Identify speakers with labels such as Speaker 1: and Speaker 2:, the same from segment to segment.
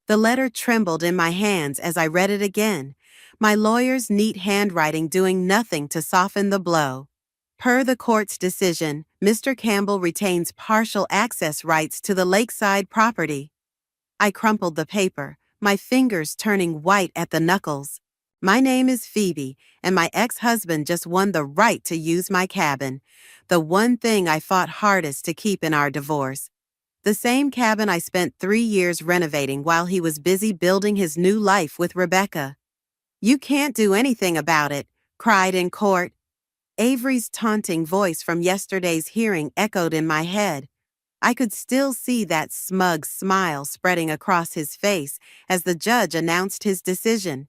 Speaker 1: The letter trembled in my hands as I read it again, my lawyer's neat handwriting doing nothing to soften the blow. Per the court's decision, Mr. Campbell retains partial access rights to the lakeside property. I crumpled the paper, my fingers turning white at the knuckles. My name is Phoebe, and my ex-husband just won the right to use my cabin, the one thing I fought hardest to keep in our divorce. The same cabin I spent 3 years renovating while he was busy building his new life with Rebecca. "You can't do anything about it," cried in court. Avery's taunting voice from yesterday's hearing echoed in my head. I could still see that smug smile spreading across his face as the judge announced his decision.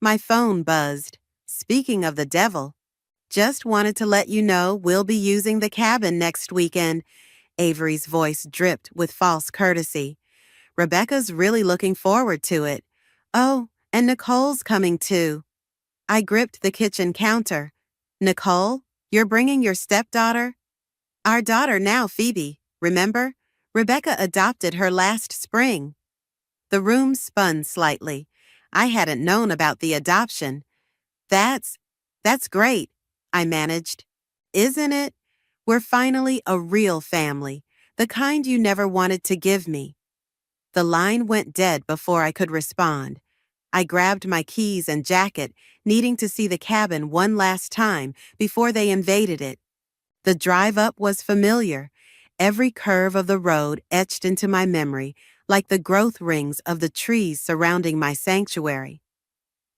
Speaker 1: My phone buzzed. "Speaking of the devil, just wanted to let you know we'll be using the cabin next weekend." Avery's voice dripped with false courtesy. "Rebecca's really looking forward to it. Oh, and Nicole's coming too." I gripped the kitchen counter. "Nicole, you're bringing your stepdaughter?" "Our daughter now, Phoebe, remember? Rebecca adopted her last spring." The room spun slightly. I hadn't known about the adoption. That's great," I managed. "Isn't it? We're finally a real family, the kind you never wanted to give me." The line went dead before I could respond. I grabbed my keys and jacket, needing to see the cabin one last time before they invaded it. The drive up was familiar, every curve of the road etched into my memory, like the growth rings of the trees surrounding my sanctuary.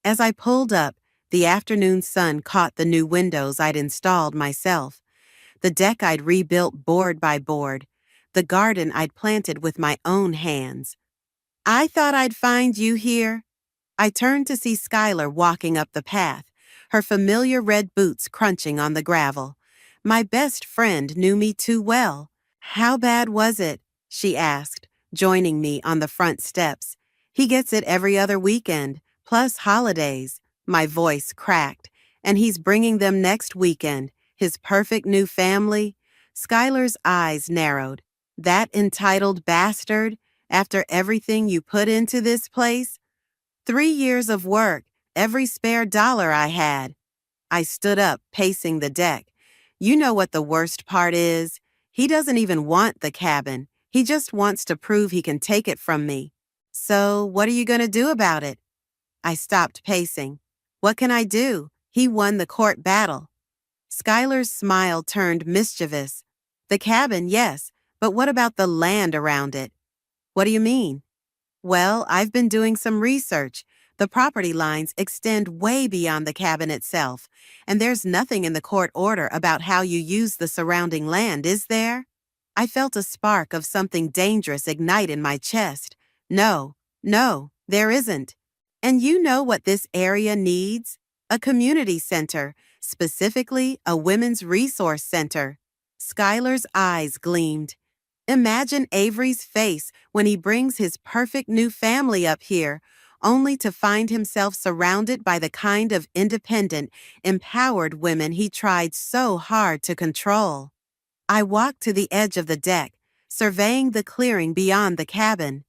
Speaker 1: As I pulled up, the afternoon sun caught the new windows I'd installed myself, the deck I'd rebuilt board by board, the garden I'd planted with my own hands. "I thought I'd find you here." I turned to see Skylar walking up the path, her familiar red boots crunching on the gravel. My best friend knew me too well. "How bad was it?" she asked, joining me on the front steps. "He gets it every other weekend, plus holidays." My voice cracked. "And he's bringing them next weekend, his perfect new family." Skylar's eyes narrowed. "That entitled bastard, after everything you put into this place?" 3 years of work, every spare dollar I had. I stood up, pacing the deck. "You know what the worst part is? He doesn't even want the cabin. He just wants to prove he can take it from me." "So, what are you going to do about it?" I stopped pacing. "What can I do? He won the court battle." Skylar's smile turned mischievous. "The cabin, yes, but what about the land around it?" "What do you mean?" "Well, I've been doing some research. The property lines extend way beyond the cabin itself, and there's nothing in the court order about how you use the surrounding land, is there?" I felt a spark of something dangerous ignite in my chest. No, there isn't. "And you know what this area needs? A community center, specifically a women's resource center." Skylar's eyes gleamed. "Imagine Avery's face when he brings his perfect new family up here, only to find himself surrounded by the kind of independent, empowered women he tried so hard to control." I walked to the edge of the deck, surveying the clearing beyond the cabin.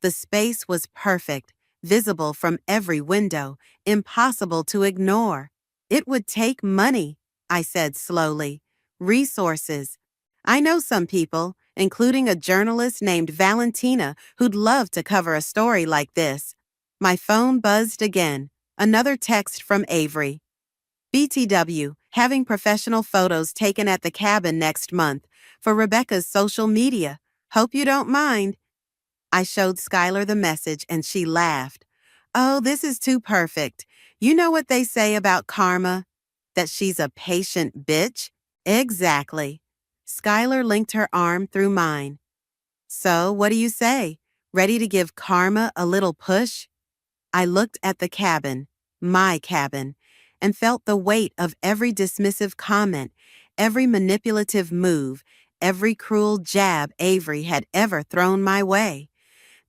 Speaker 1: The space was perfect, visible from every window, impossible to ignore. "It would take money," I said slowly. "Resources. I know some people, including a journalist named Valentina, who'd love to cover a story like this." My phone buzzed again. Another text from Avery. "BTW, having professional photos taken at the cabin next month for Rebecca's social media. Hope you don't mind." I showed Skylar the message and she laughed. "Oh, this is too perfect. You know what they say about karma? That she's a patient bitch?" "Exactly." Skylar linked her arm through mine. "So, what do you say? Ready to give karma a little push?" I looked at the cabin, my cabin, and felt the weight of every dismissive comment, every manipulative move, every cruel jab Avery had ever thrown my way.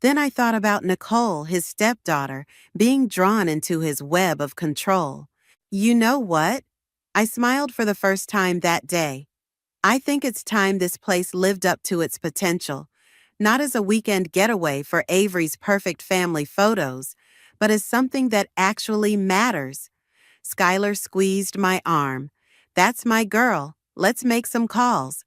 Speaker 1: Then I thought about Nicole, his stepdaughter, being drawn into his web of control. "You know what?" I smiled for the first time that day. "I think it's time this place lived up to its potential. not as a weekend getaway for Avery's perfect family photos, but as something that actually matters. Skylar squeezed my arm. That's my girl. Let's make some calls.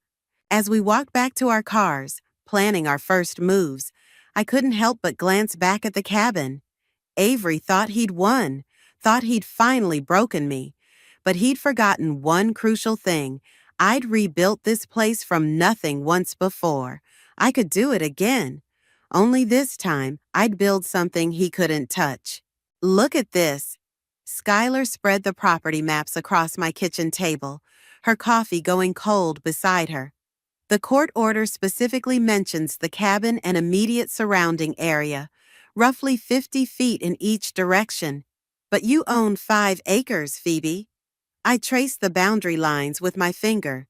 Speaker 1: As we walked back to our cars, planning our first moves, I couldn't help but glance back at the cabin. Avery thought he'd won, thought he'd finally broken me. But he'd forgotten one crucial thing. I'd rebuilt this place from nothing once before. I could do it again. Only this time, I'd build something he couldn't touch. Look at this. Skylar spread the property maps across my kitchen table, her coffee going cold beside her. The court order specifically mentions the cabin and immediate surrounding area, roughly 50 feet in each direction. But you own 5 acres, Phoebe. I traced the boundary lines with my finger.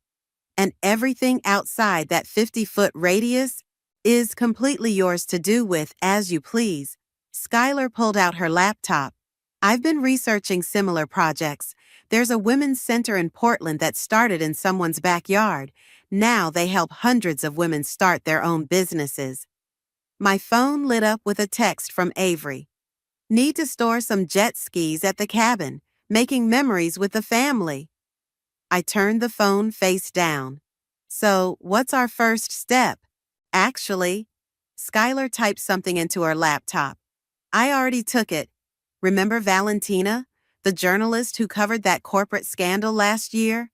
Speaker 1: And everything outside that 50-foot radius is completely yours to do with as you please. Skylar pulled out her laptop. I've been researching similar projects. There's a women's center in Portland that started in someone's backyard. Now they help hundreds of women start their own businesses. My phone lit up with a text from Avery. Need to store some jet skis at the cabin, making memories with the family. I turned the phone face down. So, what's our first step? Actually, Skylar typed something into her laptop. I already took it. Remember Valentina, the journalist who covered that corporate scandal last year?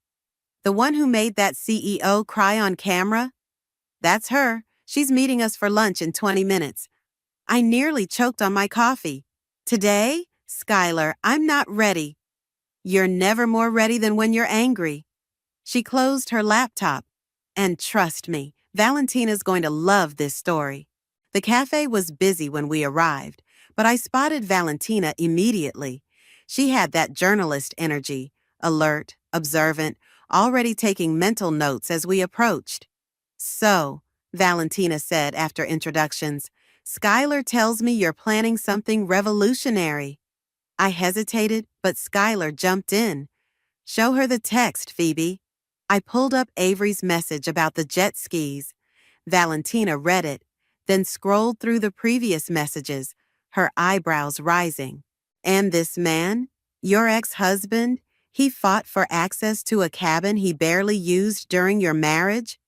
Speaker 1: The one who made that CEO cry on camera? That's her. She's meeting us for lunch in 20 minutes. I nearly choked on my coffee. Today, Skylar, I'm not ready. You're never more ready than when you're angry. She closed her laptop. And trust me, Valentina's going to love this story. The cafe was busy when we arrived, but I spotted Valentina immediately. She had that journalist energy, alert, observant, already taking mental notes as we approached. So, Valentina said after introductions, Skylar tells me you're planning something revolutionary. I hesitated, but Skylar jumped in. Show her the text, Phoebe. I pulled up Avery's message about the jet skis. Valentina read it, then scrolled through the previous messages, her eyebrows rising. And this man, your ex-husband, he fought for access to a cabin he barely used during your marriage?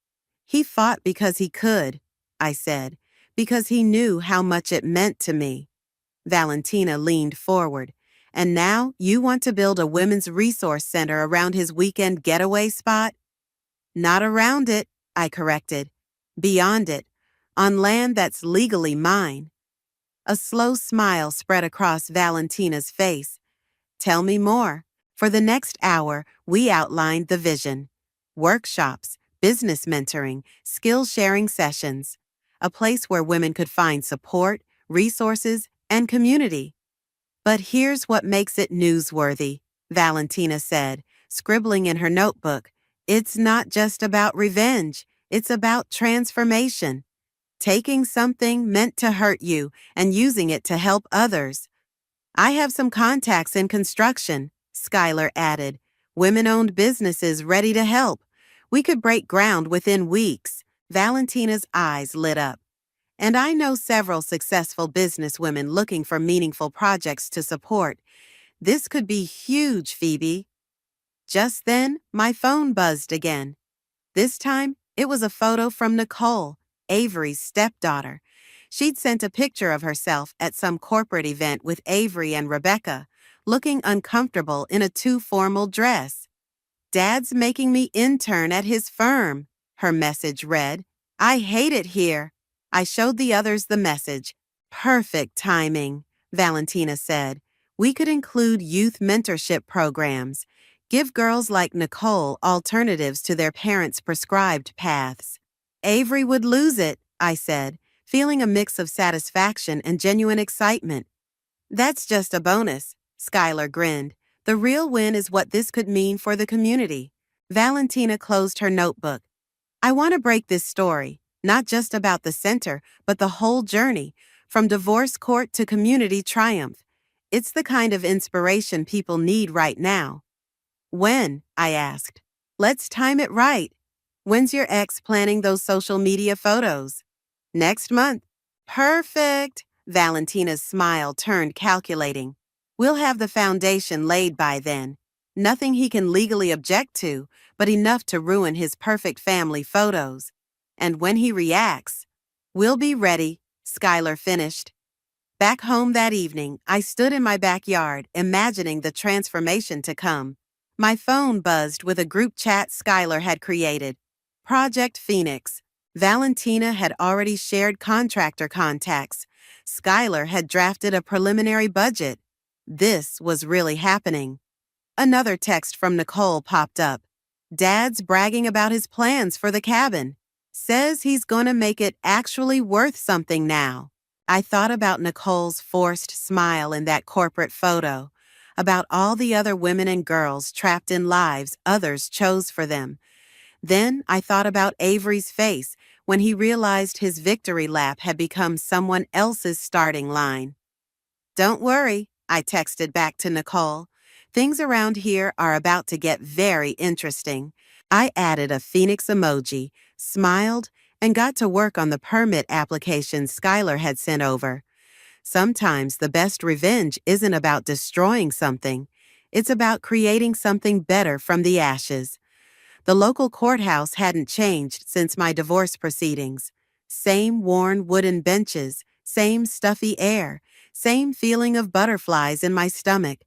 Speaker 1: He fought because he could, I said, because he knew how much it meant to me. Valentina leaned forward. And now you want to build a women's resource center around his weekend getaway spot? Not around it, I corrected. Beyond it, on land that's legally mine. A slow smile spread across Valentina's face. Tell me more. For the next hour, we outlined the vision. Workshops, business mentoring, skill-sharing sessions. A place where women could find support, resources, and community. But here's what makes it newsworthy, Valentina said, scribbling in her notebook. It's not just about revenge, it's about transformation. Taking something meant to hurt you and using it to help others. I have some contacts in construction, Skylar added. Women-owned businesses ready to help. We could break ground within weeks. Valentina's eyes lit up. And I know several successful businesswomen looking for meaningful projects to support. This could be huge, Phoebe. Just then, my phone buzzed again. This time, it was a photo from Nicole, Avery's stepdaughter. She'd sent a picture of herself at some corporate event with Avery and Rebecca, looking uncomfortable in a too formal dress. Dad's making me intern at his firm, her message read. I hate it here. I showed the others the message. Perfect timing, Valentina said. We could include youth mentorship programs. Give girls like Nicole alternatives to their parents' prescribed paths. Avery would lose it, I said, feeling a mix of satisfaction and genuine excitement. That's just a bonus, Skylar grinned. The real win is what this could mean for the community. Valentina closed her notebook. I want to break this story, not just about the center, but the whole journey, from divorce court to community triumph. It's the kind of inspiration people need right now. When? I asked. Let's time it right. When's your ex planning those social media photos? Next month. Perfect. Valentina's smile turned calculating. We'll have the foundation laid by then. Nothing he can legally object to, but enough to ruin his perfect family photos. And when he reacts, we'll be ready, Skylar finished. Back home that evening, I stood in my backyard, imagining the transformation to come. My phone buzzed with a group chat Skylar had created. Project Phoenix. Valentina had already shared contractor contacts. Skylar had drafted a preliminary budget. This was really happening. Another text from Nicole popped up. Dad's bragging about his plans for the cabin. Says he's going to make it actually worth something now. I thought about Nicole's forced smile in that corporate photo, about all the other women and girls trapped in lives others chose for them. Then I thought about Avery's face when he realized his victory lap had become someone else's starting line. Don't worry, I texted back to Nicole. Things around here are about to get very interesting. I added a phoenix emoji, smiled, and got to work on the permit application Skylar had sent over. Sometimes the best revenge isn't about destroying something. It's about creating something better from the ashes. The local courthouse hadn't changed since my divorce proceedings. Same worn wooden benches, same stuffy air, same feeling of butterflies in my stomach.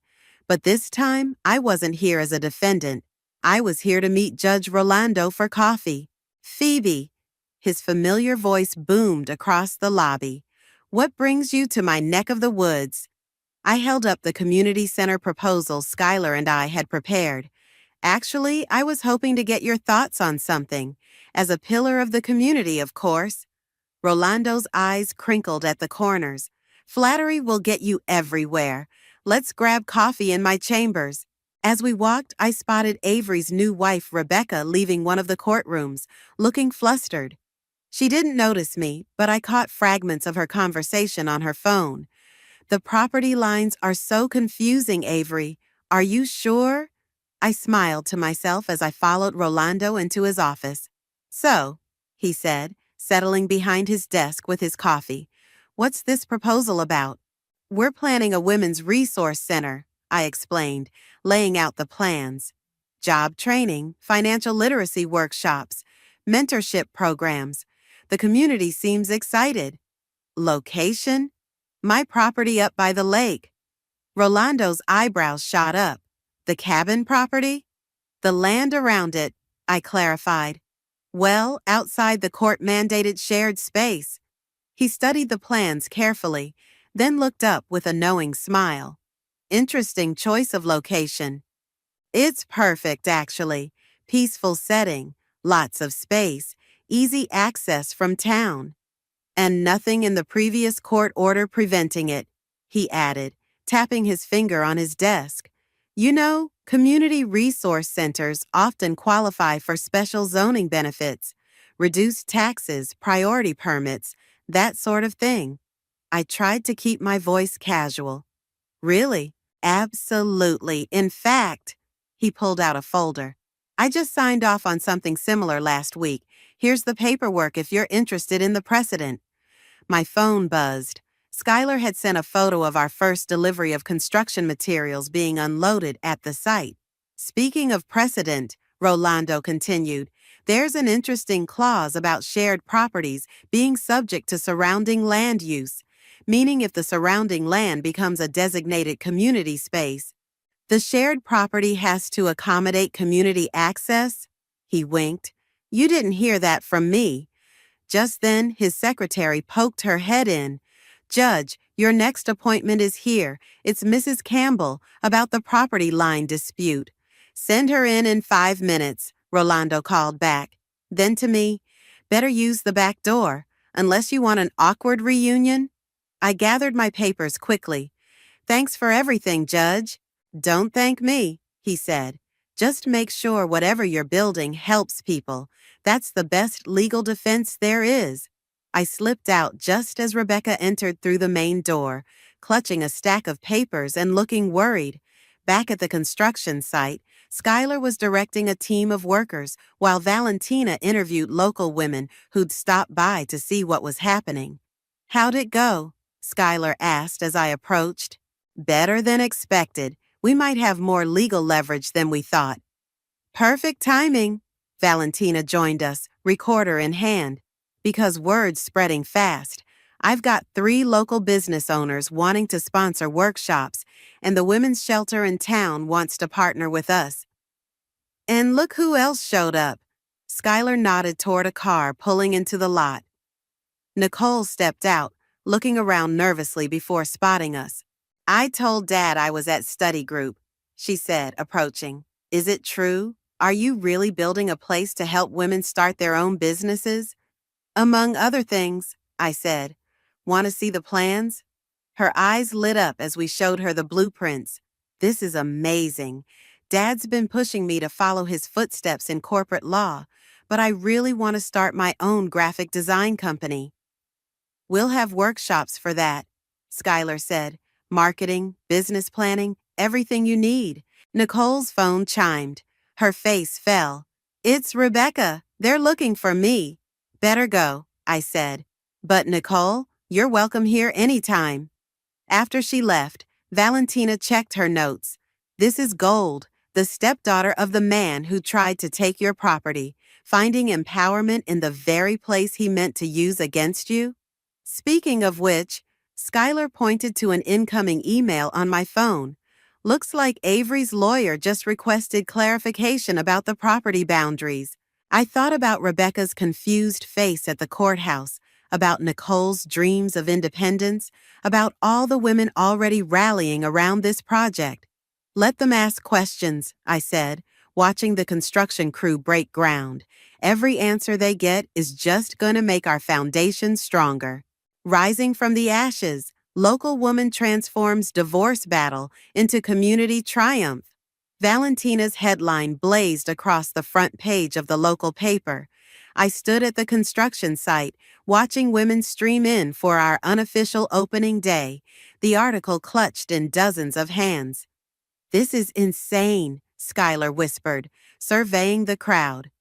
Speaker 1: But this time, I wasn't here as a defendant. I was here to meet Judge Rolando for coffee. Phoebe. His familiar voice boomed across the lobby. What brings you to my neck of the woods? I held up the community center proposal Skylar and I had prepared. Actually, I was hoping to get your thoughts on something. As a pillar of the community, of course. Rolando's eyes crinkled at the corners. Flattery will get you everywhere. Let's grab coffee in my chambers. As we walked, I spotted Avery's new wife, Rebecca, leaving one of the courtrooms, looking flustered. She didn't notice me, but I caught fragments of her conversation on her phone. The property lines are so confusing, Avery. Are you sure? I smiled to myself as I followed Rolando into his office. So, he said, settling behind his desk with his coffee, what's this proposal about? We're planning a women's resource center, I explained, laying out the plans. Job training, financial literacy workshops, mentorship programs. The community seems excited. Location? My property up by the lake. Rolando's eyebrows shot up. The cabin property? The land around it, I clarified. Well, outside the court-mandated shared space. He studied the plans carefully, then looked up with a knowing smile. Interesting choice of location. It's perfect, actually. Peaceful setting, lots of space, easy access from town. And nothing in the previous court order preventing it, he added, tapping his finger on his desk. You know, community resource centers often qualify for special zoning benefits, reduced taxes, priority permits, that sort of thing. I tried to keep my voice casual. Really? Absolutely. In fact, he pulled out a folder. I just signed off on something similar last week. Here's the paperwork if you're interested in the precedent. My phone buzzed. Skylar had sent a photo of our first delivery of construction materials being unloaded at the site. Speaking of precedent, Rolando continued, there's an interesting clause about shared properties being subject to surrounding land use, meaning if the surrounding land becomes a designated community space, the shared property has to accommodate community access? He winked. You didn't hear that from me. Just then, his secretary poked her head in. Judge, your next appointment is here. It's Mrs. Campbell about the property line dispute. Send her in 5 minutes, Rolando called back. Then to me, better use the back door, unless you want an awkward reunion. I gathered my papers quickly. Thanks for everything, Judge. Don't thank me, he said. Just make sure whatever you're building helps people. That's the best legal defense there is. I slipped out just as Rebecca entered through the main door, clutching a stack of papers and looking worried. Back at the construction site, Skylar was directing a team of workers while Valentina interviewed local women who'd stopped by to see what was happening. "How'd it go?" Skylar asked as I approached. "Better than expected. We might have more legal leverage than we thought." "Perfect timing." Valentina joined us, recorder in hand. "Because word's spreading fast. I've got 3 local business owners wanting to sponsor workshops, and the women's shelter in town wants to partner with us." "And look who else showed up." Skylar nodded toward a car pulling into the lot. Nicole stepped out, looking around nervously before spotting us. "I told Dad I was at study group," she said, approaching. "Is it true? Are you really building a place to help women start their own businesses?" "Among other things," I said. "Want to see the plans?" Her eyes lit up as we showed her the blueprints. "This is amazing. Dad's been pushing me to follow his footsteps in corporate law, but I really want to start my own graphic design company." "We'll have workshops for that," Skylar said. "Marketing, business planning, everything you need." Nicole's phone chimed. Her face fell. "It's Rebecca. They're looking for me." "Better go," I said. "But Nicole, you're welcome here anytime." After she left, Valentina checked her notes. "This is Gold, the stepdaughter of the man who tried to take your property, finding empowerment in the very place he meant to use against you." Speaking of which, Skylar pointed to an incoming email on my phone. "Looks like Avery's lawyer just requested clarification about the property boundaries." I thought about Rebecca's confused face at the courthouse, about Nicole's dreams of independence, about all the women already rallying around this project. "Let them ask questions," I said, watching the construction crew break ground. "Every answer they get is just gonna make our foundation stronger." Rising from the ashes, local woman transforms divorce battle into community triumph. Valentina's headline blazed across the front page of the local paper. I stood at the construction site, watching women stream in for our unofficial opening day, the article clutched in dozens of hands. "This is insane," Skylar whispered, surveying the crowd.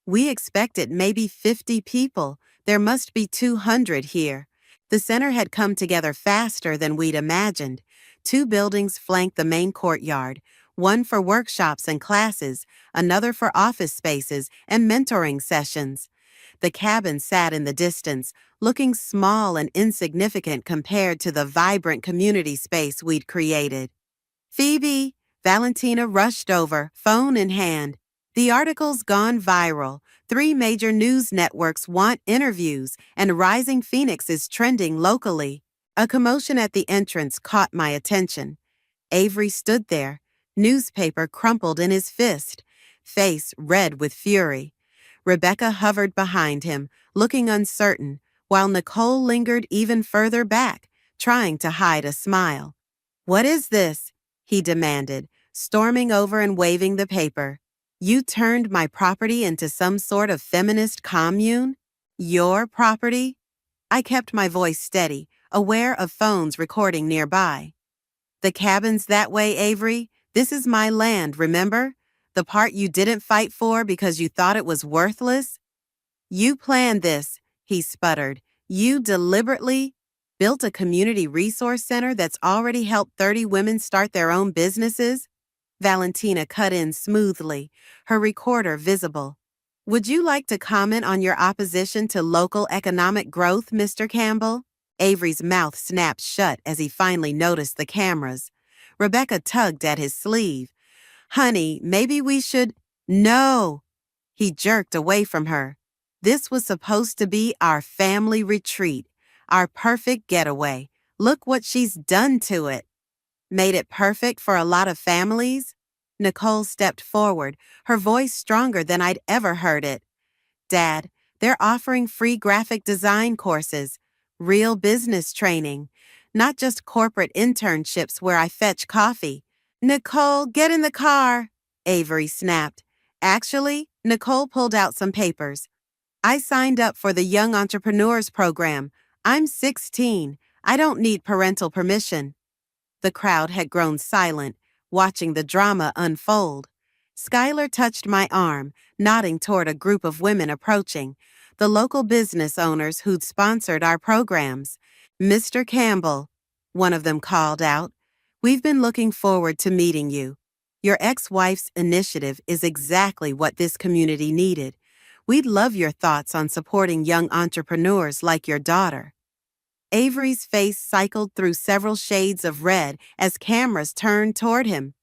Speaker 1: "We expected maybe 50 people. There must be 200 here." The center had come together faster than we'd imagined. 2 buildings flanked the main courtyard, one for workshops and classes, another for office spaces and mentoring sessions. The cabin sat in the distance, looking small and insignificant compared to the vibrant community space we'd created. "Phoebe," Valentina rushed over, phone in hand. "The article's gone viral. 3 major news networks want interviews, and Rising Phoenix is trending locally." A commotion at the entrance caught my attention. Avery stood there, newspaper crumpled in his fist, face red with fury. Rebecca hovered behind him, looking uncertain, while Nicole lingered even further back, trying to hide a smile. "What is this?" he demanded, storming over and waving the paper. "You turned my property into some sort of feminist commune? Your property?" I kept my voice steady, aware of phones recording nearby. "The cabin's that way, Avery. This is my land, remember? The part you didn't fight for because you thought it was worthless?" "You planned this," he sputtered. "You deliberately built a community resource center that's already helped 30 women start their own businesses?" Valentina cut in smoothly, her recorder visible. "Would you like to comment on your opposition to local economic growth, Mr. Campbell?" Avery's mouth snapped shut as he finally noticed the cameras. Rebecca tugged at his sleeve. "Honey, maybe we should—" "No!" He jerked away from her. "This was supposed to be our family retreat, our perfect getaway. Look what she's done to it." "Made it perfect for a lot of families?" Nicole stepped forward, her voice stronger than I'd ever heard it. "Dad, they're offering free graphic design courses, real business training, not just corporate internships where I fetch coffee." "Nicole, get in the car," Avery snapped. Actually, Nicole pulled out some papers. "I signed up for the Young Entrepreneurs Program. I'm 16. I don't need parental permission." The crowd had grown silent, watching the drama unfold. Skylar touched my arm, nodding toward a group of women approaching, the local business owners who'd sponsored our programs. Mr. Campbell, one of them called out, we've been looking forward to meeting you. Your ex-wife's initiative is exactly what this community needed. We'd love your thoughts on supporting young entrepreneurs like your daughter. Avery's face cycled through several shades of red as cameras turned toward him.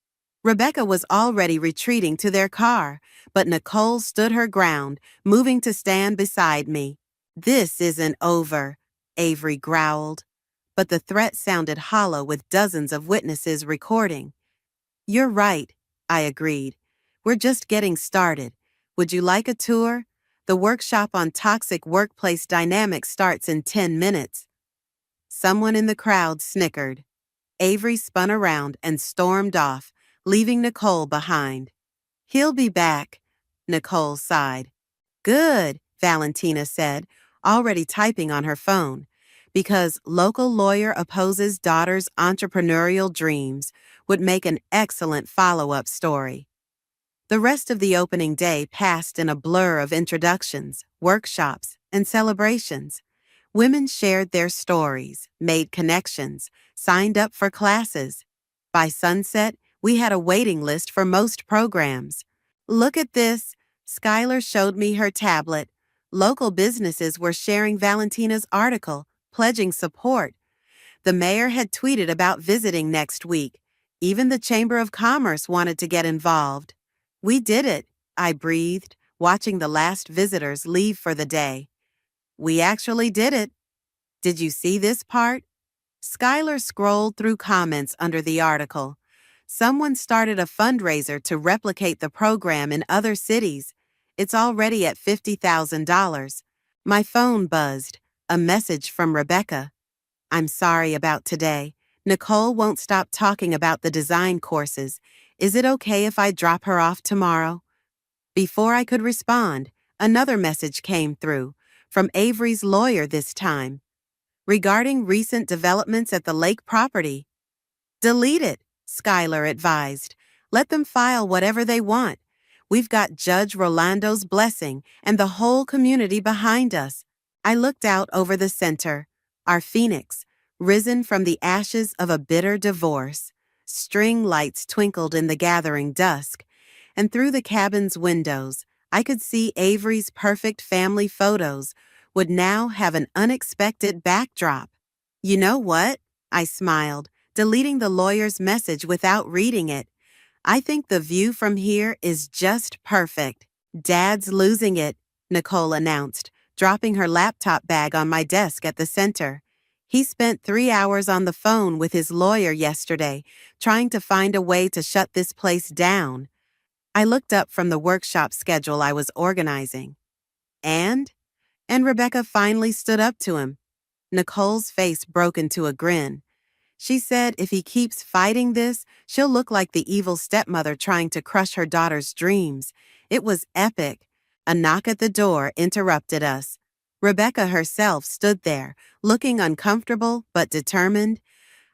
Speaker 1: Rebecca was already retreating to their car, but Nicole stood her ground, moving to stand beside me. This isn't over, Avery growled. But the threat sounded hollow with dozens of witnesses recording. You're right, I agreed. We're just getting started. Would you like a tour? The workshop on toxic workplace dynamics starts in 10 minutes. Someone in the crowd snickered. Avery spun around and stormed off, leaving Nicole behind. He'll be back, Nicole sighed. Good, Valentina said, already typing on her phone, because local lawyer opposes daughter's entrepreneurial dreams would make an excellent follow-up story. The rest of the opening day passed in a blur of introductions, workshops, and celebrations. Women shared their stories, made connections, signed up for classes. By sunset, we had a waiting list for most programs. Look at this, Skylar showed me her tablet. Local businesses were sharing Valentina's article, pledging support. The mayor had tweeted about visiting next week. Even the Chamber of Commerce wanted to get involved. We did it, I breathed, watching the last visitors leave for the day. We actually did it. Did you see this part? Skylar scrolled through comments under the article. Someone started a fundraiser to replicate the program in other cities. It's already at $50,000. My phone buzzed. A message from Rebecca. I'm sorry about today. Nicole won't stop talking about the design courses. Is it okay if I drop her off tomorrow? Before I could respond, another message came through, from Avery's lawyer this time. Regarding recent developments at the lake property. Delete it, Skylar advised. Let them file whatever they want. We've got Judge Rolando's blessing and the whole community behind us. I looked out over the center, our phoenix, risen from the ashes of a bitter divorce. String lights twinkled in the gathering dusk, and through the cabin's windows, I could see Avery's perfect family photos would now have an unexpected backdrop. You know what? I smiled, deleting the lawyer's message without reading it. I think the view from here is just perfect. Dad's losing it, Nicole announced, dropping her laptop bag on my desk at the center. He spent 3 hours on the phone with his lawyer yesterday, trying to find a way to shut this place down. I looked up from the workshop schedule I was organizing. And Rebecca finally stood up to him. Nicole's face broke into a grin. She said if he keeps fighting this, she'll look like the evil stepmother trying to crush her daughter's dreams. It was epic. A knock at the door interrupted us. Rebecca herself stood there, looking uncomfortable but determined.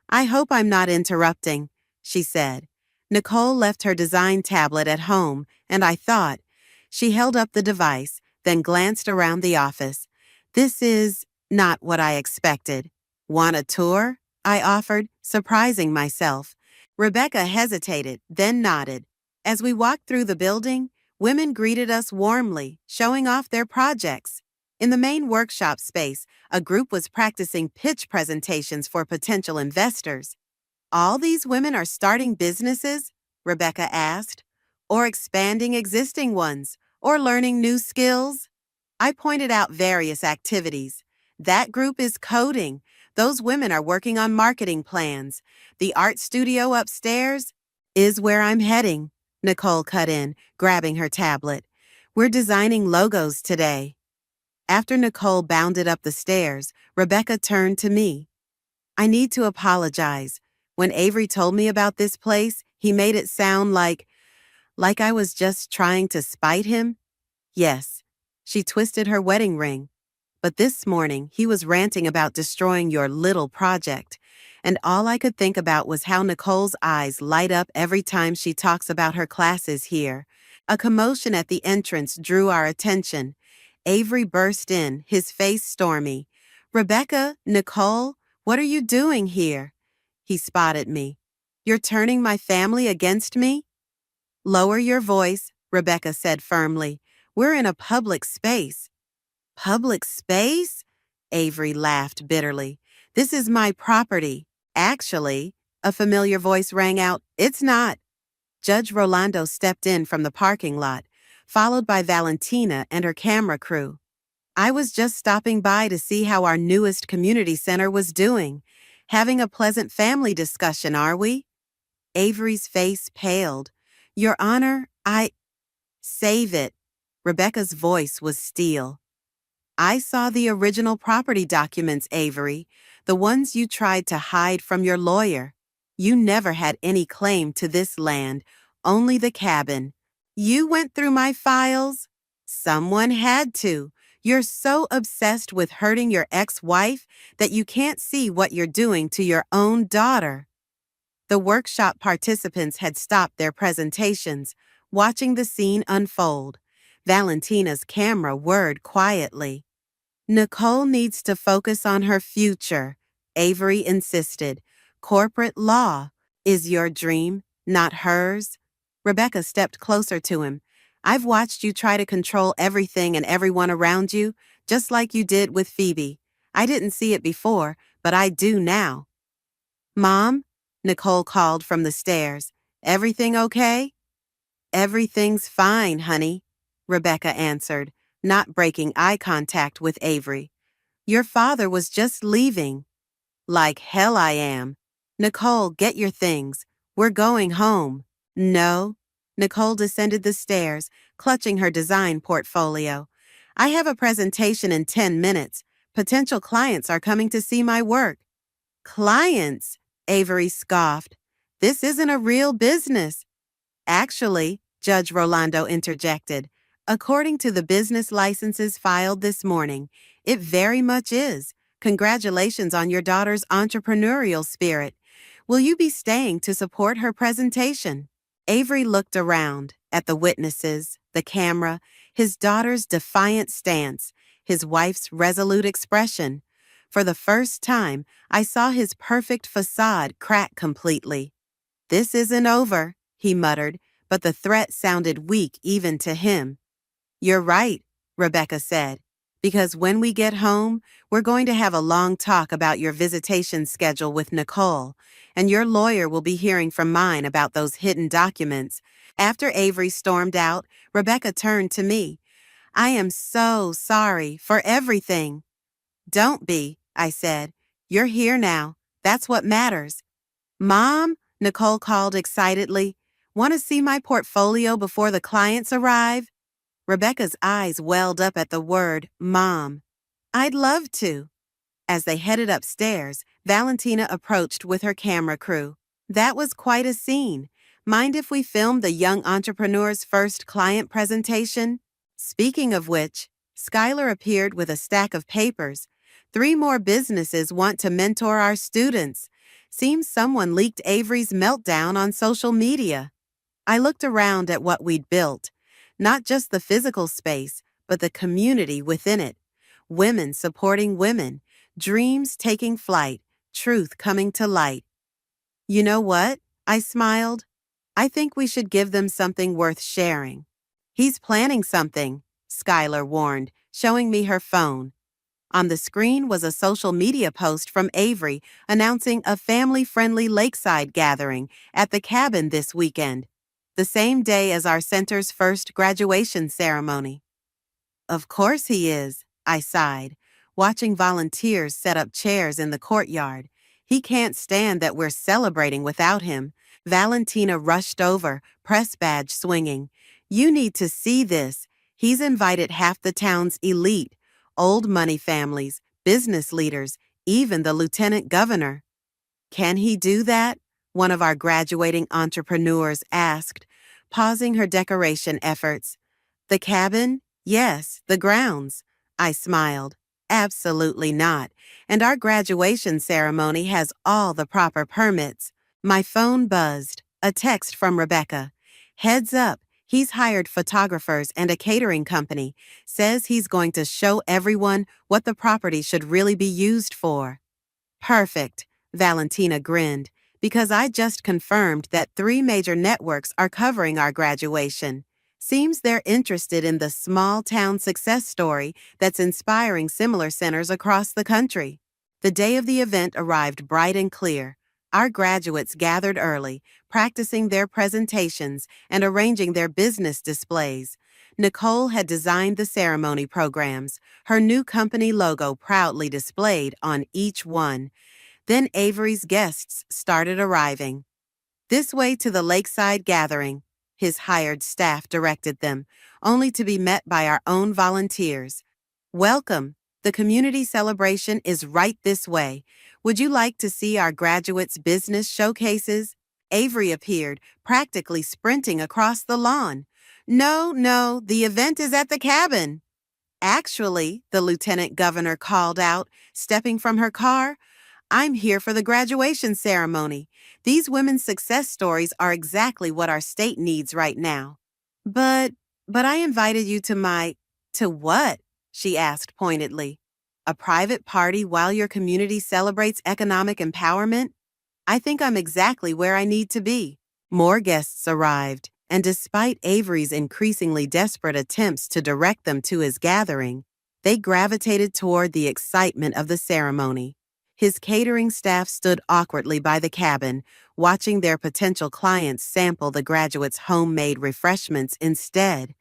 Speaker 1: I hope I'm not interrupting, she said. Nicole left her design tablet at home, and I thought. She held up the device, then glanced around the office. This is not what I expected. Want a tour? I offered, surprising myself. Rebecca hesitated, then nodded. As we walked through the building, women greeted us warmly, showing off their projects. In the main workshop space, a group was practicing pitch presentations for potential investors. All these women are starting businesses? Rebecca asked. Or expanding existing ones, or learning new skills? I pointed out various activities. That group is coding. Those women are working on marketing plans. The art studio upstairs is where I'm heading, Nicole cut in, grabbing her tablet. We're designing logos today. After Nicole bounded up the stairs, Rebecca turned to me. I need to apologize. When Avery told me about this place, he made it sound like I was just trying to spite him. Yes, she twisted her wedding ring. But this morning, he was ranting about destroying your little project. and all I could think about was how Nicole's eyes light up every time she talks about her classes here. A commotion at the entrance drew our attention. Avery burst in, his face stormy. "Rebecca, Nicole, what are you doing here?" He spotted me. "You're turning my family against me?" "Lower your voice," Rebecca said firmly. "We're in a public space." "Public space?" Avery laughed bitterly. "This is my property." "Actually," a familiar voice rang out, "it's not." Judge Rolando stepped in from the parking lot, followed by Valentina and her camera crew. "I was just stopping by to see how our newest community center was doing. Having a pleasant family discussion, are we?" Avery's face paled. "Your Honor, Save it." Rebecca's voice was steel. "I saw the original property documents, Avery, the ones you tried to hide from your lawyer. You never had any claim to this land, only the cabin. You went through my files? Someone had to. You're so obsessed with hurting your ex-wife that you can't see what you're doing to your own daughter." The workshop participants had stopped their presentations, watching the scene unfold. Valentina's camera whirred quietly. "Nicole needs to focus on her future," Avery insisted. "Corporate law is your dream, not hers." Rebecca stepped closer to him. "I've watched you try to control everything and everyone around you, just like you did with Phoebe. I didn't see it before, but I do now." "Mom?" Nicole called from the stairs. "Everything okay?" "Everything's fine, honey," Rebecca answered, not breaking eye contact with Avery. "Your father was just leaving." "Like hell I am." "Nicole, get your things. We're going home." "No." Nicole descended the stairs, clutching her design portfolio. "I have a presentation in 10 minutes. Potential clients are coming to see my work." "Clients?" Avery scoffed. "This isn't a real business." "Actually," Judge Rolando interjected, "according to the business licenses filed this morning, it very much is. Congratulations on your daughter's entrepreneurial spirit. Will you be staying to support her presentation?" Avery looked around at the witnesses, the camera, his daughter's defiant stance, his wife's resolute expression. For the first time, I saw his perfect facade crack completely. "This isn't over," he muttered, but the threat sounded weak even to him. "You're right," Rebecca said, "because when we get home, we're going to have a long talk about your visitation schedule with Nicole, and your lawyer will be hearing from mine about those hidden documents." After Avery stormed out, Rebecca turned to me. "I am so sorry for everything." "Don't be," I said. "You're here now. That's what matters." "Mom?" Nicole called excitedly. "Want to see my portfolio before the clients arrive?" Rebecca's eyes welled up at the word, Mom. "I'd love to." As they headed upstairs, Valentina approached with her camera crew. "That was quite a scene. Mind if we filmed the young entrepreneur's first client presentation?" Speaking of which, Skylar appeared with a stack of papers. "3 more businesses want to mentor our students. Seems someone leaked Avery's meltdown on social media." I looked around at what we'd built. Not just the physical space, but the community within it. Women supporting women, dreams taking flight, truth coming to light. "You know what?" I smiled. "I think we should give them something worth sharing." "He's planning something," Skylar warned, showing me her phone. On the screen was a social media post from Avery announcing a family-friendly lakeside gathering at the cabin this weekend, the same day as our center's first graduation ceremony. "Of course he is," I sighed, watching volunteers set up chairs in the courtyard. "He can't stand that we're celebrating without him." Valentina rushed over, press badge swinging. "You need to see this. He's invited half the town's elite, old money families, business leaders, even the lieutenant governor." "Can he do that?" one of our graduating entrepreneurs asked, pausing her decoration efforts. "The cabin? Yes, the grounds." I smiled. Absolutely not. And our graduation ceremony has all the proper permits. My phone buzzed. A text from Rebecca. Heads up, he's hired photographers and a catering company. Says he's going to show everyone what the property should really be used for. Perfect, Valentina grinned, because I just confirmed that 3 major networks are covering our graduation. Seems they're interested in the small town success story that's inspiring similar centers across the country. The day of the event arrived bright and clear. Our graduates gathered early, practicing their presentations and arranging their business displays. Nicole had designed the ceremony programs, her new company logo proudly displayed on each one. Then Avery's guests started arriving. This way to the lakeside gathering, his hired staff directed them, only to be met by our own volunteers. Welcome. The community celebration is right this way. Would you like to see our graduates' business showcases? Avery appeared, practically sprinting across the lawn. No, the event is at the cabin. Actually, the lieutenant governor called out, stepping from her car, I'm here for the graduation ceremony. These women's success stories are exactly what our state needs right now. But, but I invited you to what? She asked pointedly. A private party while your community celebrates economic empowerment? I think I'm exactly where I need to be. More guests arrived, and despite Avery's increasingly desperate attempts to direct them to his gathering, they gravitated toward the excitement of the ceremony. His catering staff stood awkwardly by the cabin, watching their potential clients sample the graduates' homemade refreshments instead.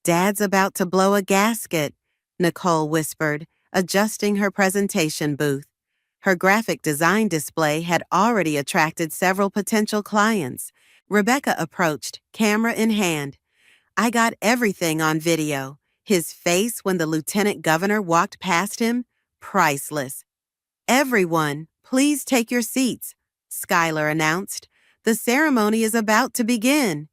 Speaker 1: Dad's about to blow a gasket, Nicole whispered, adjusting her presentation booth. Her graphic design display had already attracted several potential clients. Rebecca approached, camera in hand. I got everything on video. His face when the lieutenant governor walked past him? Priceless. Everyone, please take your seats, Schuyler announced. The ceremony is about to begin.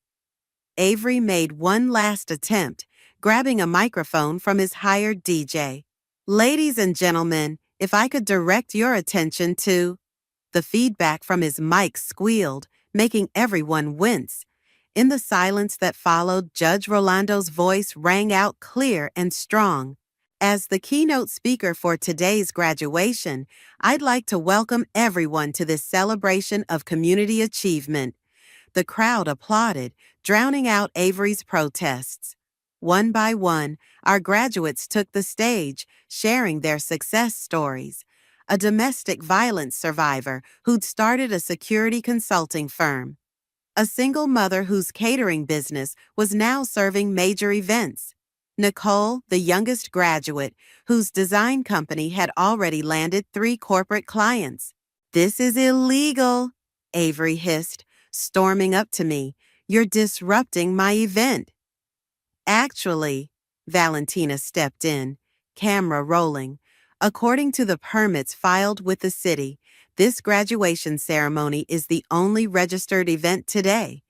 Speaker 1: Avery made one last attempt, grabbing a microphone from his hired DJ. Ladies and gentlemen, if I could direct your attention to... The feedback from his mic squealed, making everyone wince. In the silence that followed, Judge Rolando's voice rang out clear and strong. As the keynote speaker for today's graduation, I'd like to welcome everyone to this celebration of community achievement. The crowd applauded, drowning out Avery's protests. One by one, our graduates took the stage, sharing their success stories. A domestic violence survivor who'd started a security consulting firm. A single mother whose catering business was now serving major events. Nicole, the youngest graduate, whose design company had already landed 3 corporate clients. This is illegal, Avery hissed, storming up to me. You're disrupting my event. Actually, Valentina stepped in, camera rolling. According to the permits filed with the city, this graduation ceremony is the only registered event today.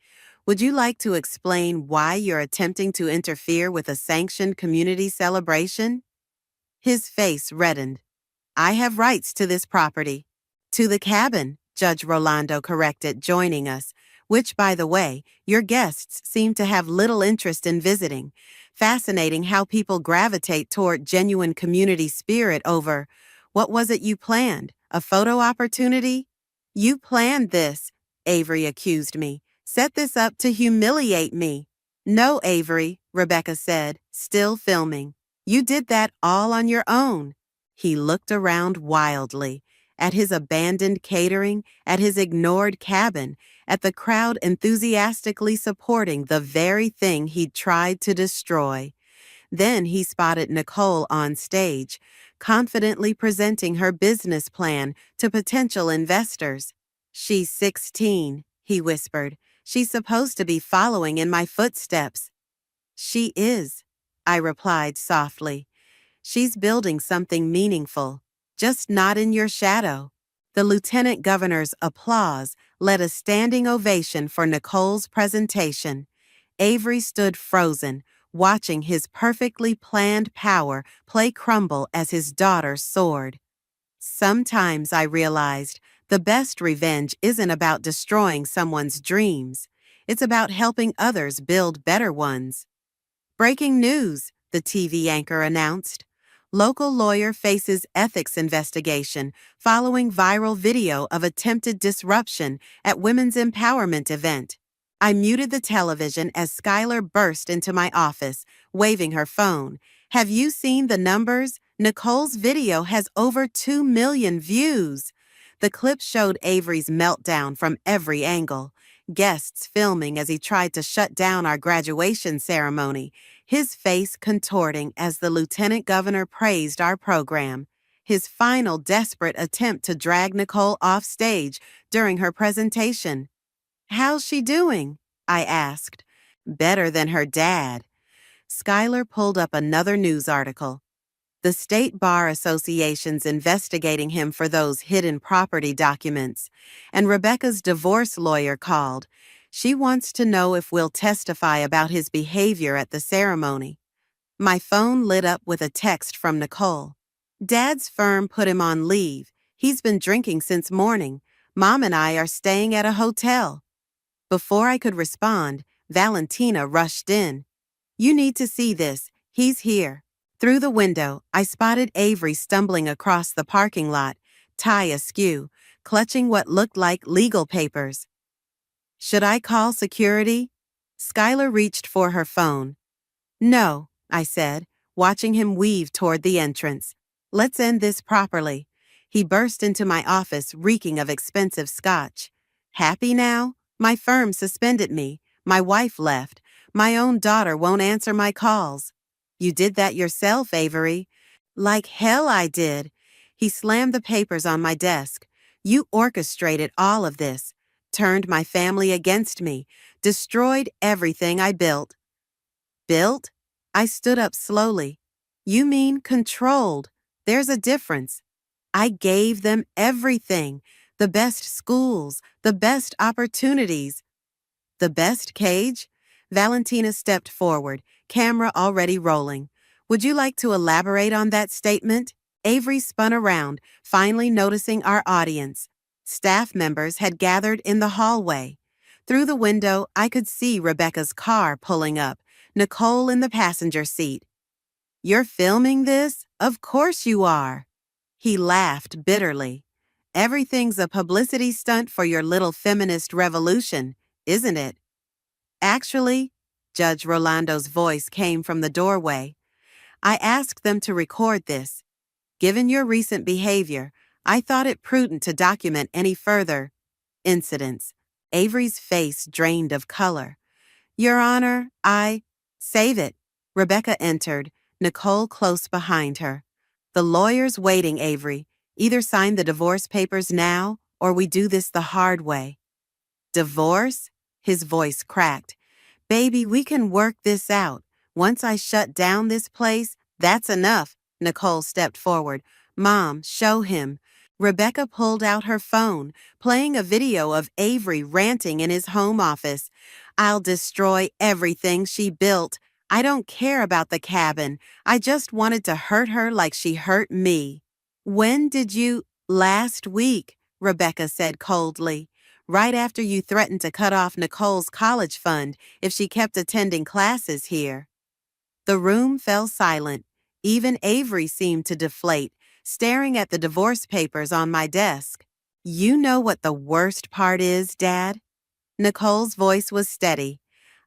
Speaker 1: Would you like to explain why you're attempting to interfere with a sanctioned community celebration? His face reddened. I have rights to this property. To the cabin, Judge Rolando corrected, joining us, which, by the way, your guests seem to have little interest in visiting. Fascinating how people gravitate toward genuine community spirit over, what was it you planned, a photo opportunity? You planned this, Avery accused me. Set this up to humiliate me. No, Avery, Rebecca said, still filming. You did that all on your own. He looked around wildly, at his abandoned catering, at his ignored cabin, at the crowd enthusiastically supporting the very thing he'd tried to destroy. Then he spotted Nicole on stage, confidently presenting her business plan to potential investors. She's 16, he whispered. She's supposed to be following in my footsteps. She is, I replied softly. She's building something meaningful, just not in your shadow. The lieutenant governor's applause led a standing ovation for Nicole's presentation. Avery stood frozen, watching his perfectly planned power play crumble as his daughter soared. Sometimes I realized the best revenge isn't about destroying someone's dreams. It's about helping others build better ones. Breaking news, the TV anchor announced. Local lawyer faces ethics investigation following viral video of attempted disruption at women's empowerment event. I muted the television as Skylar burst into my office, waving her phone. Have you seen the numbers? Nicole's video has over 2 million views. The clip showed Avery's meltdown from every angle. Guests filming as he tried to shut down our graduation ceremony, his face contorting as the lieutenant governor praised our program. His final desperate attempt to drag Nicole off stage during her presentation. "How's she doing?" I asked. "Better than her dad." Skylar pulled up another news article. The State Bar Association's investigating him for those hidden property documents, and Rebecca's divorce lawyer called. She wants to know if we'll testify about his behavior at the ceremony. My phone lit up with a text from Nicole. "Dad's firm put him on leave. He's been drinking since morning. Mom and I are staying at a hotel." Before I could respond, Valentina rushed in. "You need to see this. He's here." Through the window, I spotted Avery stumbling across the parking lot, tie askew, clutching what looked like legal papers. "Should I call security?" Skylar reached for her phone. "No," I said, watching him weave toward the entrance. "Let's end this properly." He burst into my office, reeking of expensive scotch. "Happy now? My firm suspended me. My wife left. My own daughter won't answer my calls." "You did that yourself, Avery." "Like hell I did." He slammed the papers on my desk. "You orchestrated all of this, turned my family against me, destroyed everything I built." "Built?" I stood up slowly. "You mean controlled. There's a difference. I gave them everything, the best schools, the best opportunities." "The best cage?" Valentina stepped forward, camera already rolling. "Would you like to elaborate on that statement?" Avery spun around, finally noticing our audience. Staff members had gathered in the hallway. Through the window, I could see Rebecca's car pulling up, Nicole in the passenger seat. "You're filming this? Of course you are." He laughed bitterly. "Everything's a publicity stunt for your little feminist revolution, isn't it?" "Actually," Judge Rolando's voice came from the doorway, "I asked them to record this. Given your recent behavior, I thought it prudent to document any further incidents." Avery's face drained of color. "Your Honor, Save it." Rebecca entered, Nicole close behind her. "The lawyer's waiting, Avery. Either sign the divorce papers now, or we do this the hard way." "Divorce?" His voice cracked. "Baby, we can work this out. Once I shut down this place, that's enough." Nicole stepped forward. "Mom, show him." Rebecca pulled out her phone, playing a video of Avery ranting in his home office. "I'll destroy everything she built. I don't care about the cabin. I just wanted to hurt her like she hurt me." "When did you—" "Last week," Rebecca said coldly. "Right after you threatened to cut off Nicole's college fund if she kept attending classes here." The room fell silent. Even Avery seemed to deflate, staring at the divorce papers on my desk. "You know what the worst part is, Dad?" Nicole's voice was steady.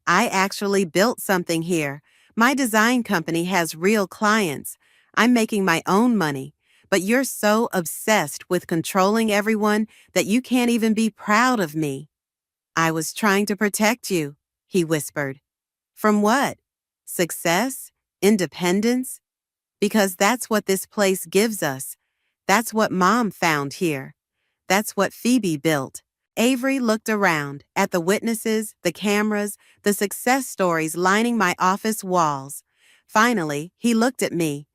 Speaker 1: "I actually built something here. My design company has real clients. I'm making my own money. But you're so obsessed with controlling everyone that you can't even be proud of me." "I was trying to protect you," he whispered. "From what? Success? Independence? Because that's what this place gives us. That's what Mom found here. That's what Phoebe built." Avery looked around at the witnesses, the cameras, the success stories lining my office walls. Finally, he looked at me.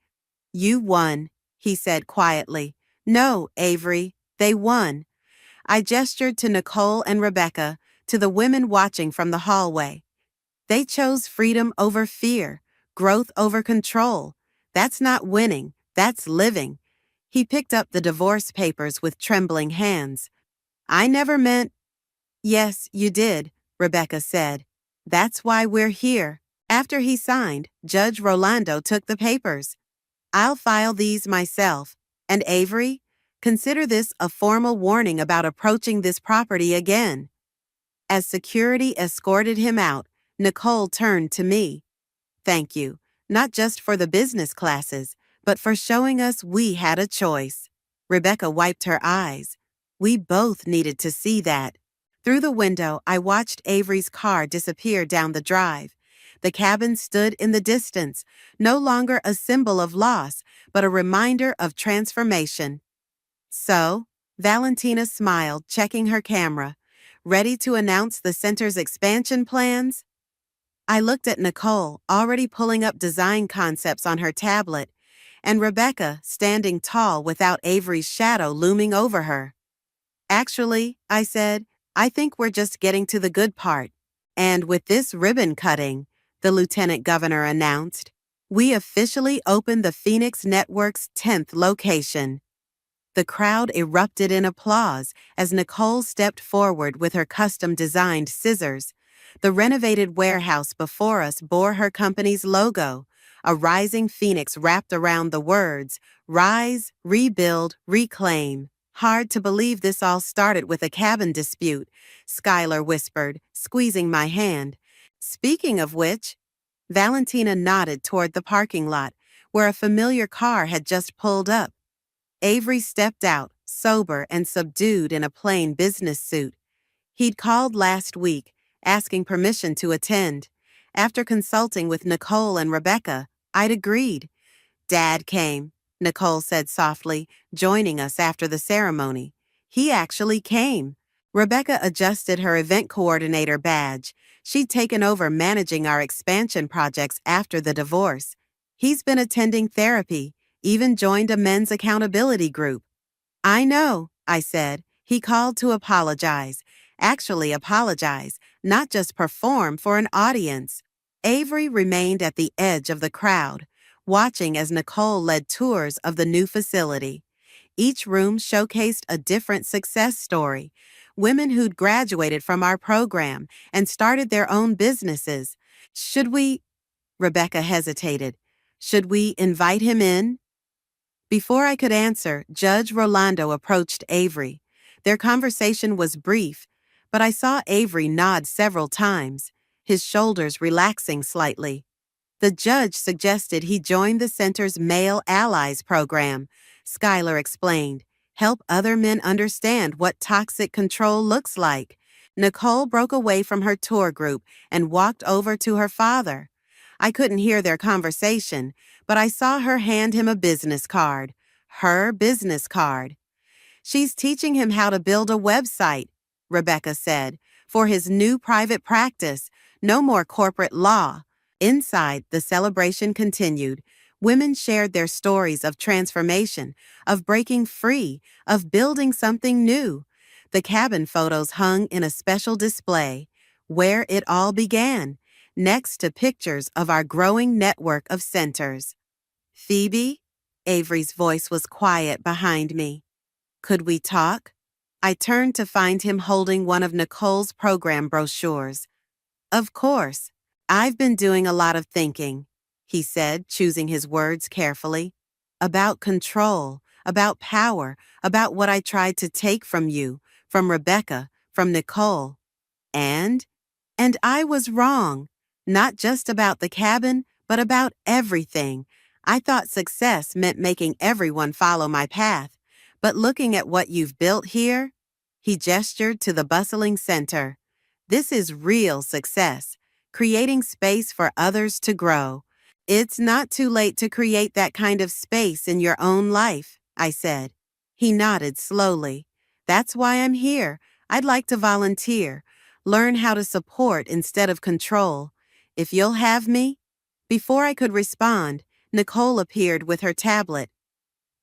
Speaker 1: "You won," he said quietly. "No, Avery, they won." I gestured to Nicole and Rebecca, to the women watching from the hallway. They chose freedom over fear, Growth over control. That's not winning, that's living. He picked up the divorce papers with trembling hands. I never meant. Yes, you did, Rebecca said. That's why we're here. After he signed, Judge Rolando took the papers. I'll file these myself. And Avery, consider this a formal warning about approaching this property again. As security escorted him out, Nicole turned to me. Thank you, not just for the business classes, but for showing us we had a choice. Rebecca wiped her eyes. We both needed to see that. Through the window, I watched Avery's car disappear down the drive. The cabin stood in the distance, no longer a symbol of loss, but a reminder of transformation. So, Valentina smiled, checking her camera. Ready to announce the center's expansion plans? I looked at Nicole, already pulling up design concepts on her tablet, and Rebecca, standing tall without Avery's shadow looming over her. Actually, I said, I think we're just getting to the good part. And with this ribbon cutting, the lieutenant governor announced, we officially opened the Phoenix Network's 10th location. The crowd erupted in applause as Nicole stepped forward with her custom-designed scissors. The renovated warehouse before us bore her company's logo, a rising phoenix wrapped around the words, Rise, Rebuild, Reclaim. Hard to believe this all started with a cabin dispute, Skylar whispered, squeezing my hand. Speaking of which, Valentina nodded toward the parking lot, where a familiar car had just pulled up. Avery stepped out, sober and subdued in a plain business suit. He'd called last week, asking permission to attend. After consulting with Nicole and Rebecca, I'd agreed. Dad came, Nicole said softly, joining us after the ceremony. He actually came. Rebecca adjusted her event coordinator badge. She'd taken over managing our expansion projects after the divorce. He's been attending therapy, even joined a men's accountability group. I know, I said. He called to apologize. Actually apologize, not just perform for an audience. Avery remained at the edge of the crowd, watching as Nicole led tours of the new facility. Each room showcased a different success story. Women who'd graduated from our program and started their own businesses. Should we? Rebecca hesitated. Should we invite him in? Before I could answer, Judge Rolando approached Avery. Their conversation was brief, but I saw Avery nod several times, his shoulders relaxing slightly. The judge suggested he join the center's Male Allies program, Skylar explained. Help other men understand what toxic control looks like. Nicole broke away from her tour group and walked over to her father. I couldn't hear their conversation, but I saw her hand him a business card. Her business card. She's teaching him how to build a website, Rebecca said, for his new private practice. No more corporate law. Inside, the celebration continued. Women shared their stories of transformation, of breaking free, of building something new. The cabin photos hung in a special display, where it all began, next to pictures of our growing network of centers. Phoebe? Avery's voice was quiet behind me. Could we talk? I turned to find him holding one of Nicole's program brochures. Of course. I've been doing a lot of thinking, he said, choosing his words carefully. About control, about power, about what I tried to take from you, from Rebecca, from Nicole. And I was wrong. Not just about the cabin, but about everything. I thought success meant making everyone follow my path. But looking at what you've built here, he gestured to the bustling center. This is real success, creating space for others to grow. It's not too late to create that kind of space in your own life, I said. He nodded slowly. That's why I'm here. I'd like to volunteer, learn how to support instead of control. If you'll have me? Before I could respond, Nicole appeared with her tablet.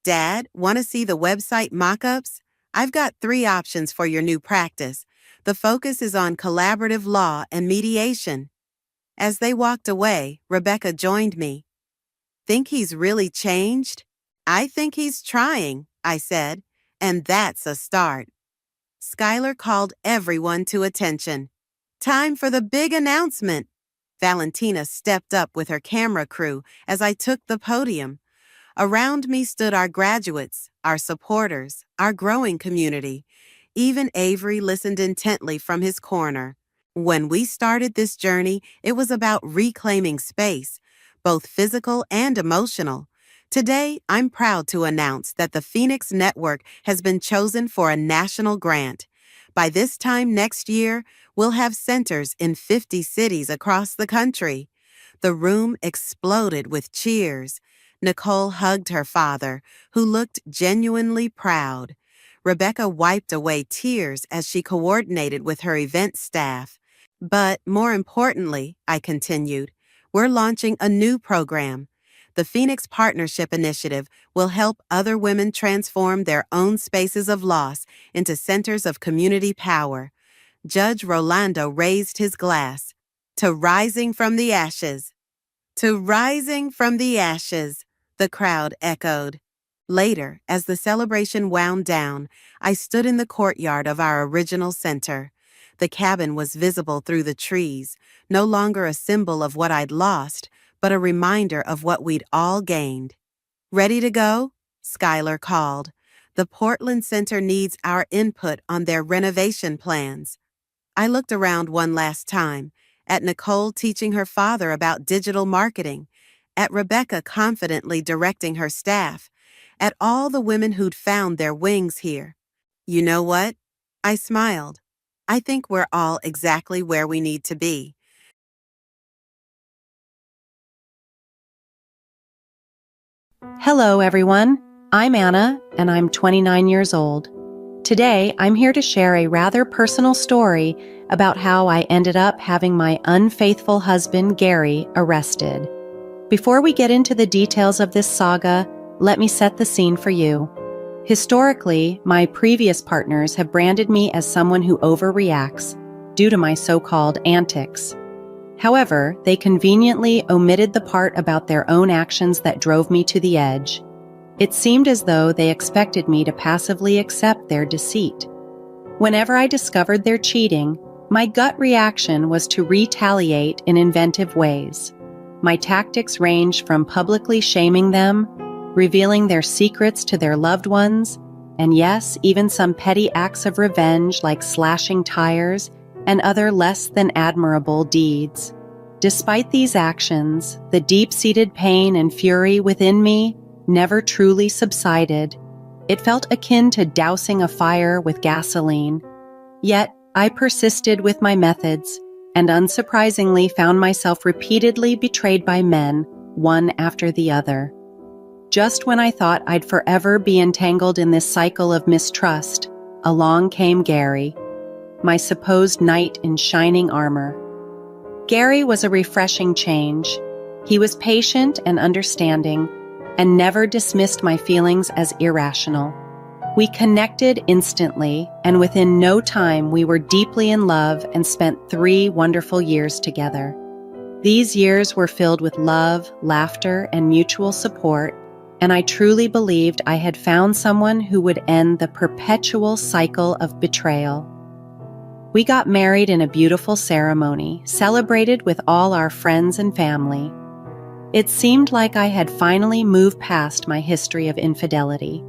Speaker 1: Dad, want to see the website mock-ups? I've got 3 options for your new practice. The focus is on collaborative law and mediation. As they walked away, Rebecca joined me. Think he's really changed? I think he's trying, I said, and that's a start. Skylar called everyone to attention. Time for the big announcement. Valentina stepped up with her camera crew as I took the podium. Around me stood our graduates, our supporters, our growing community. Even Avery listened intently from his corner. When we started this journey, it was about reclaiming space, both physical and emotional. Today, I'm proud to announce that the Phoenix Network has been chosen for a national grant. By this time next year, we'll have centers in 50 cities across the country. The room exploded with cheers. Nicole hugged her father, who looked genuinely proud. Rebecca wiped away tears as she coordinated with her event staff. But more importantly, I continued, we're launching a new program. The Phoenix Partnership Initiative will help other women transform their own spaces of loss into centers of community power. Judge Rolando raised his glass. To rising from the ashes. To rising from the ashes, the crowd echoed. Later, as the celebration wound down, I stood in the courtyard of our original center. The cabin was visible through the trees, no longer a symbol of what I'd lost, but a reminder of what we'd all gained. Ready to go? Skylar called. The Portland Center needs our input on their renovation plans. I looked around one last time, at Nicole teaching her father about digital marketing, at Rebecca confidently directing her staff, at all the women who'd found their wings here. You know what? I smiled. I think we're all exactly where we need to be.
Speaker 2: Hello, everyone. I'm Anna, and I'm 29 years old. Today, I'm here to share a rather personal story about how I ended up having my unfaithful husband, Gary, arrested. Before we get into the details of this saga, let me set the scene for you. Historically, my previous partners have branded me as someone who overreacts due to my so-called antics. However, they conveniently omitted the part about their own actions that drove me to the edge. It seemed as though they expected me to passively accept their deceit. Whenever I discovered their cheating, my gut reaction was to retaliate in inventive ways. My tactics ranged from publicly shaming them, revealing their secrets to their loved ones, and yes, even some petty acts of revenge like slashing tires and other less than admirable deeds. Despite these actions, the deep-seated pain and fury within me never truly subsided. It felt akin to dousing a fire with gasoline. Yet, I persisted with my methods, and unsurprisingly found myself repeatedly betrayed by men, one after the other. Just when I thought I'd forever be entangled in this cycle of mistrust, along came Gary, my supposed knight in shining armor. Gary was a refreshing change. He was patient and understanding, and never dismissed my feelings as irrational. We connected instantly, and within no time we were deeply in love and spent 3 wonderful years together. These years were filled with love, laughter, and mutual support, and I truly believed I had found someone who would end the perpetual cycle of betrayal. We got married in a beautiful ceremony, celebrated with all our friends and family. It seemed like I had finally moved past my history of infidelity.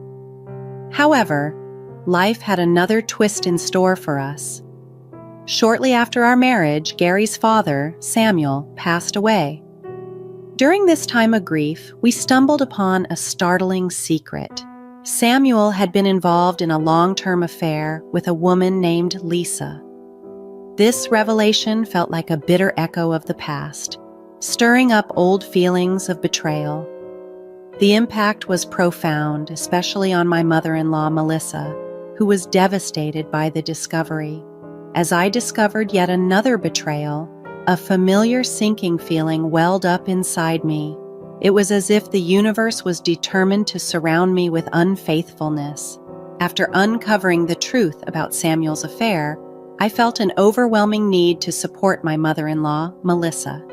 Speaker 2: However, life had another twist in store for us. Shortly after our marriage, Gary's father, Samuel, passed away. During this time of grief, we stumbled upon a startling secret. Samuel had been involved in a long-term affair with a woman named Lisa. This revelation felt like a bitter echo of the past, stirring up old feelings of betrayal. The impact was profound, especially on my mother-in-law, Melissa, who was devastated by the discovery. As I discovered yet another betrayal, a familiar sinking feeling welled up inside me. It was as if the universe was determined to surround me with unfaithfulness. After uncovering the truth about Samuel's affair, I felt an overwhelming need to support my mother-in-law, Melissa.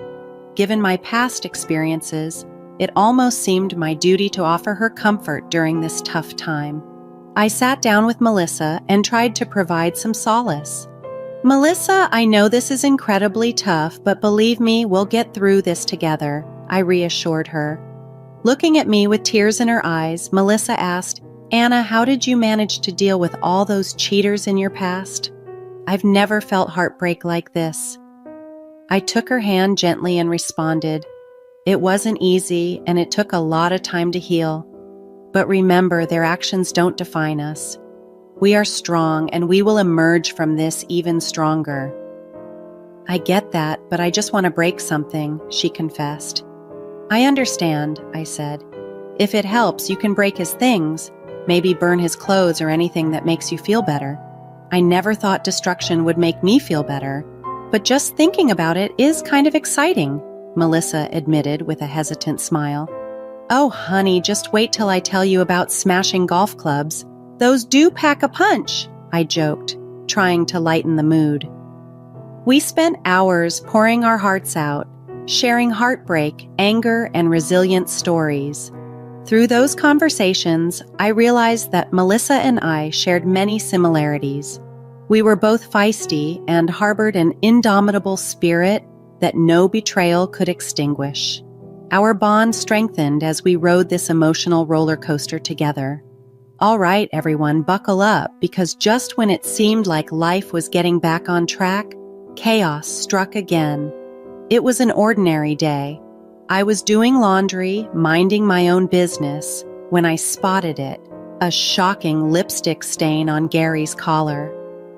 Speaker 2: given my past experiences, it almost seemed my duty to offer her comfort during this tough time. I sat down with Melissa and tried to provide some solace. "Melissa, I know this is incredibly tough, but believe me, we'll get through this together," I reassured her. Looking at me with tears in her eyes, Melissa asked, "Anna, how did you manage to deal with all those cheaters in your past?" "I've never felt heartbreak like this." I took her hand gently and responded, "It wasn't easy, and it took a lot of time to heal. But remember, their actions don't define us. We are strong, and we will emerge from this even stronger." "I get that, but I just want to break something," she confessed. "I understand," I said. "If it helps, you can break his things, maybe burn his clothes or anything that makes you feel better. I never thought destruction would make me feel better, but just thinking about it is kind of exciting," Melissa admitted with a hesitant smile. "Oh, honey, just wait till I tell you about smashing golf clubs. Those do pack a punch," I joked, trying to lighten the mood. We spent hours pouring our hearts out, sharing heartbreak, anger, and resilient stories. Through those conversations, I realized that Melissa and I shared many similarities. We were both feisty and harbored an indomitable spirit that no betrayal could extinguish. Our bond strengthened as we rode this emotional roller coaster together. All right, everyone, buckle up, because just when it seemed like life was getting back on track, chaos struck again. It was an ordinary day. I was doing laundry, minding my own business, when I spotted it, a shocking lipstick stain on Gary's collar.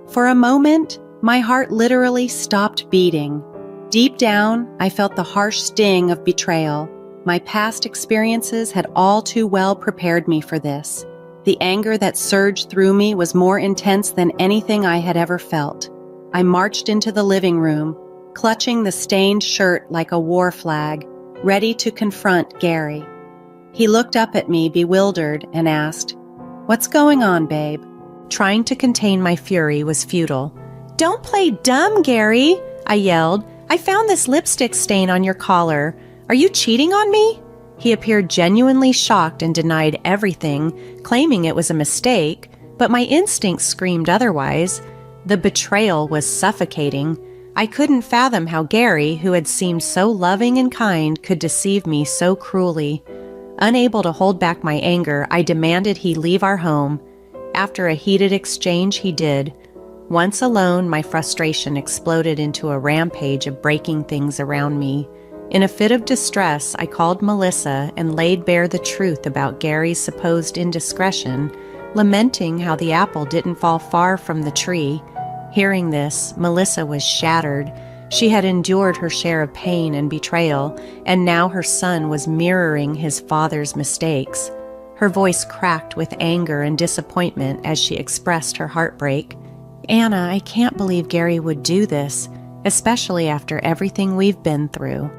Speaker 2: For a moment, my heart literally stopped beating. Deep down, I felt the harsh sting of betrayal. My past experiences had all too well prepared me for this. The anger that surged through me was more intense than anything I had ever felt. I marched into the living room, clutching the stained shirt like a war flag, ready to confront Gary. He looked up at me, bewildered, and asked, "What's going on, babe?" Trying to contain my fury was futile. "Don't play dumb, Gary," I yelled. "I found this lipstick stain on your collar. Are you cheating on me?" He appeared genuinely shocked and denied everything, claiming it was a mistake, but my instincts screamed otherwise. The betrayal was suffocating. I couldn't fathom how Gary, who had seemed so loving and kind, could deceive me so cruelly. Unable to hold back my anger, I demanded he leave our home. After a heated exchange, he did. Once alone, my frustration exploded into a rampage of breaking things around me. In a fit of distress, I called Melissa and laid bare the truth about Gary's supposed indiscretion, lamenting how the apple didn't fall far from the tree. Hearing this, Melissa was shattered. She had endured her share of pain and betrayal, and now her son was mirroring his father's mistakes. Her voice cracked with anger and disappointment as she expressed her heartbreak. "Anna, I can't believe Gary would do this, especially after everything we've been through."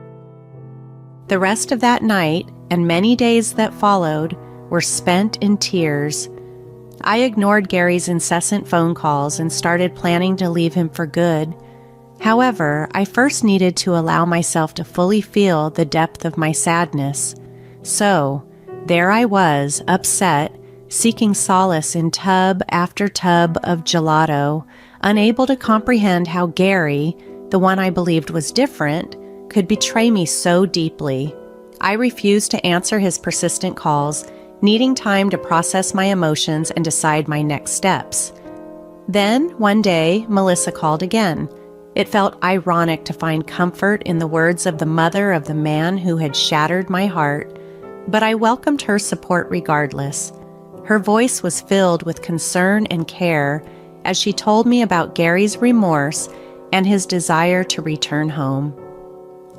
Speaker 2: The rest of that night, and many days that followed, were spent in tears. I ignored Gary's incessant phone calls and started planning to leave him for good. However, I first needed to allow myself to fully feel the depth of my sadness. So, there I was, upset, seeking solace in tub after tub of gelato, unable to comprehend how Gary, the one I believed was different, could betray me so deeply. I refused to answer his persistent calls, needing time to process my emotions and decide my next steps. Then, one day, Melissa called again. It felt ironic to find comfort in the words of the mother of the man who had shattered my heart, but I welcomed her support regardless. Her voice was filled with concern and care as she told me about Gary's remorse and his desire to return home.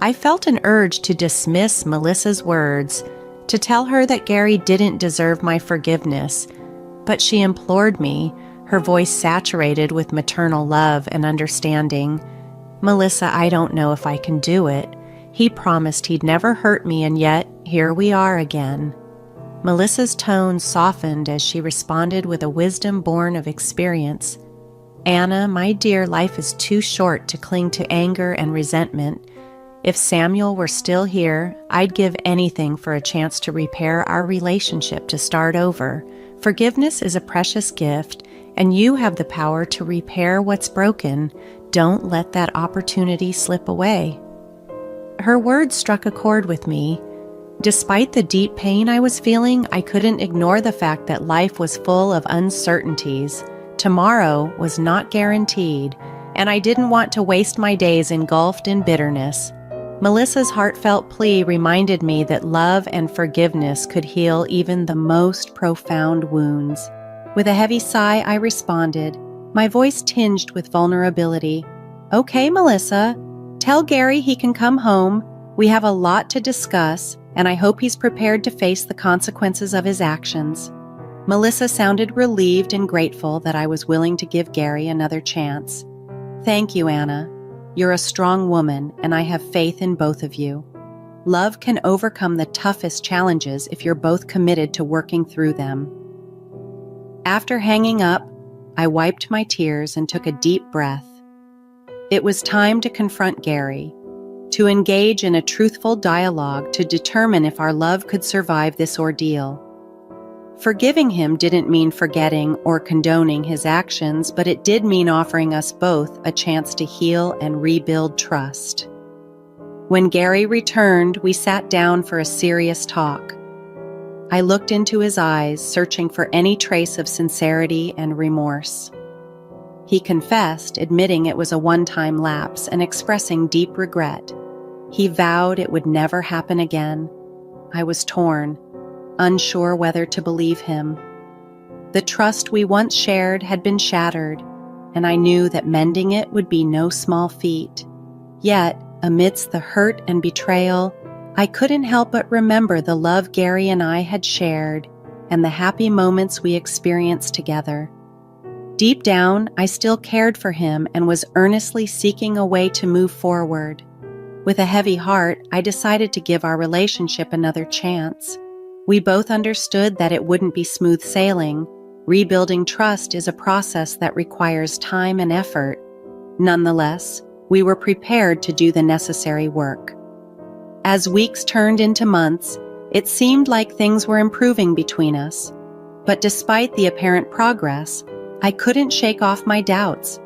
Speaker 2: I felt an urge to dismiss Melissa's words, to tell her that Gary didn't deserve my forgiveness, but she implored me, her voice saturated with maternal love and understanding. "Melissa, I don't know if I can do it. He promised he'd never hurt me, and yet, here we are again." Melissa's tone softened as she responded with a wisdom born of experience. "Anna, my dear, life is too short to cling to anger and resentment. If Samuel were still here, I'd give anything for a chance to repair our relationship, to start over. Forgiveness is a precious gift, and you have the power to repair what's broken. Don't let that opportunity slip away. Her words struck a chord with me. Despite the deep pain I was feeling, I couldn't ignore the fact that life was full of uncertainties. Tomorrow was not guaranteed, and I didn't want to waste my days engulfed in bitterness. Melissa's heartfelt plea reminded me that love and forgiveness could heal even the most profound wounds. With a heavy sigh, I responded, my voice tinged with vulnerability. Okay, Melissa, tell Gary he can come home. We have a lot to discuss, and I hope he's prepared to face the consequences of his actions. Melissa sounded relieved and grateful that I was willing to give Gary another chance. Thank you, Anna. You're a strong woman, and I have faith in both of you. Love can overcome the toughest challenges if you're both committed to working through them. After hanging up, I wiped my tears and took a deep breath. It was time to confront Gary, to engage in a truthful dialogue to determine if our love could survive this ordeal. Forgiving him didn't mean forgetting or condoning his actions, but it did mean offering us both a chance to heal and rebuild trust. When Gary returned, we sat down for a serious talk. I looked into his eyes, searching for any trace of sincerity and remorse. He confessed, admitting it was a one-time lapse and expressing deep regret. He vowed it would never happen again. I was torn, unsure whether to believe him. The trust we once shared had been shattered, and I knew that mending it would be no small feat. Yet, amidst the hurt and betrayal, I couldn't help but remember the love Gary and I had shared and the happy moments we experienced together. Deep down, I still cared for him and was earnestly seeking a way to move forward. With a heavy heart, I decided to give our relationship another chance. We both understood that it wouldn't be smooth sailing. Rebuilding trust is a process that requires time and effort. Nonetheless, we were prepared to do the necessary work. As weeks turned into months, it seemed like things were improving between us. But despite the apparent progress, I couldn't shake off my doubts.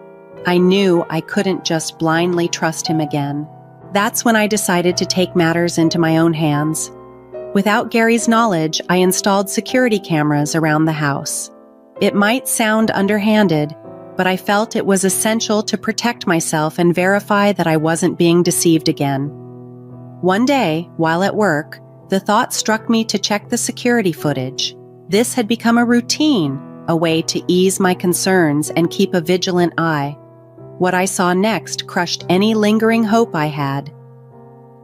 Speaker 2: I knew I couldn't just blindly trust him again. That's when I decided to take matters into my own hands. Without Gary's knowledge, I installed security cameras around the house. It might sound underhanded, but I felt it was essential to protect myself and verify that I wasn't being deceived again. One day, while at work, the thought struck me to check the security footage. This had become a routine, a way to ease my concerns and keep a vigilant eye. What I saw next crushed any lingering hope I had.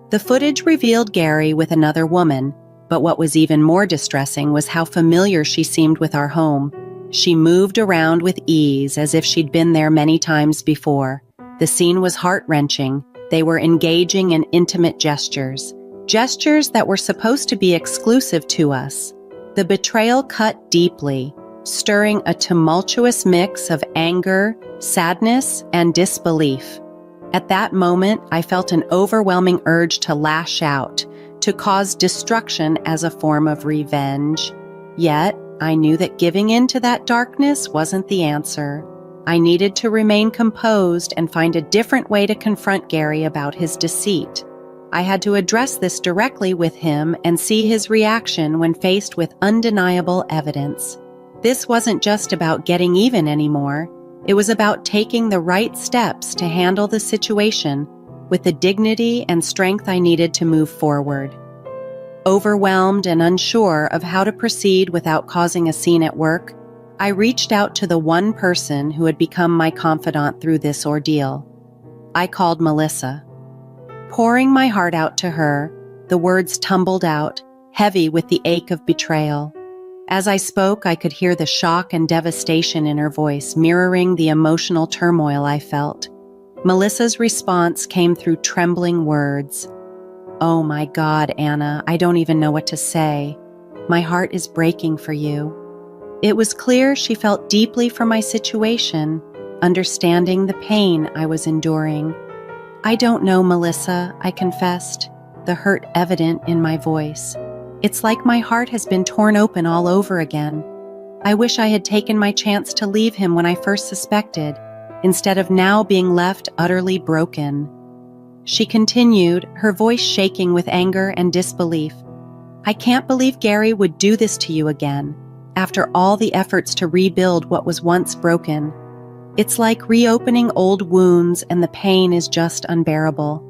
Speaker 2: The footage revealed Gary with another woman, but what was even more distressing was how familiar she seemed with our home. She moved around with ease as if she'd been there many times before. The scene was heart-wrenching. They were engaging in intimate gestures that were supposed to be exclusive to us. The betrayal cut deeply, stirring a tumultuous mix of anger, sadness, and disbelief. At that moment, I felt an overwhelming urge to lash out, to cause destruction as a form of revenge. Yet, I knew that giving in to that darkness wasn't the answer. I needed to remain composed and find a different way to confront Gary about his deceit. I had to address this directly with him and see his reaction when faced with undeniable evidence. This wasn't just about getting even anymore. It was about taking the right steps to handle the situation with the dignity and strength I needed to move forward. Overwhelmed and unsure of how to proceed without causing a scene at work, I reached out to the one person who had become my confidant through this ordeal. I called Melissa. Pouring my heart out to her, the words tumbled out, heavy with the ache of betrayal. As I spoke, I could hear the shock and devastation in her voice, mirroring the emotional turmoil I felt. Melissa's response came through trembling words. "Oh my God, Anna, I don't even know what to say. My heart is breaking for you." It was clear she felt deeply for my situation, understanding the pain I was enduring. I don't know, Melissa, I confessed, the hurt evident in my voice. It's like my heart has been torn open all over again. I wish I had taken my chance to leave him when I first suspected, instead of now being left utterly broken. She continued, her voice shaking with anger and disbelief. I can't believe Gary would do this to you again, after all the efforts to rebuild what was once broken. It's like reopening old wounds and the pain is just unbearable.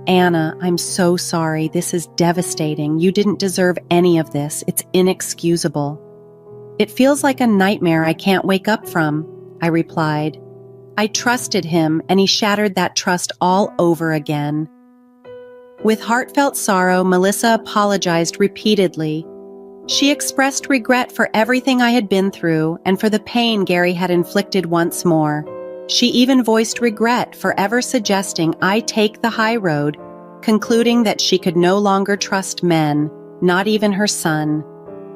Speaker 2: Anna, I'm so sorry. This is devastating. You didn't deserve any of this. It's inexcusable. It feels like a nightmare I can't wake up from, I replied. I trusted him, and he shattered that trust all over again. With heartfelt sorrow, Melissa apologized repeatedly. She expressed regret for everything I had been through and for the pain Gary had inflicted once more. She even voiced regret for ever suggesting I take the high road, concluding that she could no longer trust men, not even her son.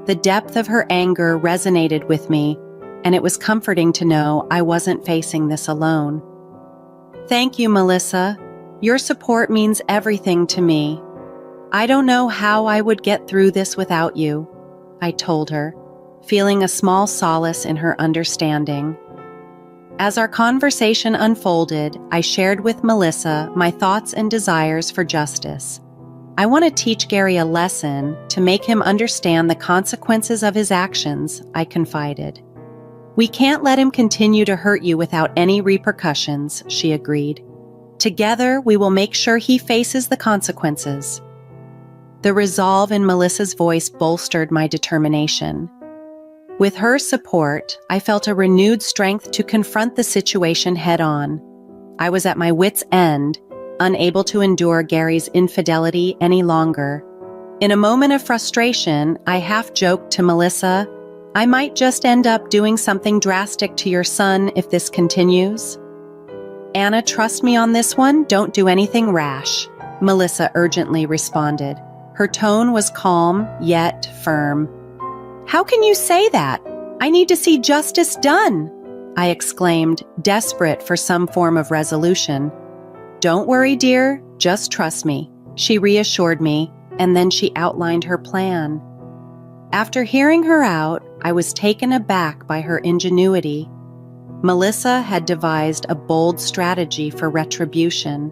Speaker 2: The depth of her anger resonated with me, and it was comforting to know I wasn't facing this alone. Thank you, Melissa. Your support means everything to me. I don't know how I would get through this without you, I told her, feeling a small solace in her understanding. As our conversation unfolded, I shared with Melissa my thoughts and desires for justice. I want to teach Gary a lesson to make him understand the consequences of his actions, I confided. We can't let him continue to hurt you without any repercussions, she agreed. Together, we will make sure he faces the consequences. The resolve in Melissa's voice bolstered my determination. With her support, I felt a renewed strength to confront the situation head-on. I was at my wit's end, unable to endure Gary's infidelity any longer. In a moment of frustration, I half-joked to Melissa, I might just end up doing something drastic to your son if this continues. Anna, trust me on this one, don't do anything rash, Melissa urgently responded. Her tone was calm, yet firm. How can you say that? I need to see justice done, I exclaimed, desperate for some form of resolution. Don't worry, dear, just trust me, she reassured me, and then she outlined her plan. After hearing her out, I was taken aback by her ingenuity. Melissa had devised a bold strategy for retribution.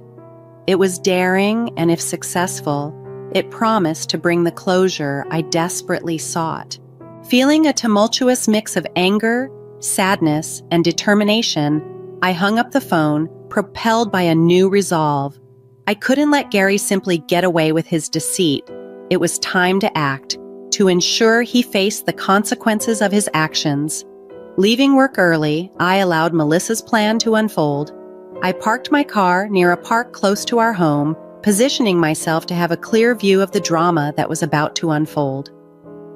Speaker 2: It was daring, and if successful, it promised to bring the closure I desperately sought. Feeling a tumultuous mix of anger, sadness, and determination, I hung up the phone, propelled by a new resolve. I couldn't let Gary simply get away with his deceit. It was time to act, to ensure he faced the consequences of his actions. Leaving work early, I allowed Melissa's plan to unfold. I parked my car near a park close to our home, positioning myself to have a clear view of the drama that was about to unfold.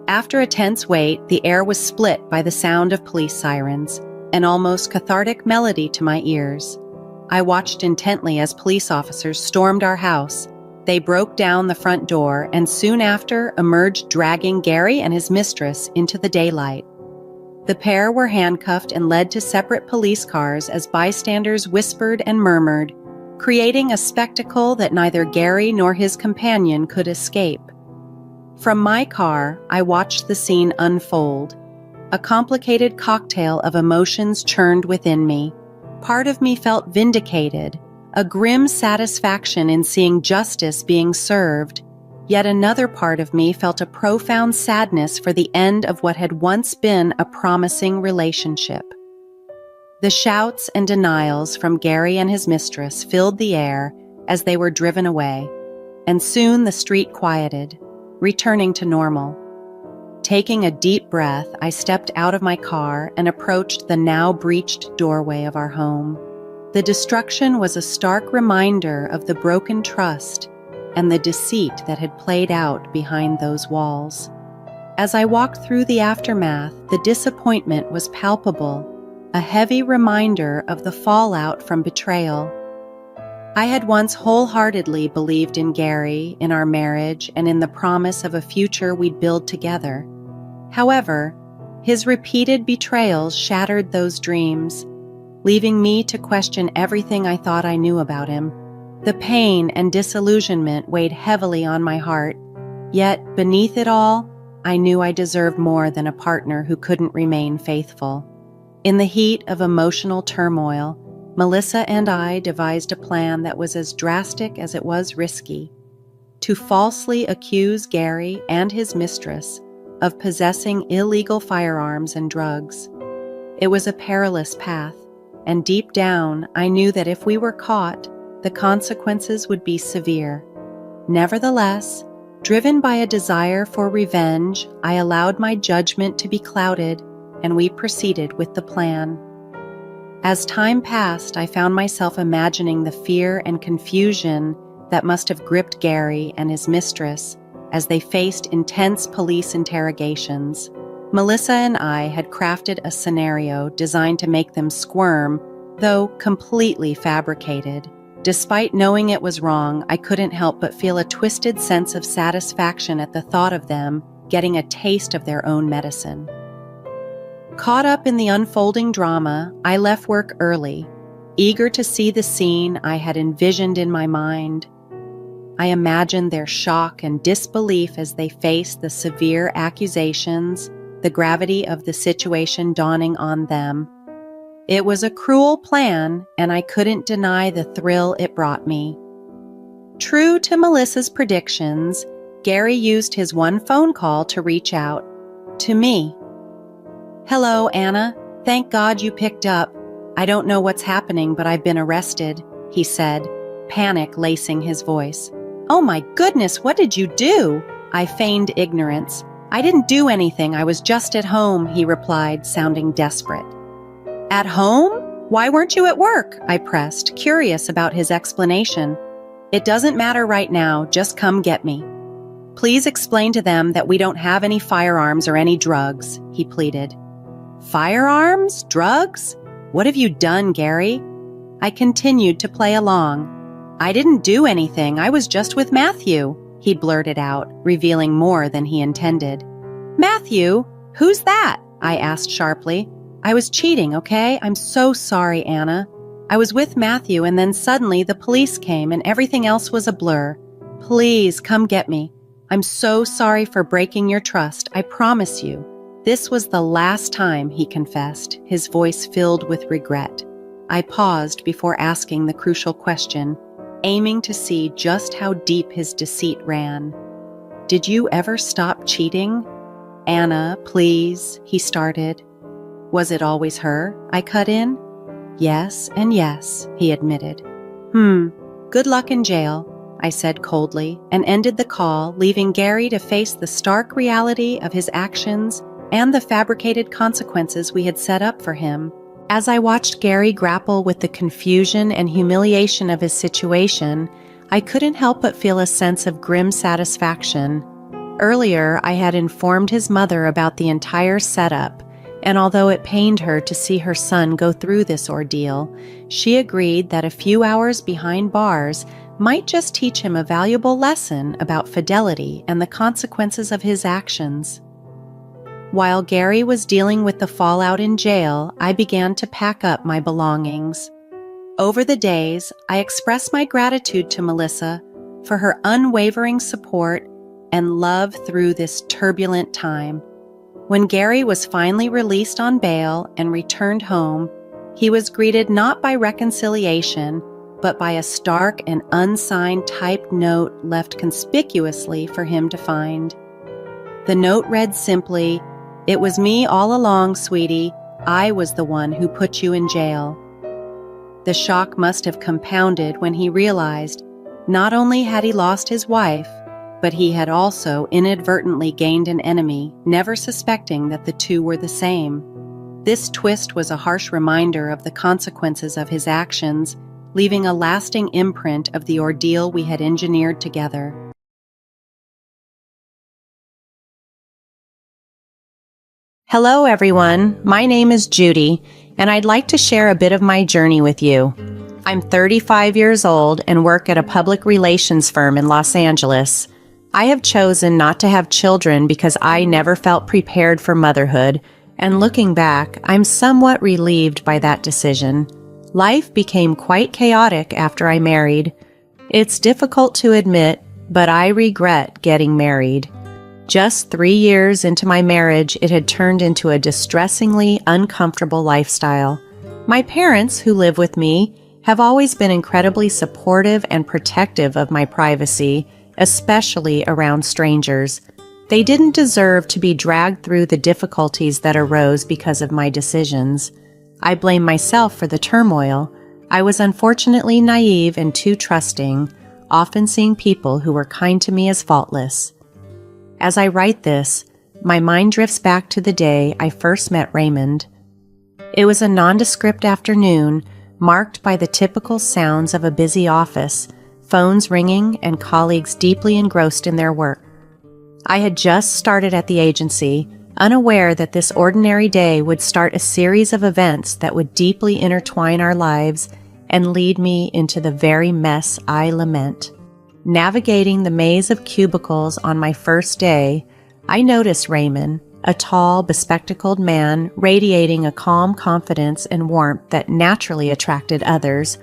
Speaker 2: After a tense wait, the air was split by the sound of police sirens, an almost cathartic melody to my ears. I watched intently as police officers stormed our house. They broke down the front door and soon after emerged dragging Gary and his mistress into the daylight. The pair were handcuffed and led to separate police cars as bystanders whispered and murmured, creating a spectacle that neither Gary nor his companion could escape. From my car, I watched the scene unfold. A complicated cocktail of emotions churned within me. Part of me felt vindicated, a grim satisfaction in seeing justice being served. Yet another part of me felt a profound sadness for the end of what had once been a promising relationship. The shouts and denials from Gary and his mistress filled the air as they were driven away, and soon the street quieted, returning to normal. Taking a deep breath, I stepped out of my car and approached the now breached doorway of our home. The destruction was a stark reminder of the broken trust and the deceit that had played out behind those walls. As I walked through the aftermath, the disappointment was palpable, a heavy reminder of the fallout from betrayal. I had once wholeheartedly believed in Gary, in our marriage, and in the promise of a future we'd build together. However, his repeated betrayals shattered those dreams, leaving me to question everything I thought I knew about him. The pain and disillusionment weighed heavily on my heart, yet beneath it all, I knew I deserved more than a partner who couldn't remain faithful. In the heat of emotional turmoil, Melissa and I devised a plan that was as drastic as it was risky: to falsely accuse Gary and his mistress of possessing illegal firearms and drugs. It was a perilous path, and deep down, I knew that if we were caught, the consequences would be severe. Nevertheless, driven by a desire for revenge, I allowed my judgment to be clouded, and we proceeded with the plan. As time passed, I found myself imagining the fear and confusion that must have gripped Gary and his mistress as they faced intense police interrogations. Melissa and I had crafted a scenario designed to make them squirm, though completely fabricated. Despite knowing it was wrong, I couldn't help but feel a twisted sense of satisfaction at the thought of them getting a taste of their own medicine. Caught up in the unfolding drama, I left work early, eager to see the scene I had envisioned in my mind. I imagined their shock and disbelief as they faced the severe accusations, the gravity of the situation dawning on them. It was a cruel plan, and I couldn't deny the thrill it brought me. True to Melissa's predictions, Gary used his one phone call to reach out to me. "Hello, Anna. Thank God you picked up. I don't know what's happening, but I've been arrested," he said, panic lacing his voice. "Oh my goodness, what did you do?" I feigned ignorance. "I didn't do anything. I was just at home," he replied, sounding desperate. "At home? Why weren't you at work?" I pressed, curious about his explanation. "It doesn't matter right now. Just come get me. Please explain to them that we don't have any firearms or any drugs," he pleaded. "Firearms? Drugs? What have you done, Gary?" I continued to play along. "I didn't do anything. I was just with Matthew," he blurted out, revealing more than he intended. "Matthew? Who's that?" I asked sharply. "I was cheating, okay? I'm so sorry, Anna. I was with Matthew, and then suddenly the police came and everything else was a blur. Please come get me. I'm so sorry for breaking your trust. I promise you." This was the last time, he confessed, his voice filled with regret. I paused before asking the crucial question, aiming to see just how deep his deceit ran. "Did you ever stop cheating?" "Anna, please," he started. "Was it always her?" I cut in. "Yes and yes," he admitted. Good luck in jail," I said coldly, and ended the call, leaving Gary to face the stark reality of his actions and the fabricated consequences we had set up for him. As I watched Gary grapple with the confusion and humiliation of his situation, I couldn't help but feel a sense of grim satisfaction. Earlier, I had informed his mother about the entire setup, and although it pained her to see her son go through this ordeal, she agreed that a few hours behind bars might just teach him a valuable lesson about fidelity and the consequences of his actions. While Gary was dealing with the fallout in jail, I began to pack up my belongings. Over the days, I expressed my gratitude to Melissa for her unwavering support and love through this turbulent time. When Gary was finally released on bail and returned home, he was greeted not by reconciliation, but by a stark and unsigned typed note left conspicuously for him to find. The note read simply, "It was me all along, sweetie. I was the one who put you in jail." The shock must have compounded when he realized not only had he lost his wife, but he had also inadvertently gained an enemy, never suspecting that the two were the same. This twist was a harsh reminder of the consequences of his actions, leaving a lasting imprint of the ordeal we had engineered together. Hello, everyone. My name is Judy, and I'd like to share a bit of my journey with you. I'm 35 years old and work at a public relations firm in Los Angeles. I have chosen not to have children because I never felt prepared for motherhood, and looking back, I'm somewhat relieved by that decision. Life became quite chaotic after I married. It's difficult to admit, but I regret getting married. Just 3 years into my marriage, it had turned into a distressingly uncomfortable lifestyle. My parents, who live with me, have always been incredibly supportive and protective of my privacy, especially around strangers. They didn't deserve to be dragged through the difficulties that arose because of my decisions. I blame myself for the turmoil. I was unfortunately naive and too trusting, often seeing people who were kind to me as faultless. As I write this, my mind drifts back to the day I first met Raymond. It was a nondescript afternoon, marked by the typical sounds of a busy office, phones ringing and colleagues deeply engrossed in their work. I had just started at the agency, unaware that this ordinary day would start a series of events that would deeply intertwine our lives and lead me into the very mess I lament. Navigating the maze of cubicles on my first day, I noticed Raymond, a tall, bespectacled man radiating a calm confidence and warmth that naturally attracted others.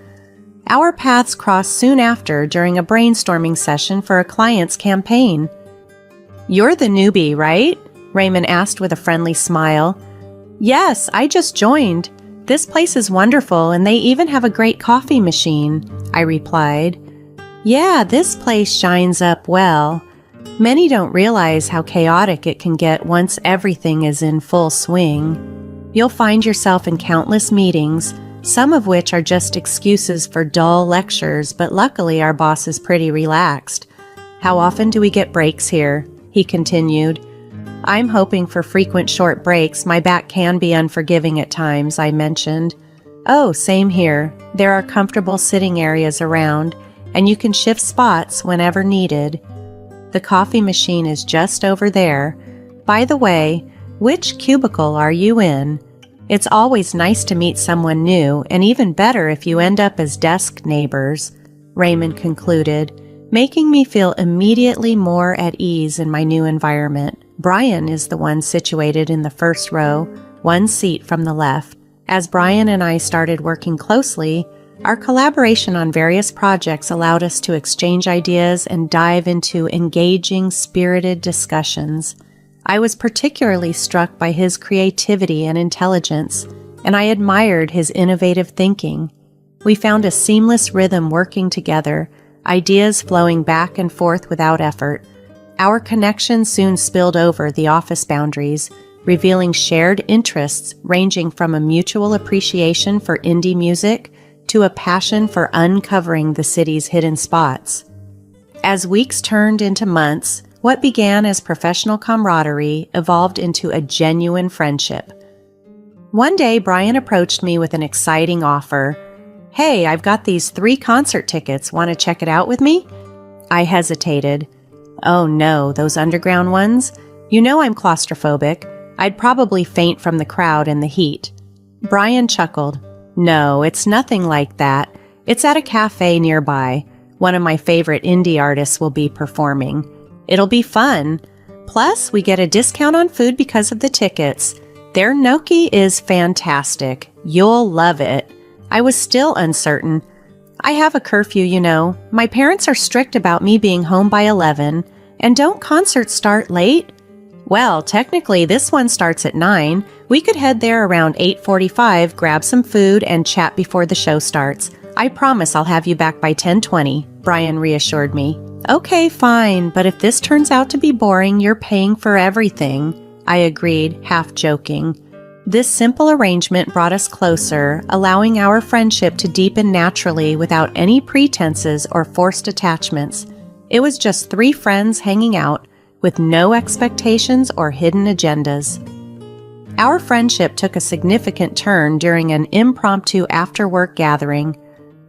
Speaker 2: Our paths crossed soon after during a brainstorming session for a client's campaign. "You're the newbie, right?" Raymond asked with a friendly smile. "Yes, I just joined. This place is wonderful and they even have a great coffee machine," I replied. "Yeah, this place shines up well. Many don't realize how chaotic it can get once everything is in full swing. You'll find yourself in countless meetings, some of which are just excuses for dull lectures, but luckily our boss is pretty relaxed. How often do we get breaks here?" he continued. "I'm hoping for frequent short breaks. My back can be unforgiving at times," I mentioned. "Oh, same here. There are comfortable sitting areas around, and you can shift spots whenever needed. The coffee machine is just over there. By the way, which cubicle are you in? It's always nice to meet someone new, and even better if you end up as desk neighbors," Raymond concluded, making me feel immediately more at ease in my new environment. Brian is the one situated in the first row, one seat from the left. As Brian and I started working closely, our collaboration on various projects allowed us to exchange ideas and dive into engaging, spirited discussions. I was particularly struck by his creativity and intelligence, and I admired his innovative thinking. We found a seamless rhythm working together, ideas flowing back and forth without effort. Our connection soon spilled over the office boundaries, revealing shared interests ranging from a mutual appreciation for indie music to a passion for uncovering the city's hidden spots. As weeks turned into months, what began as professional camaraderie evolved into a genuine friendship. One day, Brian approached me with an exciting offer. "Hey, I've got these 3 concert tickets. Want to check it out with me?" I hesitated. "Oh no, those underground ones? You know I'm claustrophobic. I'd probably faint from the crowd and the heat." Brian chuckled. "No, it's nothing like that. It's at a cafe nearby. One of my favorite indie artists will be performing. It'll be fun. Plus, we get a discount on food because of the tickets. Their gnocchi is fantastic. You'll love it." I was still uncertain. "I have a curfew, you know. My parents are strict about me being home by 11. And don't concerts start late?" "Well, technically this one starts at 9. We could head there around 8:45, grab some food, and chat before the show starts. I promise I'll have you back by 10:20, Brian reassured me. "Okay, fine, but if this turns out to be boring, you're paying for everything," I agreed, half joking. This simple arrangement brought us closer, allowing our friendship to deepen naturally without any pretenses or forced attachments. It was just 3 friends hanging out, with no expectations or hidden agendas. Our friendship took a significant turn during an impromptu after-work gathering.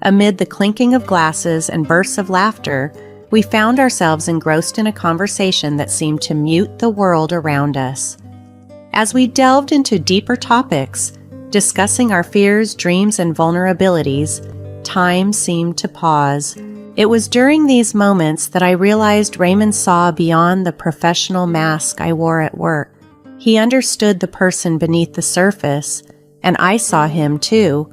Speaker 2: Amid the clinking of glasses and bursts of laughter, we found ourselves engrossed in a conversation that seemed to mute the world around us. As we delved into deeper topics, discussing our fears, dreams, and vulnerabilities, time seemed to pause. It was during these moments that I realized Raymond saw beyond the professional mask I wore at work. He understood the person beneath the surface, and I saw him too.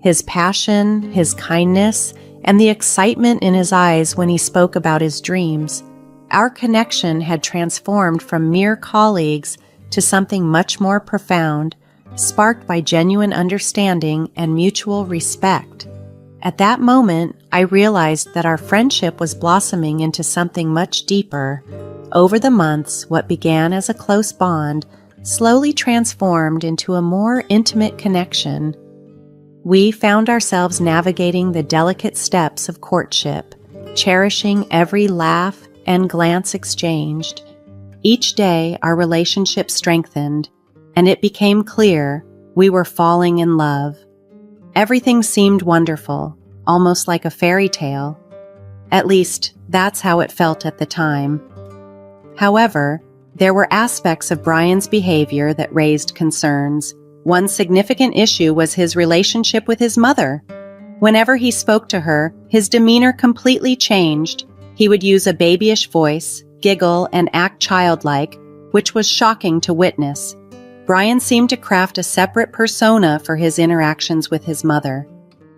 Speaker 2: His passion, his kindness, and the excitement in his eyes when he spoke about his dreams. Our connection had transformed from mere colleagues to something much more profound, sparked by genuine understanding and mutual respect. At that moment, I realized that our friendship was blossoming into something much deeper. Over the months, what began as a close bond slowly transformed into a more intimate connection. We found ourselves navigating the delicate steps of courtship, cherishing every laugh and glance exchanged. Each day, our relationship strengthened, and it became clear we were falling in love. Everything seemed wonderful, almost like a fairy tale. At least, that's how it felt at the time. However, there were aspects of Brian's behavior that raised concerns. One significant issue was his relationship with his mother. Whenever he spoke to her, his demeanor completely changed. He would use a babyish voice, giggle, and act childlike, which was shocking to witness. Brian seemed to craft a separate persona for his interactions with his mother.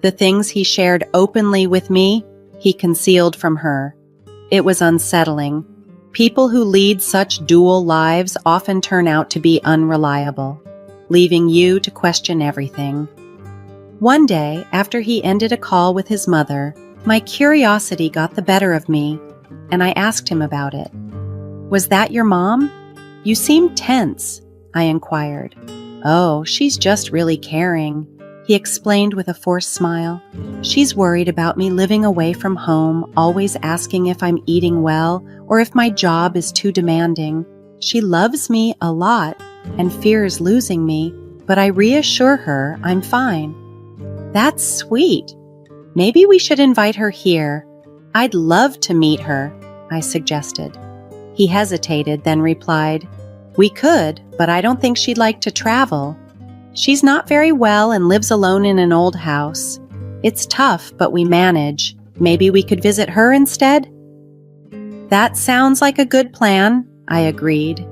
Speaker 2: The things he shared openly with me, he concealed from her. It was unsettling. People who lead such dual lives often turn out to be unreliable, leaving you to question everything. One day, after he ended a call with his mother, my curiosity got the better of me, and I asked him about it. "Was that your mom? You seemed tense," I inquired. "Oh, she's just really caring," he explained with a forced smile. "She's worried about me living away from home, always asking if I'm eating well or if my job is too demanding. She loves me a lot and fears losing me, but I reassure her I'm fine." "That's sweet. Maybe we should invite her here. I'd love to meet her," I suggested. He hesitated, then replied, "We could, but I don't think she'd like to travel. She's not very well and lives alone in an old house. It's tough, but we manage. Maybe we could visit her instead?" "That sounds like a good plan," I agreed.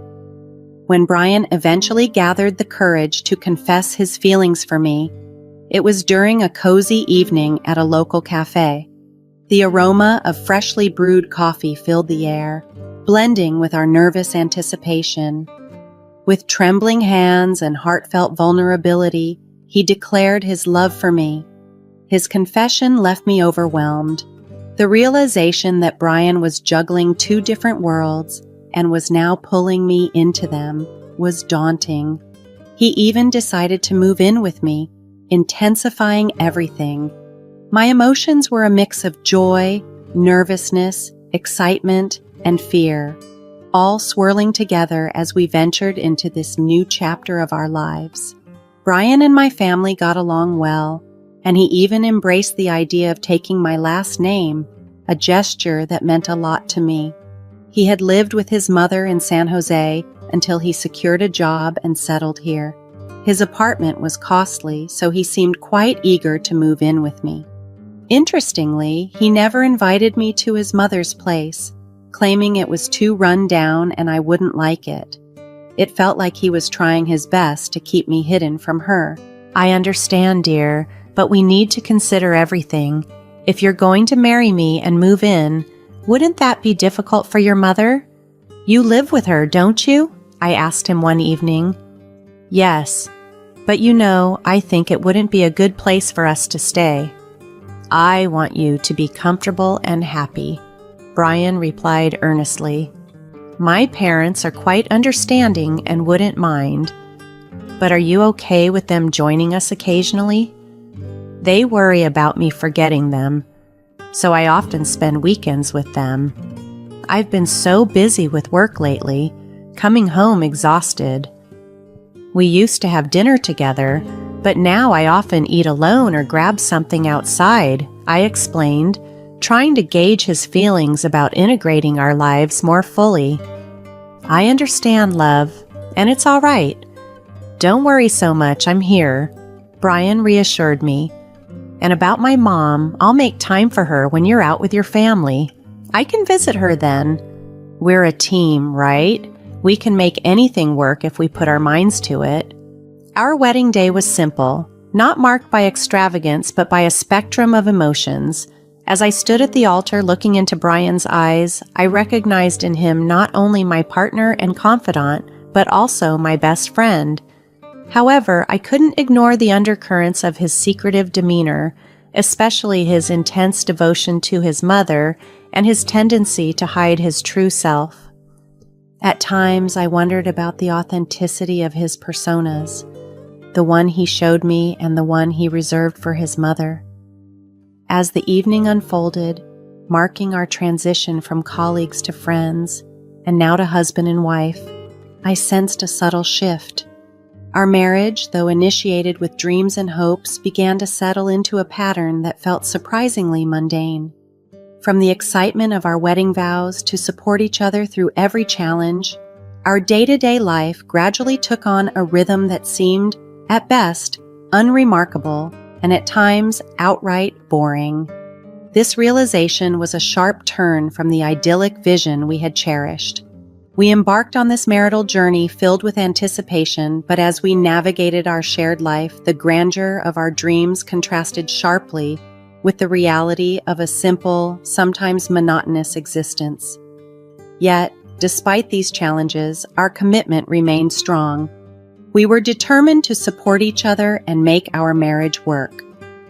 Speaker 2: When Brian eventually gathered the courage to confess his feelings for me, it was during a cozy evening at a local cafe. The aroma of freshly brewed coffee filled the air, blending with our nervous anticipation. With trembling hands and heartfelt vulnerability, he declared his love for me. His confession left me overwhelmed. The realization that Brian was juggling two different worlds and was now pulling me into them was daunting. He even decided to move in with me, intensifying everything. My emotions were a mix of joy, nervousness, excitement, and fear, all swirling together as we ventured into this new chapter of our lives. Brian and my family got along well, and he even embraced the idea of taking my last name, a gesture that meant a lot to me. He had lived with his mother in San Jose until he secured a job and settled here. His apartment was costly, so he seemed quite eager to move in with me. Interestingly, he never invited me to his mother's place, claiming it was too run down and I wouldn't like it. It felt like he was trying his best to keep me hidden from her. "I understand, dear, but we need to consider everything. If you're going to marry me and move in, wouldn't that be difficult for your mother? You live with her, don't you?" I asked him one evening. "Yes, but I think it wouldn't be a good place for us to stay." "I want you to be comfortable and happy," Brian replied earnestly. "My parents are quite understanding and wouldn't mind. But are you okay with them joining us occasionally? They worry about me forgetting them, so I often spend weekends with them. I've been so busy with work lately, coming home exhausted. We used to have dinner together, but now I often eat alone or grab something outside," I explained, trying to gauge his feelings about integrating our lives more fully. "I understand, love, and it's all right. Don't worry so much, I'm here," Brian reassured me. "And about my mom, I'll make time for her when you're out with your family. I can visit her then. We're a team, right? We can make anything work if we put our minds to it." Our wedding day was simple, not marked by extravagance but by a spectrum of emotions. As I stood at the altar looking into Brian's eyes, I recognized in him not only my partner and confidant, but also my best friend. However, I couldn't ignore the undercurrents of his secretive demeanor, especially his intense devotion to his mother and his tendency to hide his true self. At times, I wondered about the authenticity of his personas, the one he showed me and the one he reserved for his mother. As the evening unfolded, marking our transition from colleagues to friends, and now to husband and wife, I sensed a subtle shift. Our marriage, though initiated with dreams and hopes, began to settle into a pattern that felt surprisingly mundane. From the excitement of our wedding vows to support each other through every challenge, our day-to-day life gradually took on a rhythm that seemed, at best, unremarkable and at times outright boring. This realization was a sharp turn from the idyllic vision we had cherished. We embarked on this marital journey filled with anticipation, but as we navigated our shared life, the grandeur of our dreams contrasted sharply with the reality of a simple, sometimes monotonous existence. Yet, despite these challenges, our commitment remained strong. We were determined to support each other and make our marriage work,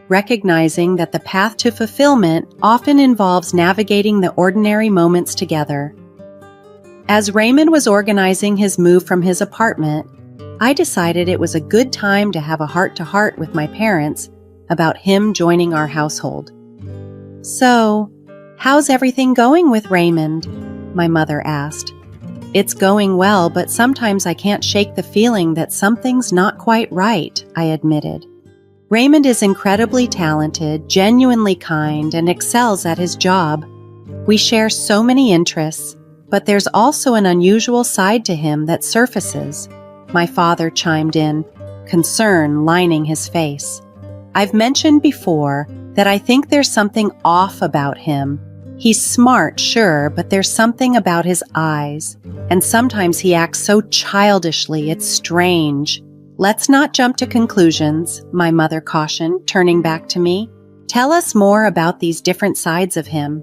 Speaker 2: recognizing that the path to fulfillment often involves navigating the ordinary moments together. As Raymond was organizing his move from his apartment, I decided it was a good time to have a heart-to-heart with my parents about him joining our household. "So, how's everything going with Raymond?" my mother asked. "It's going well, but sometimes I can't shake the feeling that something's not quite right," I admitted. "Raymond is incredibly talented, genuinely kind, and excels at his job. We share so many interests, but there's also an unusual side to him that surfaces," my father chimed in, concern lining his face. "I've mentioned before that I think there's something off about him. He's smart, sure, but there's something about his eyes, and sometimes he acts so childishly, it's strange." "Let's not jump to conclusions," my mother cautioned, turning back to me. "Tell us more about these different sides of him."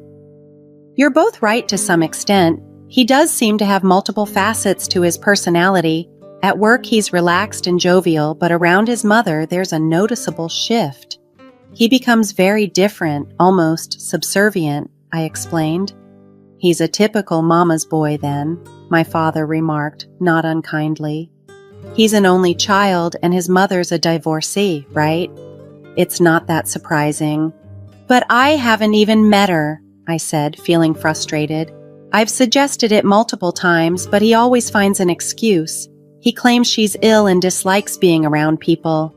Speaker 2: "You're both right to some extent. He does seem to have multiple facets to his personality. At work, he's relaxed and jovial, but around his mother, there's a noticeable shift. He becomes very different, almost subservient," I explained. "He's a typical mama's boy then," my father remarked, not unkindly. "He's an only child and his mother's a divorcee, right? It's not that surprising." "But I haven't even met her," I said, feeling frustrated. "I've suggested it multiple times, but he always finds an excuse. He claims she's ill and dislikes being around people."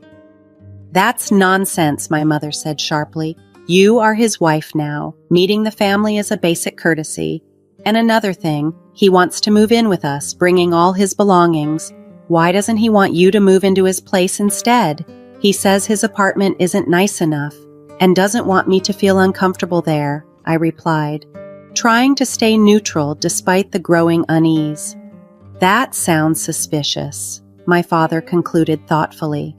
Speaker 2: "That's nonsense," my mother said sharply. "You are his wife now. Meeting the family is a basic courtesy. And another thing, he wants to move in with us, bringing all his belongings. Why doesn't he want you to move into his place instead? He says his apartment isn't nice enough and doesn't want me to feel uncomfortable there," I replied, trying to stay neutral despite the growing unease. "That sounds suspicious," my father concluded thoughtfully.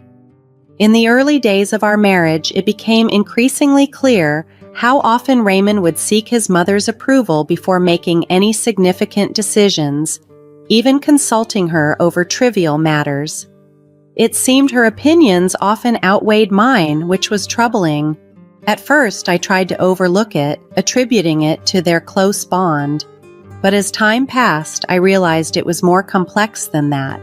Speaker 2: In the early days of our marriage, it became increasingly clear how often Raymond would seek his mother's approval before making any significant decisions, even consulting her over trivial matters. It seemed her opinions often outweighed mine, which was troubling. At first, I tried to overlook it, attributing it to their close bond. But as time passed, I realized it was more complex than that.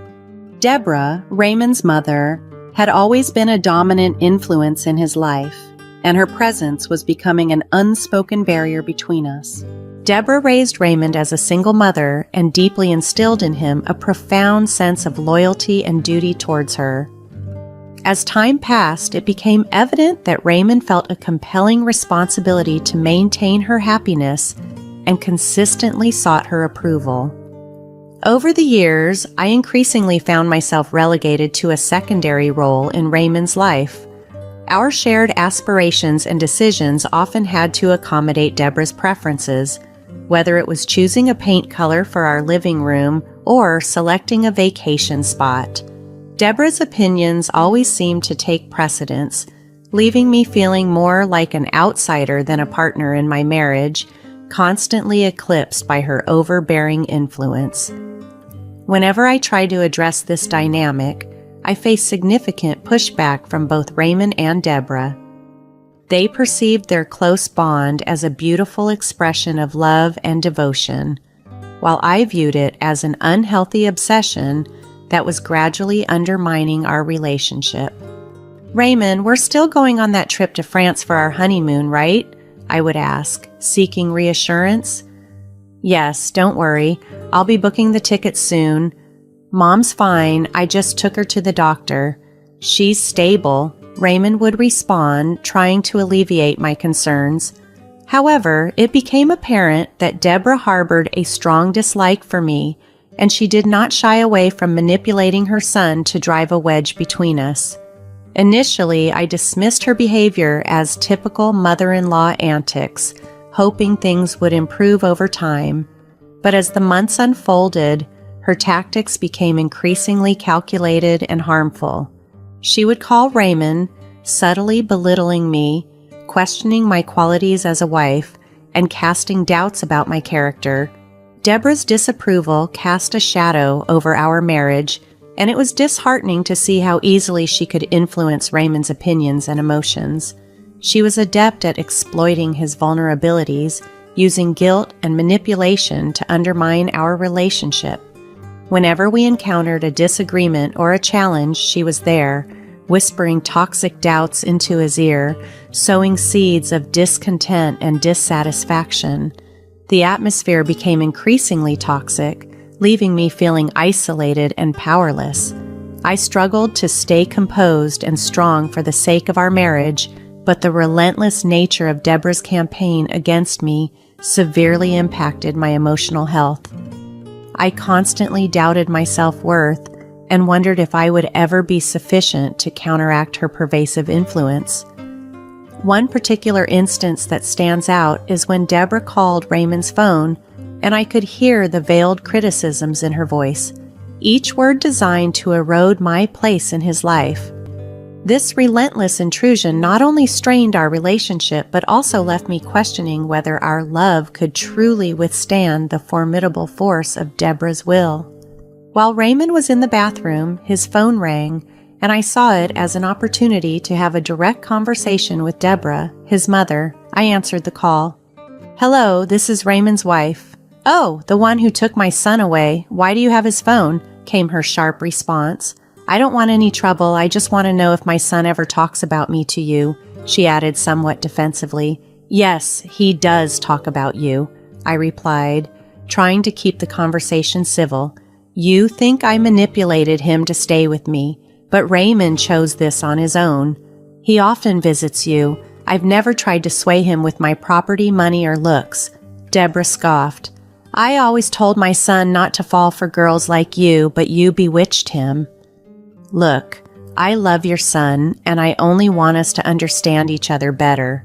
Speaker 2: Deborah, Raymond's mother, had always been a dominant influence in his life, and her presence was becoming an unspoken barrier between us. Deborah raised Raymond as a single mother and deeply instilled in him a profound sense of loyalty and duty towards her. As time passed, it became evident that Raymond felt a compelling responsibility to maintain her happiness and consistently sought her approval. Over the years, I increasingly found myself relegated to a secondary role in Raymond's life. Our shared aspirations and decisions often had to accommodate Deborah's preferences, whether it was choosing a paint color for our living room or selecting a vacation spot. Deborah's opinions always seemed to take precedence, leaving me feeling more like an outsider than a partner in my marriage, constantly eclipsed by her overbearing influence. Whenever I try to address this dynamic, I face significant pushback from both Raymond and Deborah. They perceived their close bond as a beautiful expression of love and devotion, while I viewed it as an unhealthy obsession that was gradually undermining our relationship. "Raymond, we're still going on that trip to France for our honeymoon, right?" I would ask, seeking reassurance. "Yes, don't worry. I'll be booking the tickets soon. Mom's fine. I just took her to the doctor. She's stable," Raymond would respond, trying to alleviate my concerns. However, it became apparent that Deborah harbored a strong dislike for me, and she did not shy away from manipulating her son to drive a wedge between us. Initially, I dismissed her behavior as typical mother-in-law antics, hoping things would improve over time. But as the months unfolded, her tactics became increasingly calculated and harmful. She would call Raymond, subtly belittling me, questioning my qualities as a wife, and casting doubts about my character. Deborah's disapproval cast a shadow over our marriage, and it was disheartening to see how easily she could influence Raymond's opinions and emotions. She was adept at exploiting his vulnerabilities, using guilt and manipulation to undermine our relationship. Whenever we encountered a disagreement or a challenge, she was there, whispering toxic doubts into his ear, sowing seeds of discontent and dissatisfaction. The atmosphere became increasingly toxic, leaving me feeling isolated and powerless. I struggled to stay composed and strong for the sake of our marriage, but the relentless nature of Deborah's campaign against me severely impacted my emotional health. I constantly doubted my self-worth and wondered if I would ever be sufficient to counteract her pervasive influence. One particular instance that stands out is when Deborah called Raymond's phone, and I could hear the veiled criticisms in her voice, each word designed to erode my place in his life. This relentless intrusion not only strained our relationship, but also left me questioning whether our love could truly withstand the formidable force of Deborah's will. While Raymond was in the bathroom, his phone rang, and I saw it as an opportunity to have a direct conversation with Deborah, his mother. I answered the call. "Hello, this is Raymond's wife." "Oh, the one who took my son away. Why do you have his phone?" came her sharp response. "I don't want any trouble. I just want to know if my son ever talks about me to you," she added somewhat defensively. "Yes, he does talk about you," I replied, trying to keep the conversation civil. "You think I manipulated him to stay with me, but Raymond chose this on his own. He often visits you. I've never tried to sway him with my property, money, or looks." Deborah scoffed. "I always told my son not to fall for girls like you, but you bewitched him." "Look, I love your son, and I only want us to understand each other better.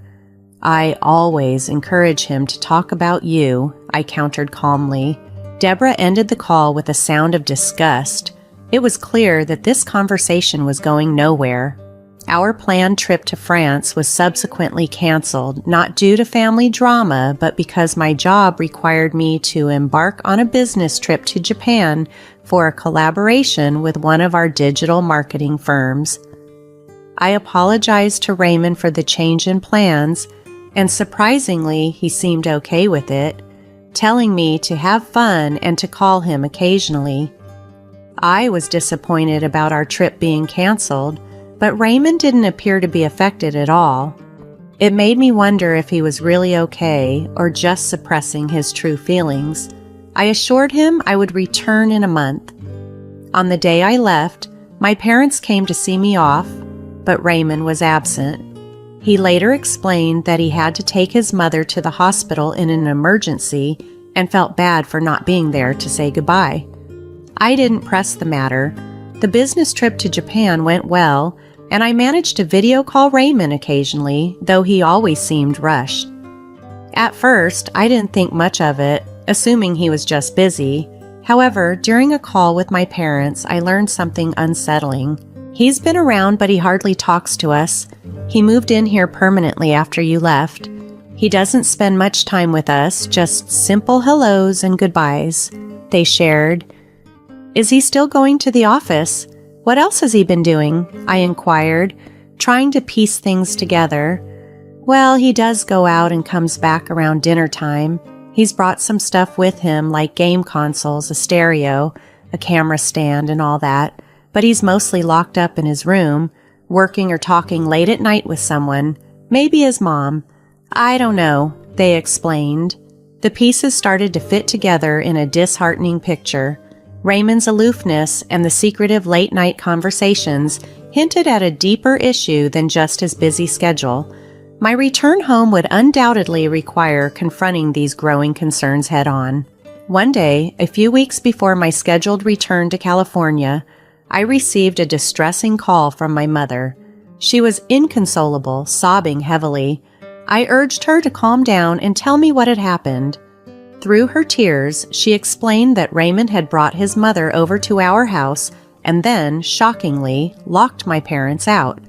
Speaker 2: I always encourage him to talk about you," I countered calmly. Deborah ended the call with a sound of disgust. It was clear that this conversation was going nowhere. Our planned trip to France was subsequently canceled, not due to family drama, but because my job required me to embark on a business trip to Japan for a collaboration with one of our digital marketing firms. I apologized to Raymond for the change in plans, and surprisingly, he seemed okay with it, telling me to have fun and to call him occasionally. I was disappointed about our trip being canceled, but Raymond didn't appear to be affected at all. It made me wonder if he was really okay or just suppressing his true feelings. I assured him I would return in a month. On the day I left, my parents came to see me off, but Raymond was absent. He later explained that he had to take his mother to the hospital in an emergency and felt bad for not being there to say goodbye. I didn't press the matter. The business trip to Japan went well, and I managed to video call Raymond occasionally, though he always seemed rushed. At first, I didn't think much of it, assuming he was just busy. However, during a call with my parents, I learned something unsettling. He's been around, but he hardly talks to us. He moved in here permanently after you left. He doesn't spend much time with us, just simple hellos and goodbyes," they shared. "Is he still going to the office? What else has he been doing?" I inquired, trying to piece things together. "Well, he does go out and comes back around dinner time. He's brought some stuff with him, like game consoles, a stereo, a camera stand, and all that, but he's mostly locked up in his room, working or talking late at night with someone, maybe his mom. I don't know," they explained. The pieces started to fit together in a disheartening picture. Raymond's aloofness and the secretive late-night conversations hinted at a deeper issue than just his busy schedule. My return home would undoubtedly require confronting these growing concerns head-on. One day, a few weeks before my scheduled return to California, I received a distressing call from my mother. She was inconsolable, sobbing heavily. I urged her to calm down and tell me what had happened. Through her tears, she explained that Raymond had brought his mother over to our house and then, shockingly, locked my parents out.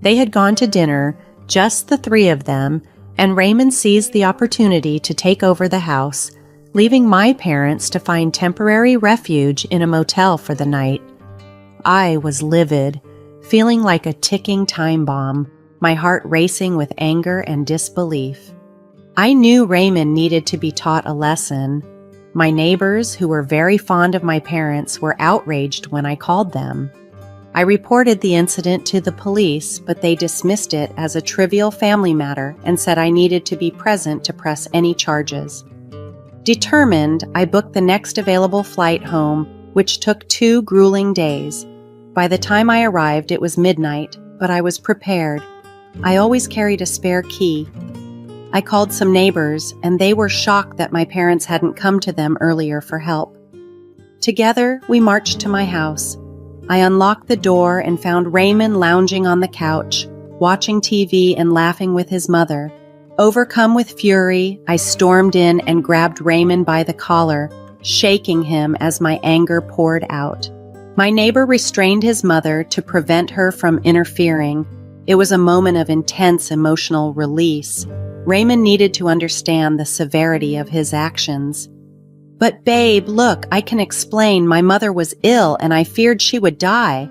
Speaker 2: They had gone to dinner, just the three of them, and Raymond seized the opportunity to take over the house, leaving my parents to find temporary refuge in a motel for the night. I was livid, feeling like a ticking time bomb, my heart racing with anger and disbelief. I knew Raymond needed to be taught a lesson. My neighbors, who were very fond of my parents, were outraged when I called them. I reported the incident to the police, but they dismissed it as a trivial family matter and said I needed to be present to press any charges. Determined, I booked the next available flight home, which took 2 grueling days. By the time I arrived, it was midnight, but I was prepared. I always carried a spare key. I called some neighbors, and they were shocked that my parents hadn't come to them earlier for help. Together, we marched to my house. I unlocked the door and found Raymond lounging on the couch, watching TV and laughing with his mother. Overcome with fury, I stormed in and grabbed Raymond by the collar, shaking him as my anger poured out. My neighbor restrained his mother to prevent her from interfering. It was a moment of intense emotional release. Raymond needed to understand the severity of his actions. "But babe, look, I can explain. My mother was ill and I feared she would die.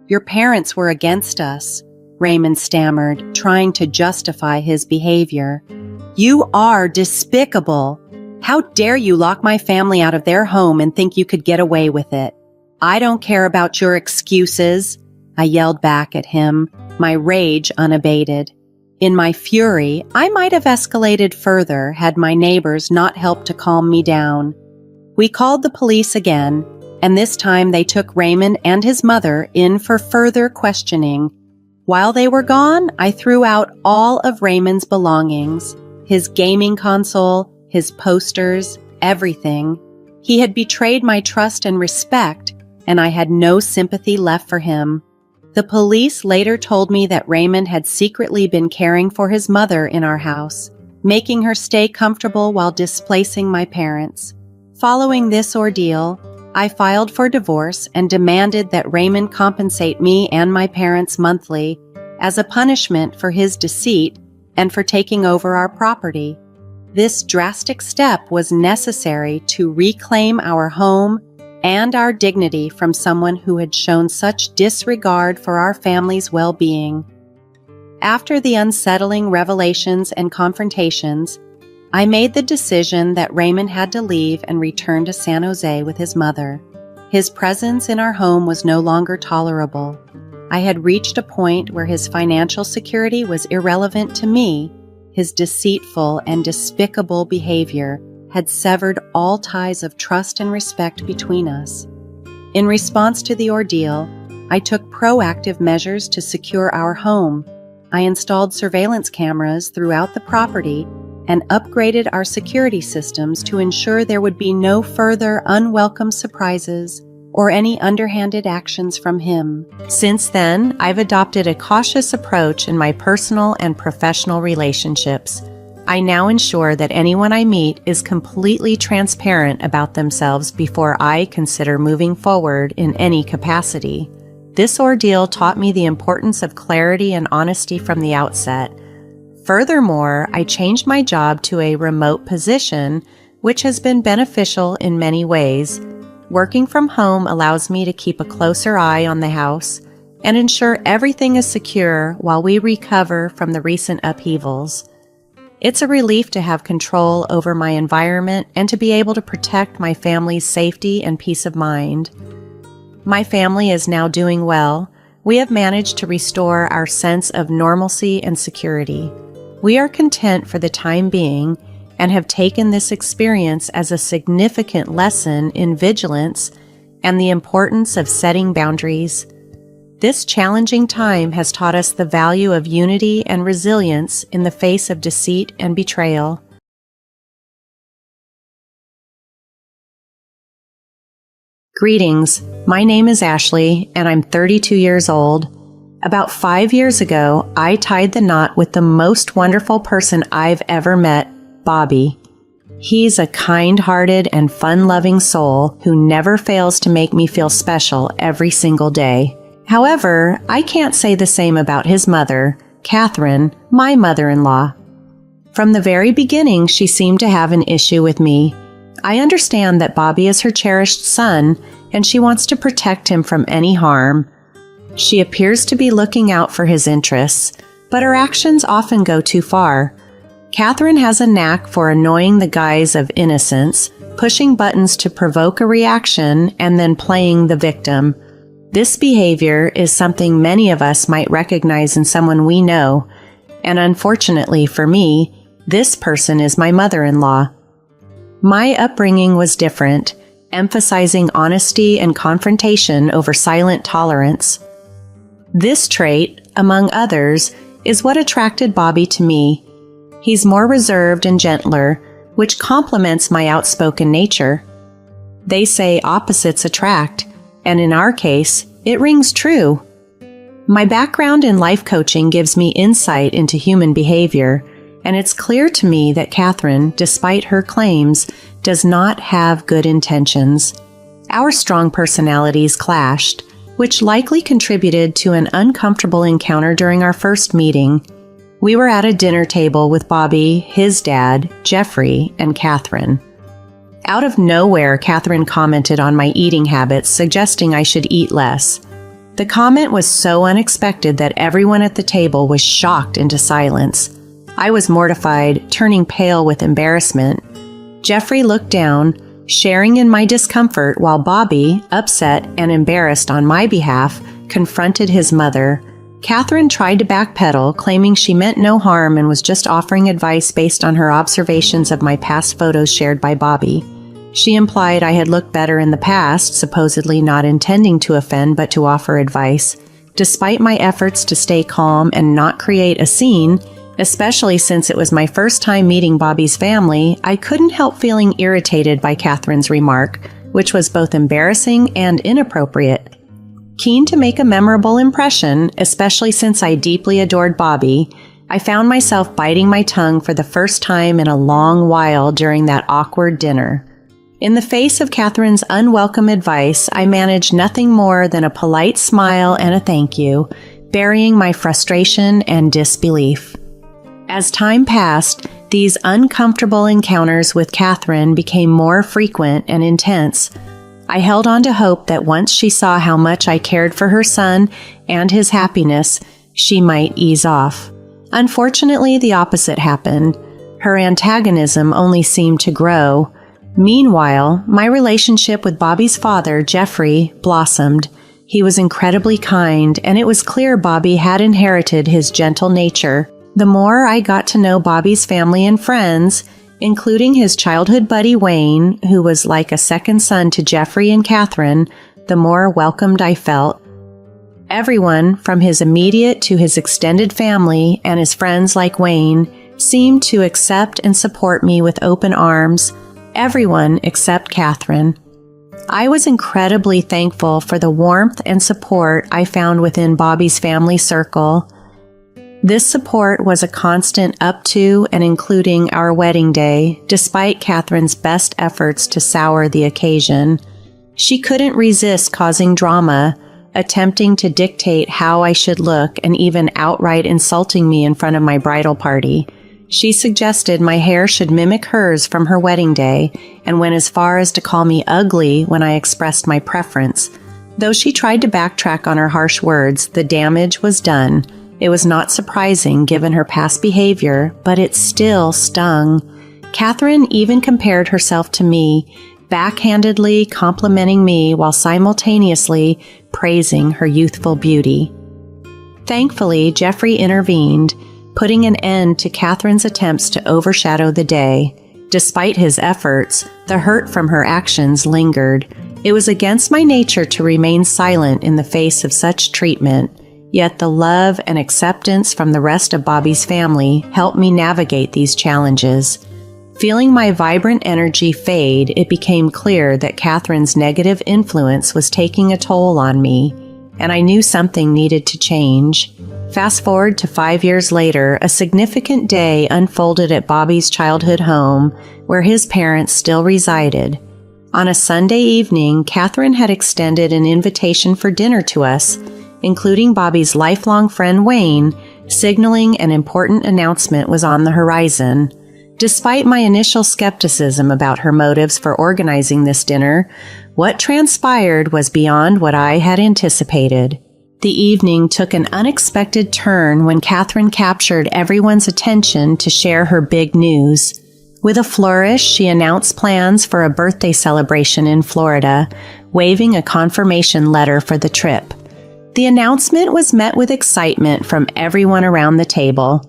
Speaker 2: Your parents were against us," Raymond stammered, trying to justify his behavior. "You are despicable. How dare you lock my family out of their home and think you could get away with it? I don't care about your excuses," I yelled back at him, my rage unabated. In my fury, I might have escalated further had my neighbors not helped to calm me down. We called the police again, and this time they took Raymond and his mother in for further questioning. While they were gone, I threw out all of Raymond's belongings, his gaming console, his posters, everything. He had betrayed my trust and respect, and I had no sympathy left for him. The police later told me that Raymond had secretly been caring for his mother in our house, making her stay comfortable while displacing my parents. Following this ordeal, I filed for divorce and demanded that Raymond compensate me and my parents monthly as a punishment for his deceit and for taking over our property. This drastic step was necessary to reclaim our home and our dignity from someone who had shown such disregard for our family's well-being. After the unsettling revelations and confrontations, I made the decision that Raymond had to leave and return to San Jose with his mother. His presence in our home was no longer tolerable. I had reached a point where his financial security was irrelevant to me. His deceitful and despicable behavior had severed all ties of trust and respect between us. In response to the ordeal, I took proactive measures to secure our home. I installed surveillance cameras throughout the property and upgraded our security systems to ensure there would be no further unwelcome surprises or any underhanded actions from him. Since then, I've adopted a cautious approach in my personal and professional relationships. I now ensure that anyone I meet is completely transparent about themselves before I consider moving forward in any capacity. This ordeal taught me the importance of clarity and honesty from the outset. Furthermore, I changed my job to a remote position, which has been beneficial in many ways. Working from home allows me to keep a closer eye on the house and ensure everything is secure while we recover from the recent upheavals. It's a relief to have control over my environment and to be able to protect my family's safety and peace of mind. My family is now doing well. We have managed to restore our sense of normalcy and security. We are content for the time being and have taken this experience as a significant lesson in vigilance and the importance of setting boundaries. This challenging time has taught us the value of unity and resilience in the face of deceit and betrayal. Greetings, my name is Ashley and I'm 32 years old. About 5 years ago, I tied the knot with the most wonderful person I've ever met, Bobby. He's a kind-hearted and fun-loving soul who never fails to make me feel special every single day. However, I can't say the same about his mother, Catherine, my mother-in-law. From the very beginning, she seemed to have an issue with me. I understand that Bobby is her cherished son, and she wants to protect him from any harm. She appears to be looking out for his interests, but her actions often go too far. Catherine has a knack for annoying the guise of innocence, pushing buttons to provoke a reaction, and then playing the victim. This behavior is something many of us might recognize in someone we know, and unfortunately for me, this person is my mother-in-law. My upbringing was different, emphasizing honesty and confrontation over silent tolerance. This trait, among others, is what attracted Bobby to me. He's more reserved and gentler, which complements my outspoken nature. They say opposites attract, and in our case, it rings true. My background in life coaching gives me insight into human behavior, and it's clear to me that Catherine, despite her claims, does not have good intentions. Our strong personalities clashed, which likely contributed to an uncomfortable encounter during our first meeting. We were at a dinner table with Bobby, his dad, Jeffrey, and Catherine. Out of nowhere, Catherine commented on my eating habits, suggesting I should eat less. The comment was so unexpected that everyone at the table was shocked into silence. I was mortified, turning pale with embarrassment. Jeffrey looked down, sharing in my discomfort, while Bobby, upset and embarrassed on my behalf, confronted his mother. Catherine tried to backpedal, claiming she meant no harm and was just offering advice based on her observations of my past photos shared by Bobby. She implied I had looked better in the past, supposedly not intending to offend but to offer advice. Despite my efforts to stay calm and not create a scene, especially since it was my first time meeting Bobby's family, I couldn't help feeling irritated by Catherine's remark, which was both embarrassing and inappropriate. Keen to make a memorable impression, especially since I deeply adored Bobby, I found myself biting my tongue for the first time in a long while during that awkward dinner. In the face of Catherine's unwelcome advice, I managed nothing more than a polite smile and a thank you, burying my frustration and disbelief. As time passed, these uncomfortable encounters with Catherine became more frequent and intense. I held on to hope that once she saw how much I cared for her son and his happiness, she might ease off. Unfortunately, the opposite happened. Her antagonism only seemed to grow. Meanwhile, my relationship with Bobby's father, Jeffrey, blossomed. He was incredibly kind, and it was clear Bobby had inherited his gentle nature. The more I got to know Bobby's family and friends, including his childhood buddy Wayne, who was like a second son to Jeffrey and Catherine, the more welcomed I felt. Everyone, from his immediate to his extended family and his friends like Wayne, seemed to accept and support me with open arms. Everyone except Catherine. I was incredibly thankful for the warmth and support I found within Bobby's family circle. This support was a constant up to and including our wedding day, despite Catherine's best efforts to sour the occasion. She couldn't resist causing drama, attempting to dictate how I should look and even outright insulting me in front of my bridal party. She suggested my hair should mimic hers from her wedding day and went as far as to call me ugly when I expressed my preference. Though she tried to backtrack on her harsh words, the damage was done. It was not surprising given her past behavior, but it still stung. Catherine even compared herself to me, backhandedly complimenting me while simultaneously praising her youthful beauty. Thankfully, Jeffrey intervened, putting an end to Catherine's attempts to overshadow the day. Despite his efforts, the hurt from her actions lingered. It was against my nature to remain silent in the face of such treatment, yet the love and acceptance from the rest of Bobby's family helped me navigate these challenges. Feeling my vibrant energy fade, it became clear that Catherine's negative influence was taking a toll on me, and I knew something needed to change. Fast forward to 5 years later, a significant day unfolded at Bobby's childhood home, where his parents still resided. On a Sunday evening, Catherine had extended an invitation for dinner to us, including Bobby's lifelong friend Wayne, signaling an important announcement was on the horizon. Despite my initial skepticism about her motives for organizing this dinner, what transpired was beyond what I had anticipated. The evening took an unexpected turn when Catherine captured everyone's attention to share her big news. With a flourish, she announced plans for a birthday celebration in Florida, waving a confirmation letter for the trip. The announcement was met with excitement from everyone around the table.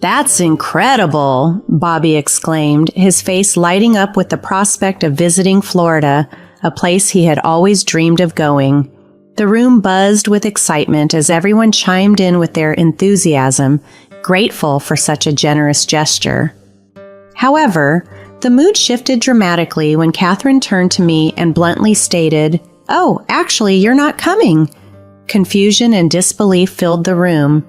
Speaker 2: "That's incredible," Bobby exclaimed, his face lighting up with the prospect of visiting Florida, a place he had always dreamed of going. The room buzzed with excitement as everyone chimed in with their enthusiasm, grateful for such a generous gesture. However, the mood shifted dramatically when Catherine turned to me and bluntly stated, "Oh, actually, you're not coming." Confusion and disbelief filled the room.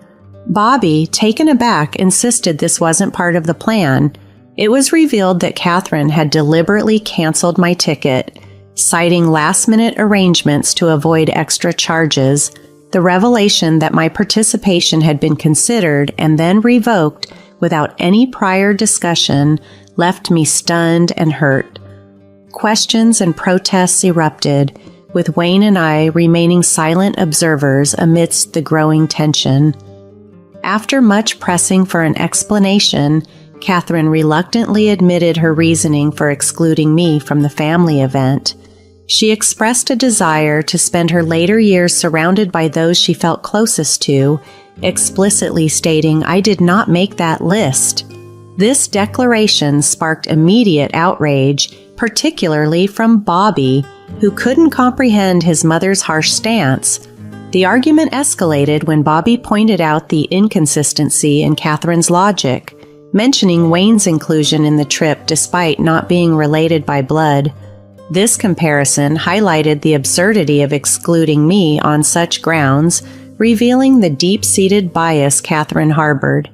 Speaker 2: Bobby, taken aback, insisted this wasn't part of the plan. It was revealed that Catherine had deliberately canceled my ticket, citing last-minute arrangements to avoid extra charges. The revelation that my participation had been considered and then revoked without any prior discussion left me stunned and hurt. Questions and protests erupted, with Wayne and I remaining silent observers amidst the growing tension. After much pressing for an explanation, Catherine reluctantly admitted her reasoning for excluding me from the family event. She expressed a desire to spend her later years surrounded by those she felt closest to, explicitly stating I did not make that list. This declaration sparked immediate outrage, particularly from Bobby, who couldn't comprehend his mother's harsh stance. The argument escalated when Bobby pointed out the inconsistency in Catherine's logic, mentioning Wayne's inclusion in the trip despite not being related by blood. This comparison highlighted the absurdity of excluding me on such grounds, revealing the deep-seated bias Catherine harbored.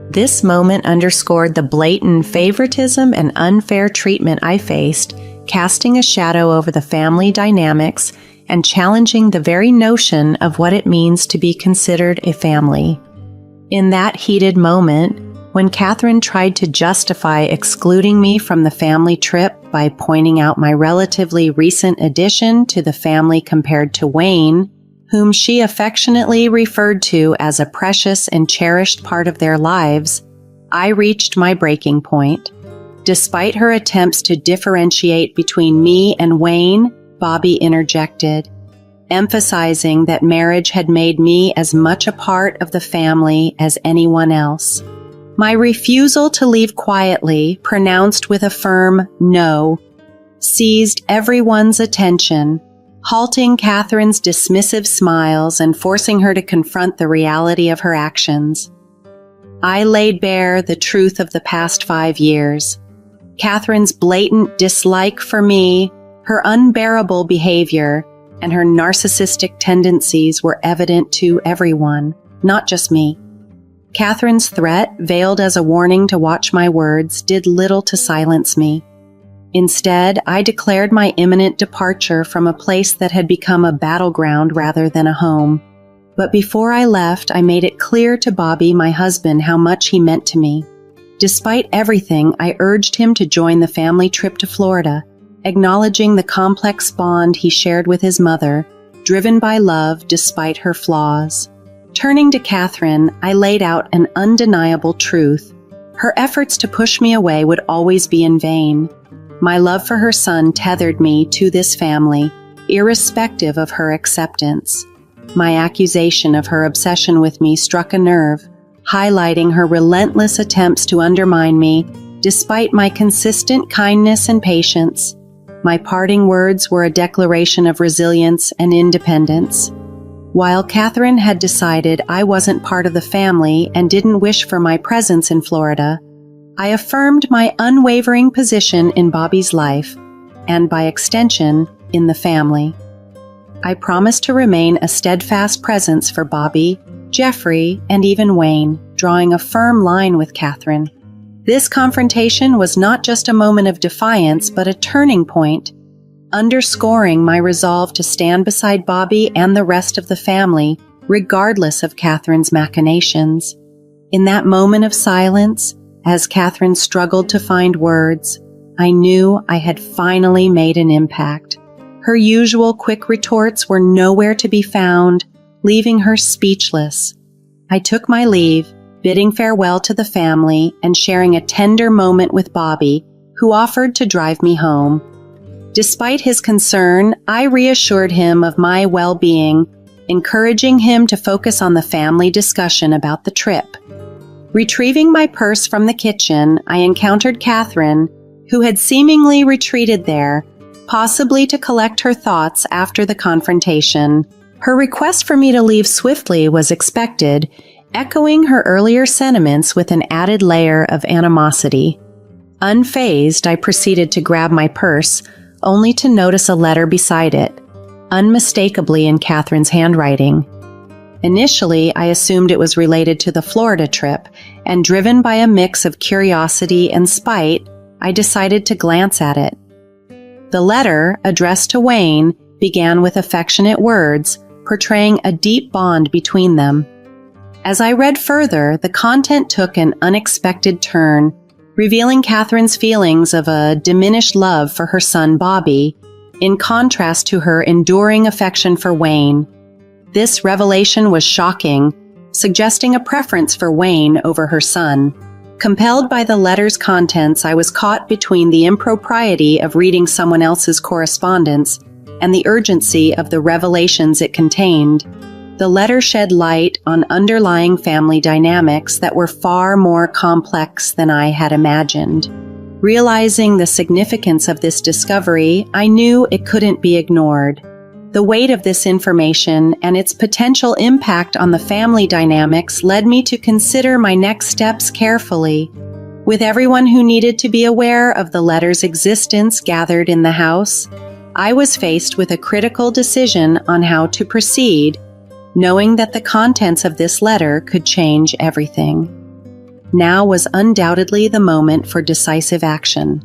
Speaker 2: This moment underscored the blatant favoritism and unfair treatment I faced, casting a shadow over the family dynamics and challenging the very notion of what it means to be considered a family. In that heated moment, when Catherine tried to justify excluding me from the family trip by pointing out my relatively recent addition to the family compared to Wayne, whom she affectionately referred to as a precious and cherished part of their lives, I reached my breaking point. Despite her attempts to differentiate between me and Wayne, Bobby interjected, emphasizing that marriage had made me as much a part of the family as anyone else. My refusal to leave quietly, pronounced with a firm no, seized everyone's attention, halting Catherine's dismissive smiles and forcing her to confront the reality of her actions. I laid bare the truth of the past 5 years. Catherine's blatant dislike for me, her unbearable behavior, and her narcissistic tendencies were evident to everyone, not just me. Catherine's threat, veiled as a warning to watch my words, did little to silence me. Instead, I declared my imminent departure from a place that had become a battleground rather than a home. But before I left, I made it clear to Bobby, my husband, how much he meant to me. Despite everything, I urged him to join the family trip to Florida, acknowledging the complex bond he shared with his mother, driven by love despite her flaws. Turning to Catherine, I laid out an undeniable truth. Her efforts to push me away would always be in vain. My love for her son tethered me to this family, irrespective of her acceptance. My accusation of her obsession with me struck a nerve, highlighting her relentless attempts to undermine me, despite my consistent kindness and patience. My parting words were a declaration of resilience and independence. While Catherine had decided I wasn't part of the family and didn't wish for my presence in Florida, I affirmed my unwavering position in Bobby's life, and by extension, in the family. I promised to remain a steadfast presence for Bobby, Jeffrey, and even Wayne, drawing a firm line with Catherine. This confrontation was not just a moment of defiance, but a turning point, underscoring my resolve to stand beside Bobby and the rest of the family, regardless of Catherine's machinations. In that moment of silence, as Catherine struggled to find words, I knew I had finally made an impact. Her usual quick retorts were nowhere to be found, leaving her speechless. I took my leave, bidding farewell to the family and sharing a tender moment with Bobby, who offered to drive me home. Despite his concern, I reassured him of my well-being, encouraging him to focus on the family discussion about the trip. Retrieving my purse from the kitchen, I encountered Catherine, who had seemingly retreated there, possibly to collect her thoughts after the confrontation. Her request for me to leave swiftly was expected, echoing her earlier sentiments with an added layer of animosity. Unfazed, I proceeded to grab my purse, only to notice a letter beside it, unmistakably in Catherine's handwriting. Initially, I assumed it was related to the Florida trip, and driven by a mix of curiosity and spite, I decided to glance at it. The letter, addressed to Wayne, began with affectionate words, portraying a deep bond between them. As I read further, the content took an unexpected turn, revealing Catherine's feelings of a diminished love for her son Bobby, in contrast to her enduring affection for Wayne. This revelation was shocking, suggesting a preference for Wayne over her son. Compelled by the letter's contents, I was caught between the impropriety of reading someone else's correspondence and the urgency of the revelations it contained. The letter shed light on underlying family dynamics that were far more complex than I had imagined. Realizing the significance of this discovery, I knew it couldn't be ignored. The weight of this information and its potential impact on the family dynamics led me to consider my next steps carefully. With everyone who needed to be aware of the letter's existence gathered in the house, I was faced with a critical decision on how to proceed, knowing that the contents of this letter could change everything. Now was undoubtedly the moment for decisive action.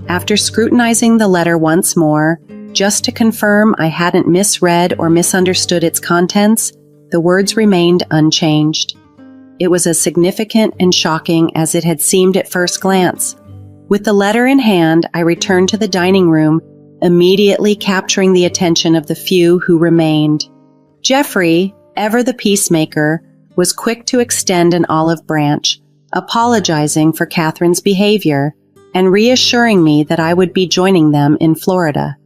Speaker 2: After scrutinizing the letter once more, just to confirm I hadn't misread or misunderstood its contents, the words remained unchanged. It was as significant and shocking as it had seemed at first glance. With the letter in hand, I returned to the dining room, immediately capturing the attention of the few who remained. Jeffrey, ever the peacemaker, was quick to extend an olive branch, apologizing for Catherine's behavior and reassuring me that I would be joining them in Florida.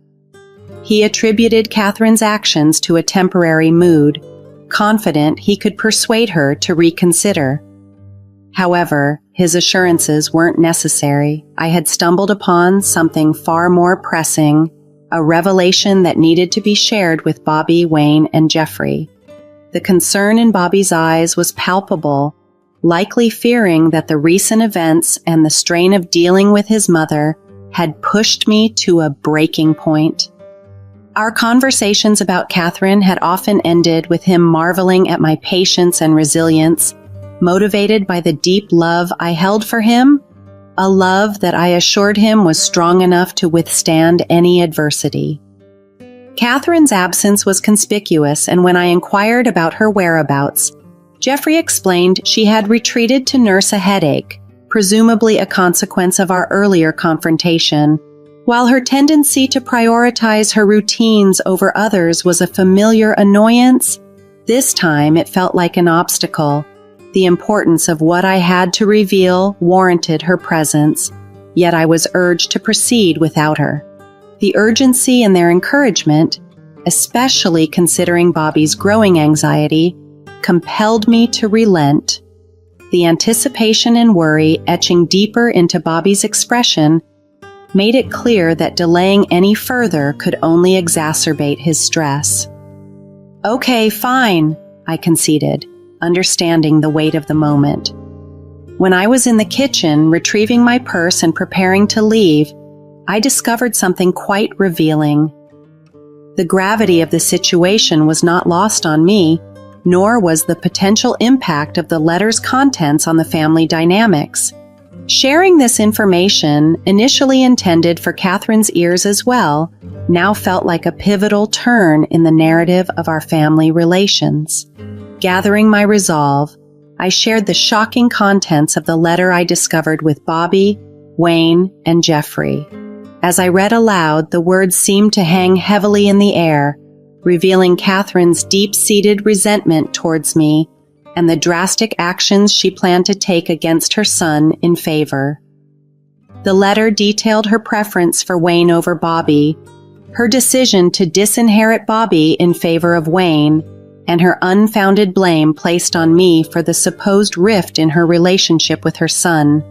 Speaker 2: He attributed Catherine's actions to a temporary mood, confident he could persuade her to reconsider. However, his assurances weren't necessary. I had stumbled upon something far more pressing, a revelation that needed to be shared with Bobby, Wayne, and Jeffrey. The concern in Bobby's eyes was palpable, likely fearing that the recent events and the strain of dealing with his mother had pushed me to a breaking point. Our conversations about Catherine had often ended with him marveling at my patience and resilience, motivated by the deep love I held for him. a love that I assured him was strong enough to withstand any adversity. Catherine's absence was conspicuous, and when I inquired about her whereabouts, Jeffrey explained she had retreated to nurse a headache, presumably a consequence of our earlier confrontation. While her tendency to prioritize her routines over others was a familiar annoyance, this time it felt like an obstacle. The importance of what I had to reveal warranted her presence, yet I was urged to proceed without her. The urgency in their encouragement, especially considering Bobby's growing anxiety, compelled me to relent. The anticipation and worry etching deeper into Bobby's expression made it clear that delaying any further could only exacerbate his stress. "Okay, fine," I conceded, understanding the weight of the moment. When I was in the kitchen retrieving my purse and preparing to leave, I discovered something quite revealing. The gravity of the situation was not lost on me, nor was the potential impact of the letter's contents on the family dynamics. Sharing this information, initially intended for Catherine's ears as well, now felt like a pivotal turn in the narrative of our family relations. Gathering my resolve, I shared the shocking contents of the letter I discovered with Bobby, Wayne, and Jeffrey. As I read aloud, the words seemed to hang heavily in the air, revealing Catherine's deep-seated resentment towards me and the drastic actions she planned to take against her son in favor. The letter detailed her preference for Wayne over Bobby, her decision to disinherit Bobby in favor of Wayne, and her unfounded blame placed on me for the supposed rift in her relationship with her son.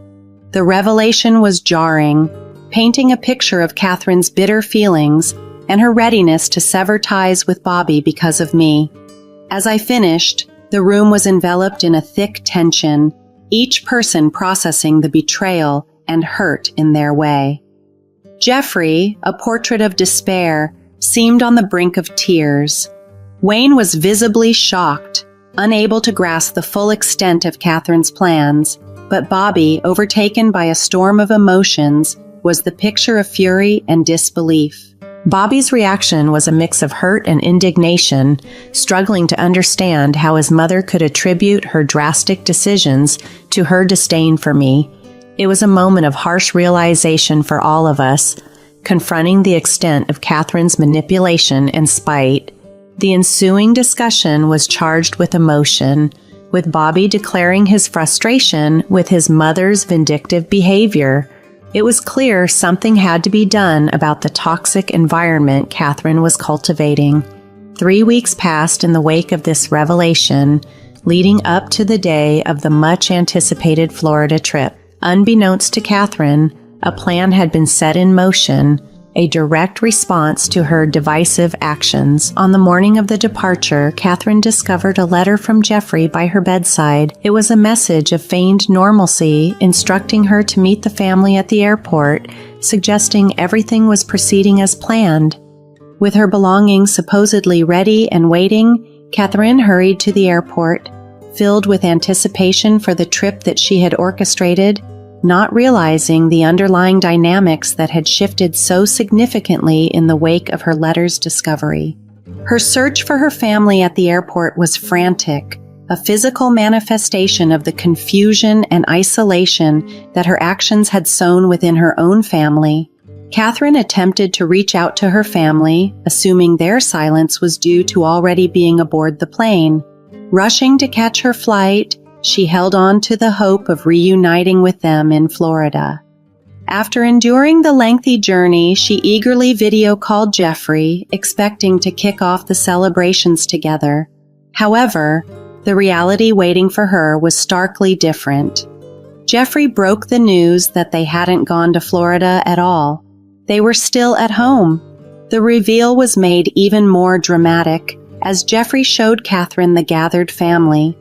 Speaker 2: The revelation was jarring, painting a picture of Catherine's bitter feelings and her readiness to sever ties with Bobby because of me. As I finished, the room was enveloped in a thick tension, each person processing the betrayal and hurt in their way. Jeffrey, a portrait of despair, seemed on the brink of tears. Wayne was visibly shocked, unable to grasp the full extent of Catherine's plans, but Bobby, overtaken by a storm of emotions, was the picture of fury and disbelief.
Speaker 3: Bobby's reaction was a mix of hurt and indignation, struggling to understand how his mother could attribute her drastic decisions to her disdain for me. It was a moment of harsh realization for all of us, confronting the extent of Catherine's manipulation and spite. The ensuing discussion was charged with emotion, with Bobby declaring his frustration with his mother's vindictive behavior. It was clear something had to be done about the toxic environment Catherine was cultivating. 3 weeks passed in the wake of this revelation, leading up to the day of the much-anticipated Florida trip. Unbeknownst to Catherine, a plan had been set in motion, a direct response to her divisive actions. On the morning of the departure, Catherine discovered a letter from Jeffrey by her bedside. It was a message of feigned normalcy, instructing her to meet the family at the airport, suggesting everything was proceeding as planned. With her belongings supposedly ready and waiting, Catherine hurried to the airport, filled with anticipation for the trip that she had orchestrated, not realizing the underlying dynamics that had shifted so significantly in the wake of her letter's discovery. Her search for her family at the airport was frantic, a physical manifestation of the confusion and isolation that her actions had sown within her own family. Catherine attempted to reach out to her family, assuming their silence was due to already being aboard the plane. Rushing to catch her flight, she held on to the hope of reuniting with them in Florida. After enduring the lengthy journey, she eagerly video called Jeffrey, expecting to kick off the celebrations together. However, the reality waiting for her was starkly different. Jeffrey broke the news that they hadn't gone to Florida at all. They were still at home. The reveal was made even more dramatic as Jeffrey showed Catherine the gathered family,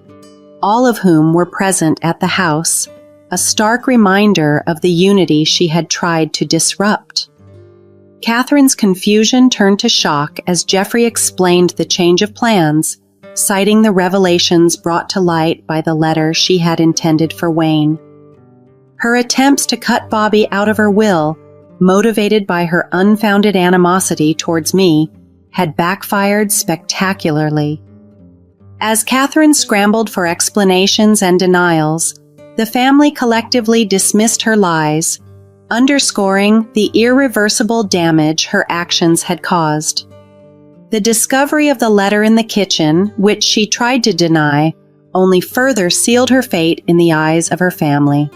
Speaker 3: all of whom were present at the house, a stark reminder of the unity she had tried to disrupt. Catherine's confusion turned to shock as Jeffrey explained the change of plans, citing the revelations brought to light by the letter she had intended for Wayne.
Speaker 2: Her attempts to cut Bobby out of her will, motivated by her unfounded animosity towards me, had backfired spectacularly. As Catherine scrambled for explanations and denials, the family collectively dismissed her lies, underscoring the irreversible damage her actions had caused. The discovery of the letter in the kitchen, which she tried to deny, only further sealed her fate in the eyes of her family.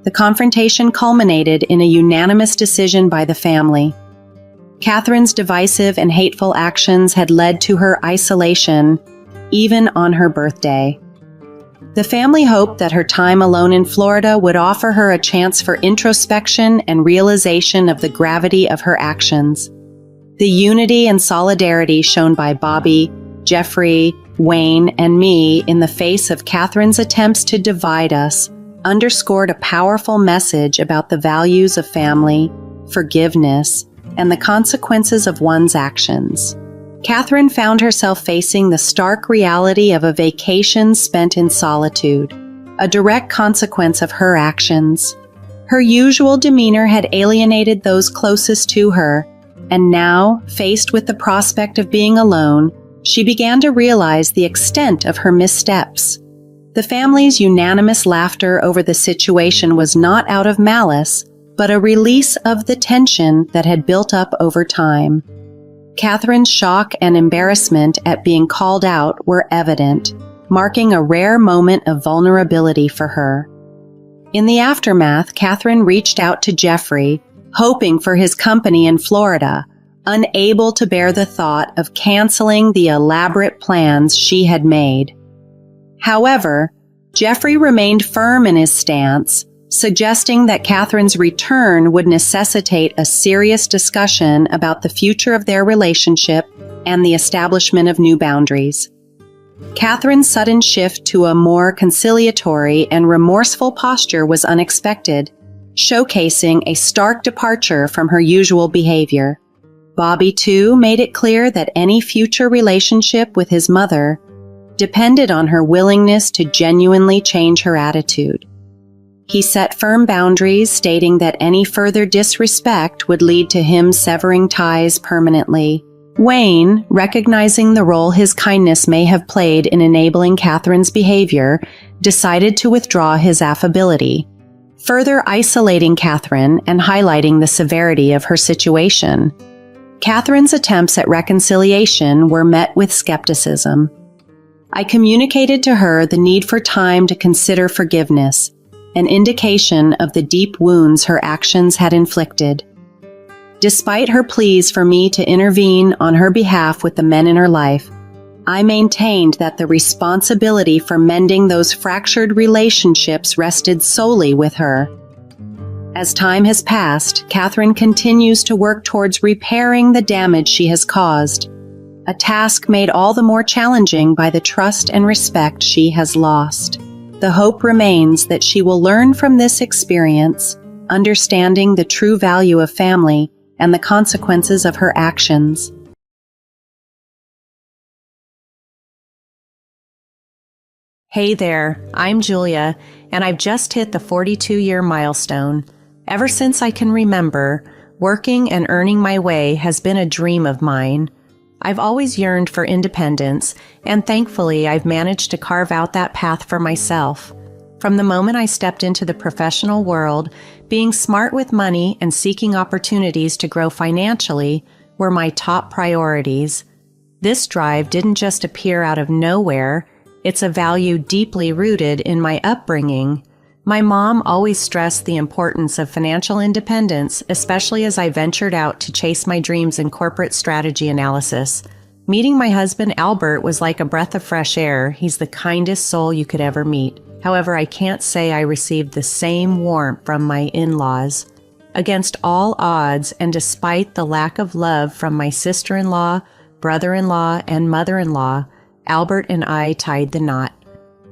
Speaker 2: The confrontation culminated in a unanimous decision by the family. Catherine's divisive and hateful actions had led to her isolation, even on her birthday. The family hoped that her time alone in Florida would offer her a chance for introspection and realization of the gravity of her actions. The unity and solidarity shown by Bobby, Jeffrey, Wayne, and me in the face of Catherine's attempts to divide us underscored a powerful message about the values of family, forgiveness, and the consequences of one's actions. Catherine found herself facing the stark reality of a vacation spent in solitude, a direct consequence of her actions. Her usual demeanor had alienated those closest to her, and now, faced with the prospect of being alone, she began to realize the extent of her missteps. The family's unanimous laughter over the situation was not out of malice, but a release of the tension that had built up over time. Catherine's shock and embarrassment at being called out were evident, marking a rare moment of vulnerability for her. In the aftermath, Catherine reached out to Jeffrey, hoping for his company in Florida, unable to bear the thought of canceling the elaborate plans she had made. However, Jeffrey remained firm in his stance, suggesting that Catherine's return would necessitate a serious discussion about the future of their relationship and the establishment of new boundaries. Catherine's sudden shift to a more conciliatory and remorseful posture was unexpected, showcasing a stark departure from her usual behavior. Bobby, too, made it clear that any future relationship with his mother depended on her willingness to genuinely change her attitude. He set firm boundaries, stating that any further disrespect would lead to him severing ties permanently. Wayne, recognizing the role his kindness may have played in enabling Catherine's behavior, decided to withdraw his affability, further isolating Catherine and highlighting the severity of her situation. Catherine's attempts at reconciliation were met with skepticism. I communicated to her the need for time to consider forgiveness, an indication of the deep wounds her actions had inflicted. Despite her pleas for me to intervene on her behalf with the men in her life, I maintained that the responsibility for mending those fractured relationships rested solely with her. As time has passed, Catherine continues to work towards repairing the damage she has caused, a task made all the more challenging by the trust and respect she has lost. The hope remains that she will learn from this experience, understanding the true value of family and the consequences of her actions.
Speaker 3: Hey there, I'm Julia, and I've just hit the 42-year milestone. Ever since I can remember, working and earning my way has been a dream of mine. I've always yearned for independence, and thankfully I've managed to carve out that path for myself. From the moment I stepped into the professional world, being smart with money and seeking opportunities to grow financially were my top priorities. This drive didn't just appear out of nowhere. It's a value deeply rooted in my upbringing. My mom always stressed the importance of financial independence, especially as I ventured out to chase my dreams in corporate strategy analysis. Meeting my husband, Albert, was like a breath of fresh air. He's the kindest soul you could ever meet. However, I can't say I received the same warmth from my in-laws. Against all odds, and despite the lack of love from my sister-in-law, brother-in-law, and mother-in-law, Albert and I tied the knot.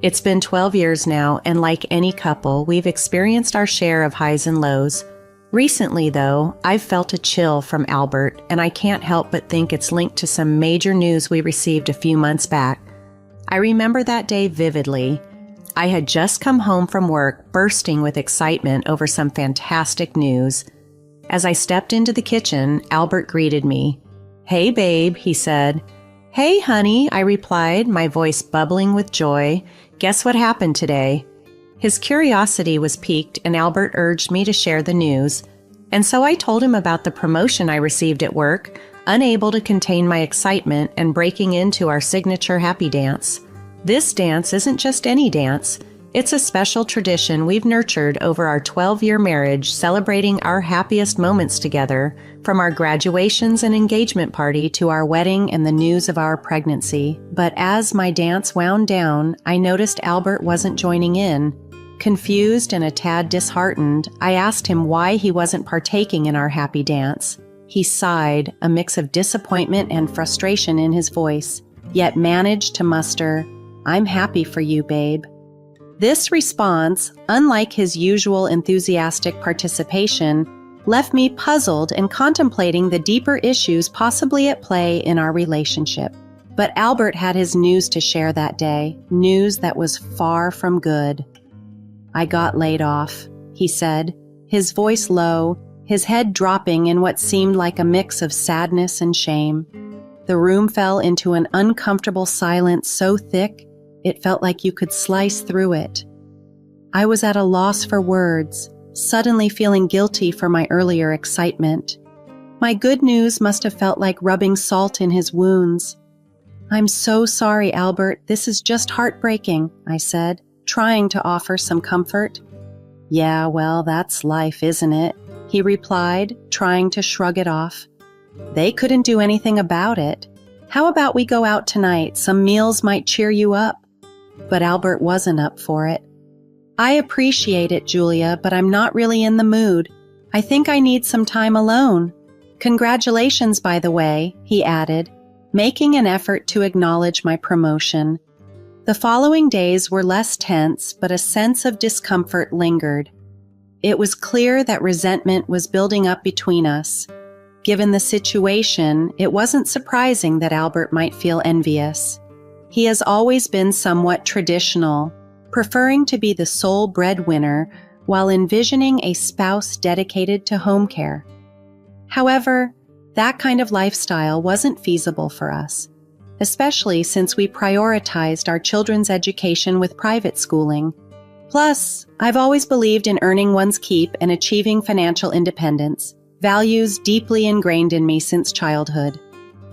Speaker 3: It's been 12 years now, and like any couple, we've experienced our share of highs and lows. Recently, though, I've felt a chill from Albert, and I can't help but think it's linked to some major news we received a few months back. I remember that day vividly. I had just come home from work, bursting with excitement over some fantastic news. As I stepped into the kitchen, Albert greeted me. "Hey, babe," he said. "Hey, honey," I replied, my voice bubbling with joy. "Guess what happened today?" His curiosity was piqued, and Albert urged me to share the news. And so I told him about the promotion I received at work, unable to contain my excitement and breaking into our signature happy dance. This dance isn't just any dance. It's a special tradition we've nurtured over our 12-year marriage, celebrating our happiest moments together, from our graduations and engagement party to our wedding and the news of our pregnancy. But as my dance wound down, I noticed Albert wasn't joining in. Confused and a tad disheartened, I asked him why he wasn't partaking in our happy dance. He sighed, a mix of disappointment and frustration in his voice, yet managed to muster, "I'm happy for you, babe." This response, unlike his usual enthusiastic participation, left me puzzled and contemplating the deeper issues possibly at play in our relationship. But Albert had his news to share that day, news that was far from good. "I got laid off," he said, his voice low, his head dropping in what seemed like a mix of sadness and shame. The room fell into an uncomfortable silence so thick, it felt like you could slice through it. I was at a loss for words, suddenly feeling guilty for my earlier excitement. My good news must have felt like rubbing salt in his wounds. "I'm so sorry, Albert. This is just heartbreaking," I said, trying to offer some comfort. "Yeah, well, that's life, isn't it?" he replied, trying to shrug it off. "They couldn't do anything about it. How about we go out tonight? Some meals might cheer you up." But Albert wasn't up for it. "I appreciate it, Julia, but I'm not really in the mood. I think I need some time alone. Congratulations, by the way," he added, making an effort to acknowledge my promotion. The following days were less tense, but a sense of discomfort lingered. It was clear that resentment was building up between us. Given the situation, it wasn't surprising that Albert might feel envious. He has always been somewhat traditional, preferring to be the sole breadwinner while envisioning a spouse dedicated to home care. However, that kind of lifestyle wasn't feasible for us, especially since we prioritized our children's education with private schooling. Plus, I've always believed in earning one's keep and achieving financial independence, values deeply ingrained in me since childhood.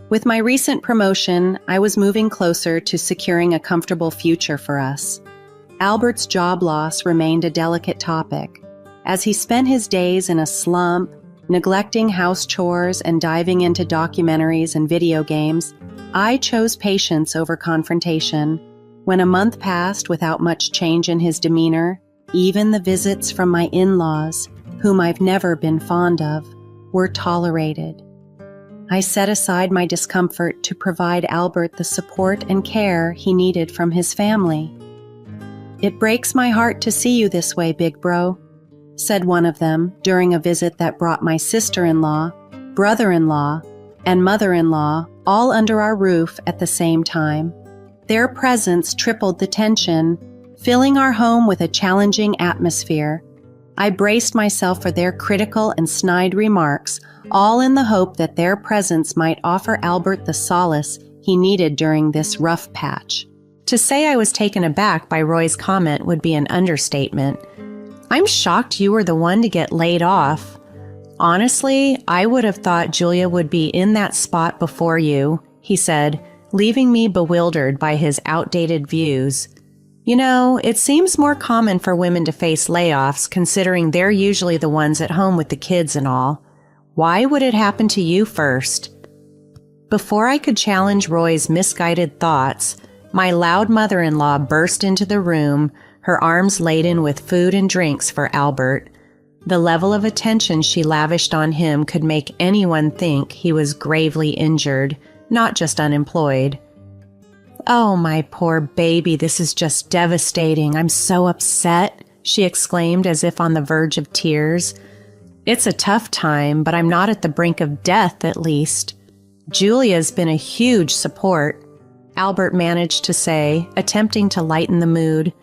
Speaker 3: With my recent promotion, I was moving closer to securing a comfortable future for us. Albert's job loss remained a delicate topic. As he spent his days in a slump, neglecting house chores and diving into documentaries and video games, I chose patience over confrontation. When a month passed without much change in his demeanor, even the visits from my in-laws, whom I've never been fond of, were tolerated. I set aside my discomfort to provide Albert the support and care he needed from his family. "It breaks my heart to see you this way, big bro," said one of them during a visit that brought my sister-in-law, brother-in-law, and mother-in-law all under our roof at the same time. Their presence tripled the tension, filling our home with a challenging atmosphere. I braced myself for their critical and snide remarks, all in the hope that their presence might offer Albert the solace he needed during this rough patch. To say I was taken aback by Roy's comment would be an understatement. "I'm shocked you were the one to get laid off. Honestly, I would have thought Julia would be in that spot before you," he said, leaving me bewildered by his outdated views. "You know, it seems more common for women to face layoffs, considering they're usually the ones at home with the kids and all. Why would it happen to you first?" Before I could challenge Roy's misguided thoughts, my loud mother-in-law burst into the room, her arms laden with food and drinks for Albert. The level of attention she lavished on him could make anyone think he was gravely injured, not just unemployed. "Oh, my poor baby, this is just devastating. I'm so upset," she exclaimed as if on the verge of tears. "It's a tough time, but I'm not at the brink of death, at least. Julia's been a huge support," Albert managed to say, attempting to lighten the mood.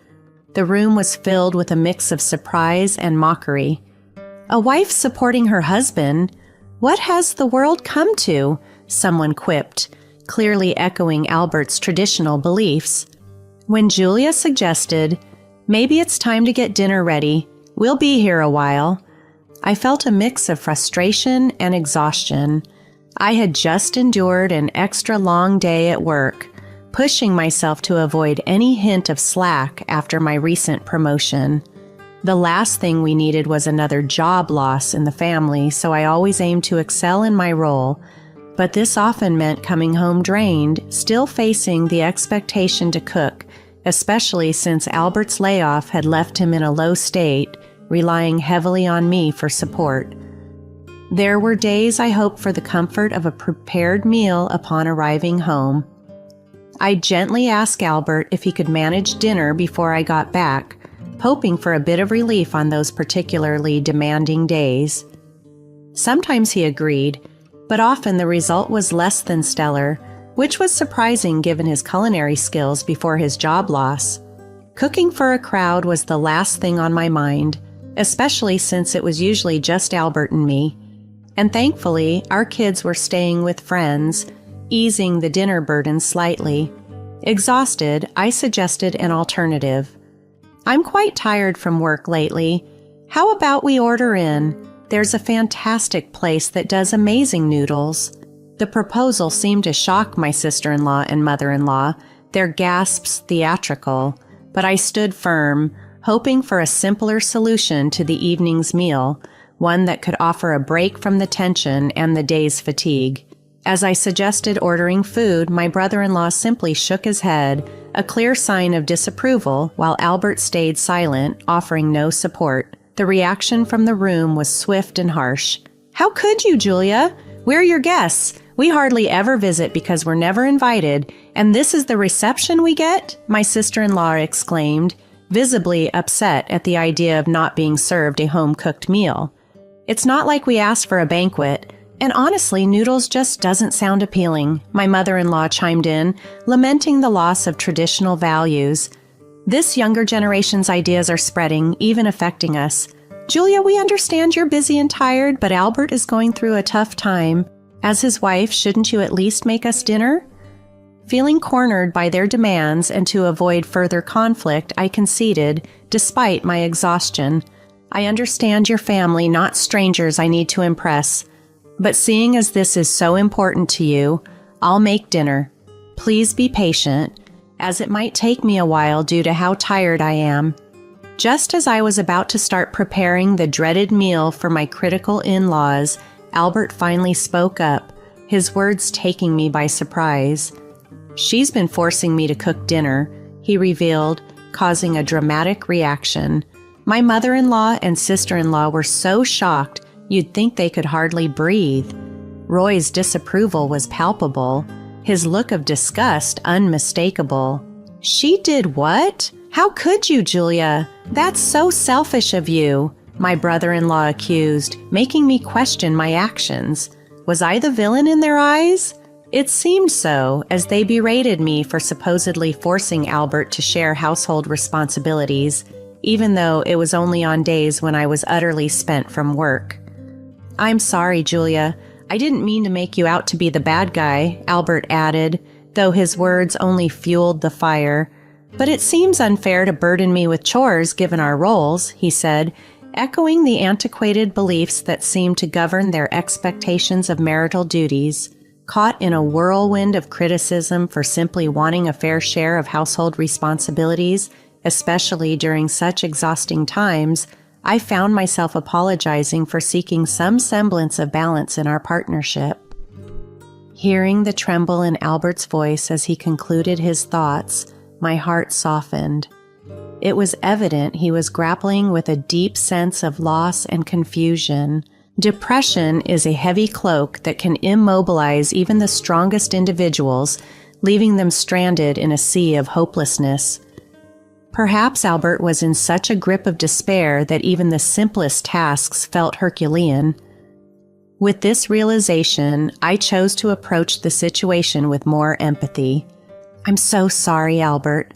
Speaker 3: The room was filled with a mix of surprise and mockery. A wife supporting her husband? What has the world come to? Someone quipped, clearly echoing Albert's traditional beliefs. When Julia suggested, "Maybe it's time to get dinner ready. We'll be here a while," I felt a mix of frustration and exhaustion. I had just endured an extra long day at work, pushing myself to avoid any hint of slack after my recent promotion. The last thing we needed was another job loss in the family, so I always aimed to excel in my role, but this often meant coming home drained, still facing the expectation to cook, especially since Albert's layoff had left him in a low state, relying heavily on me for support. There were days I hoped for the comfort of a prepared meal upon arriving home. I gently asked Albert if he could manage dinner before I got back, hoping for a bit of relief on those particularly demanding days. Sometimes he agreed, but often the result was less than stellar, which was surprising given his culinary skills before his job loss. Cooking for a crowd was the last thing on my mind, especially since it was usually just Albert and me. And thankfully, our kids were staying with friends, easing the dinner burden slightly. Exhausted, I suggested an alternative. "I'm quite tired from work lately. How about we order in? There's a fantastic place that does amazing noodles." The proposal seemed to shock my sister-in-law and mother-in-law, their gasps theatrical, but I stood firm, hoping for a simpler solution to the evening's meal, one that could offer a break from the tension and the day's fatigue. As I suggested ordering food, my brother-in-law simply shook his head, a clear sign of disapproval, while Albert stayed silent, offering no support. The reaction from the room was swift and harsh. "How could you, Julia? We're your guests. We hardly ever visit because we're never invited, and this is the reception we get?" my sister-in-law exclaimed, visibly upset at the idea of not being served a home-cooked meal. "It's not like we asked for a banquet. And honestly, noodles just doesn't sound appealing," my mother-in-law chimed in, lamenting the loss of traditional values. "This younger generation's ideas are spreading, even affecting us. Julia, we understand you're busy and tired, but Albert is going through a tough time. As his wife, shouldn't you at least make us dinner?" Feeling cornered by their demands and to avoid further conflict, I conceded, despite my exhaustion. "I understand your family, not strangers I need to impress. But seeing as this is so important to you, I'll make dinner. Please be patient, as it might take me a while due to how tired I am." Just as I was about to start preparing the dreaded meal for my critical in-laws, Albert finally spoke up, his words taking me by surprise. "She's been forcing me to cook dinner," he revealed, causing a dramatic reaction. My mother-in-law and sister-in-law were so shocked you'd think they could hardly breathe. Roy's disapproval was palpable, his look of disgust unmistakable. "She did what? How could you, Julia? That's so selfish of you," my brother-in-law accused, making me question my actions. Was I the villain in their eyes? It seemed so, as they berated me for supposedly forcing Albert to share household responsibilities, even though it was only on days when I was utterly spent from work. "I'm sorry, Julia. I didn't mean to make you out to be the bad guy," Albert added, though his words only fueled the fire. "But it seems unfair to burden me with chores given our roles," he said, echoing the antiquated beliefs that seemed to govern their expectations of marital duties. Caught in a whirlwind of criticism for simply wanting a fair share of household responsibilities, especially during such exhausting times, I found myself apologizing for seeking some semblance of balance in our partnership. Hearing the tremble in Albert's voice as he concluded his thoughts, my heart softened. It was evident he was grappling with a deep sense of loss and confusion. Depression is a heavy cloak that can immobilize even the strongest individuals, leaving them stranded in a sea of hopelessness. Perhaps Albert was in such a grip of despair that even the simplest tasks felt Herculean. With this realization, I chose to approach the situation with more empathy. "I'm so sorry, Albert.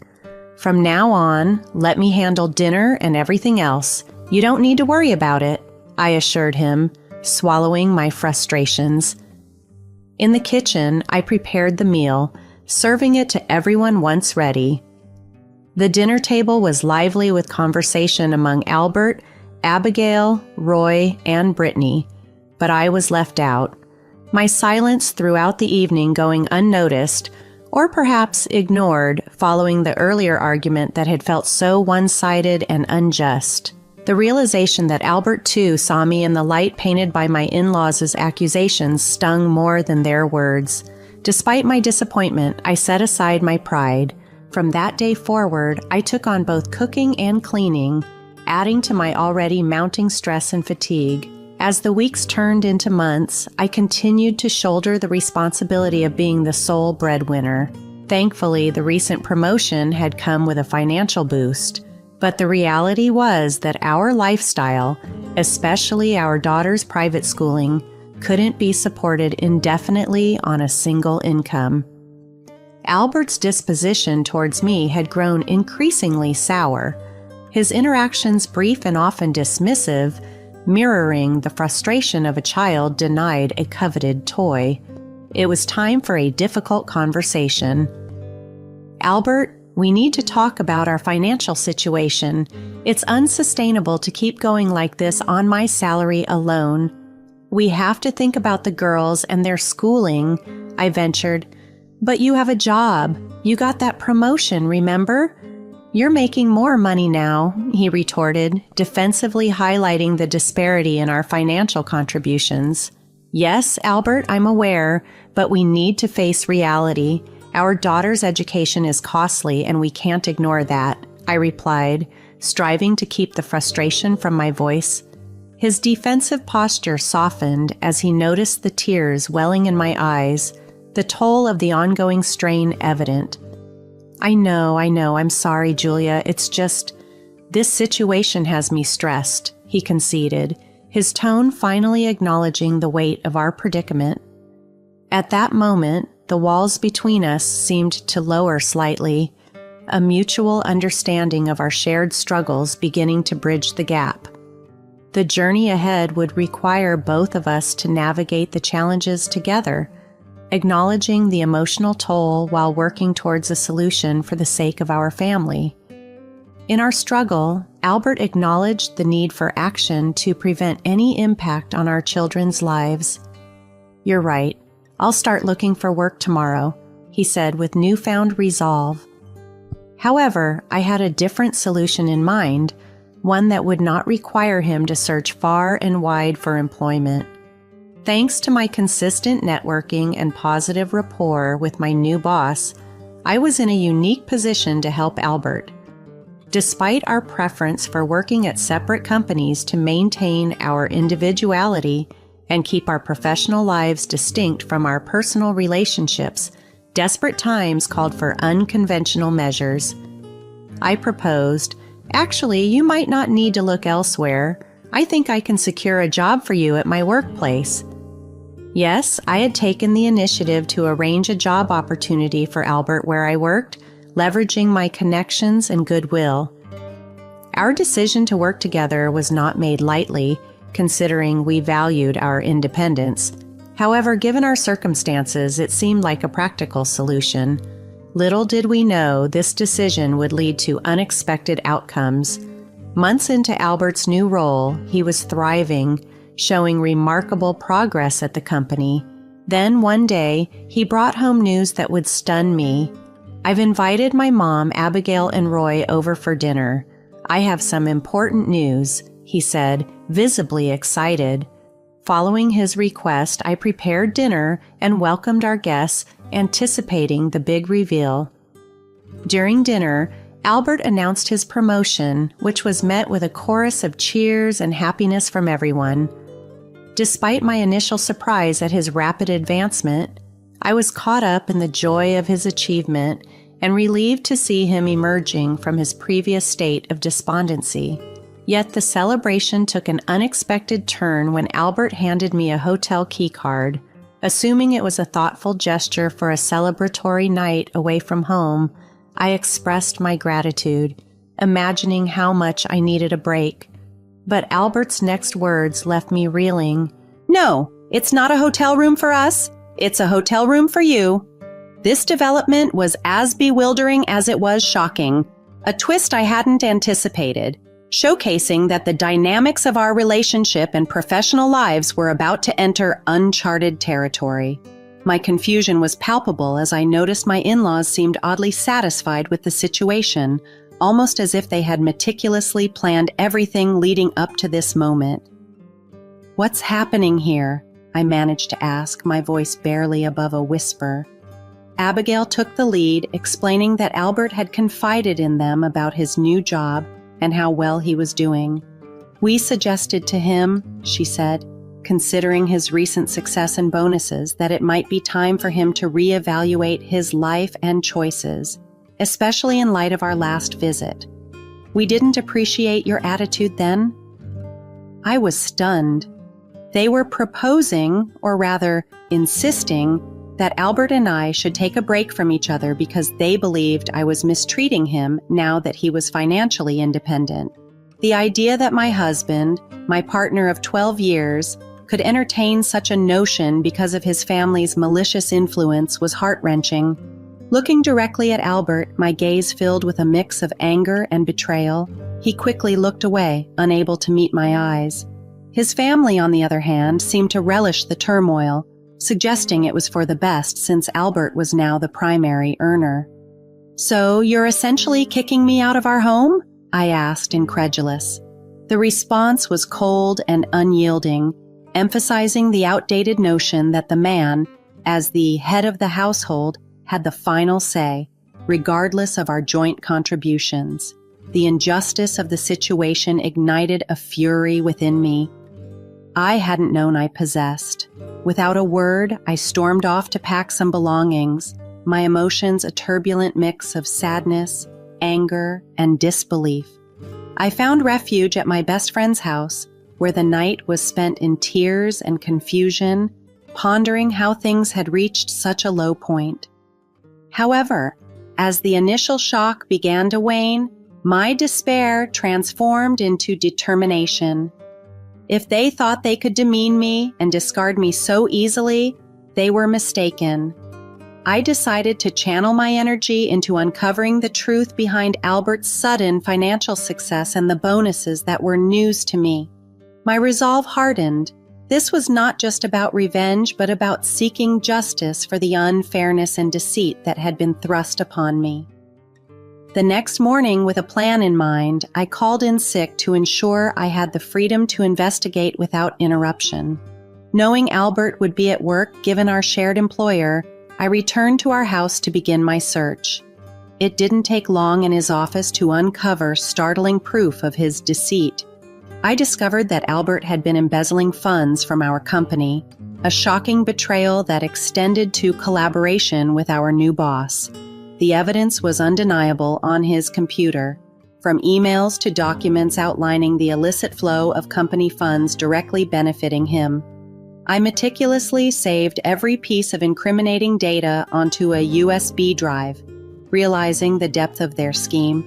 Speaker 3: From now on, let me handle dinner and everything else. You don't need to worry about it, I assured him, swallowing my frustrations. In the kitchen, I prepared the meal, serving it to everyone once ready. The dinner table was lively with conversation among Albert, Abigail, Roy, and Brittany, but I was left out. My silence throughout the evening going unnoticed, or perhaps ignored, following the earlier argument that had felt so one-sided and unjust. The realization that Albert too saw me in the light painted by my in-laws' accusations stung more than their words. Despite my disappointment, I set aside my pride. From that day forward, I took on both cooking and cleaning, adding to my already mounting stress and fatigue. As the weeks turned into months, I continued to shoulder the responsibility of being the sole breadwinner. Thankfully, the recent promotion had come with a financial boost. But the reality was that our lifestyle, especially our daughter's private schooling, couldn't be supported indefinitely on a single income. Albert's disposition towards me had grown increasingly sour, his interactions brief and often dismissive, mirroring the frustration of a child denied a coveted toy. It was time for a difficult conversation. Albert, we need to talk about our financial situation. It's unsustainable to keep going like this on my salary alone. We have to think about the girls and their schooling, I ventured. But you have a job. You got that promotion, remember? You're making more money now, he retorted, defensively highlighting the disparity in our financial contributions. Yes, Albert, I'm aware, but we need to face reality. Our daughter's education is costly and we can't ignore that, I replied, striving to keep the frustration from my voice. His defensive posture softened as he noticed the tears welling in my eyes, the toll of the ongoing strain evident. I know, I'm sorry, Julia. It's just, this situation has me stressed, he conceded, his tone finally acknowledging the weight of our predicament. At that moment, the walls between us seemed to lower slightly, a mutual understanding of our shared struggles beginning to bridge the gap. The journey ahead would require both of us to navigate the challenges together, acknowledging the emotional toll while working towards a solution for the sake of our family. In our struggle, Albert acknowledged the need for action to prevent any impact on our children's lives. You're right. I'll start looking for work tomorrow, he said with newfound resolve. However, I had a different solution in mind, one that would not require him to search far and wide for employment. Thanks to my consistent networking and positive rapport with my new boss, I was in a unique position to help Albert. Despite our preference for working at separate companies to maintain our individuality and keep our professional lives distinct from our personal relationships, desperate times called for unconventional measures. I proposed, actually, you might not need to look elsewhere. I think I can secure a job for you at my workplace. Yes, I had taken the initiative to arrange a job opportunity for Albert where I worked, leveraging my connections and goodwill. Our decision to work together was not made lightly, considering we valued our independence. However, given our circumstances, it seemed like a practical solution. Little did we know this decision would lead to unexpected outcomes. Months into Albert's new role, he was thriving, showing remarkable progress at the company. Then one day, he brought home news that would stun me. I've invited my mom, Abigail, and Roy over for dinner. I have some important news, he said, visibly excited. Following his request, I prepared dinner and welcomed our guests, anticipating the big reveal. During dinner, Albert announced his promotion, which was met with a chorus of cheers and happiness from everyone. Despite my initial surprise at his rapid advancement, I was caught up in the joy of his achievement and relieved to see him emerging from his previous state of despondency. Yet the celebration took an unexpected turn when Albert handed me a hotel key card. Assuming it was a thoughtful gesture for a celebratory night away from home, I expressed my gratitude, imagining how much I needed a break. But Albert's next words left me reeling. "No, it's not a hotel room for us. It's a hotel room for you." This development was as bewildering as it was shocking, a twist I hadn't anticipated, showcasing that the dynamics of our relationship and professional lives were about to enter uncharted territory. My confusion was palpable as I noticed my in-laws seemed oddly satisfied with the situation, almost as if they had meticulously planned everything leading up to this moment. "What's happening here?" I managed to ask, my voice barely above a whisper. Abigail took the lead, explaining that Albert had confided in them about his new job and how well he was doing. "We suggested to him," she said, "considering his recent success and bonuses, that it might be time for him to reevaluate his life and choices, especially in light of our last visit. We didn't appreciate your attitude then?" I was stunned. They were proposing, or rather, insisting, that Albert and I should take a break from each other because they believed I was mistreating him now that he was financially independent. The idea that my husband, my partner of 12 years, could entertain such a notion because of his family's malicious influence was heart-wrenching. Looking directly at Albert, my gaze filled with a mix of anger and betrayal. He quickly looked away, unable to meet my eyes. His family, on the other hand, seemed to relish the turmoil, suggesting it was for the best since Albert was now the primary earner. "So you're essentially kicking me out of our home?" I asked, incredulous. The response was cold and unyielding, emphasizing the outdated notion that the man, as the head of the household, had the final say, regardless of our joint contributions. The injustice of the situation ignited a fury within me I hadn't known I possessed. Without a word, I stormed off to pack some belongings, my emotions a turbulent mix of sadness, anger, and disbelief. I found refuge at my best friend's house, where the night was spent in tears and confusion, pondering how things had reached such a low point. However, as the initial shock began to wane, my despair transformed into determination. If they thought they could demean me and discard me so easily, they were mistaken. I decided to channel my energy into uncovering the truth behind Albert's sudden financial success and the bonuses that were news to me. My resolve hardened. This was not just about revenge, but about seeking justice for the unfairness and deceit that had been thrust upon me. The next morning, with a plan in mind, I called in sick to ensure I had the freedom to investigate without interruption. Knowing Albert would be at work given our shared employer, I returned to our house to begin my search. It didn't take long in his office to uncover startling proof of his deceit. I discovered that Albert had been embezzling funds from our company, a shocking betrayal that extended to collaboration with our new boss. The evidence was undeniable on his computer, from emails to documents outlining the illicit flow of company funds directly benefiting him. I meticulously saved every piece of incriminating data onto a USB drive, realizing the depth of their scheme.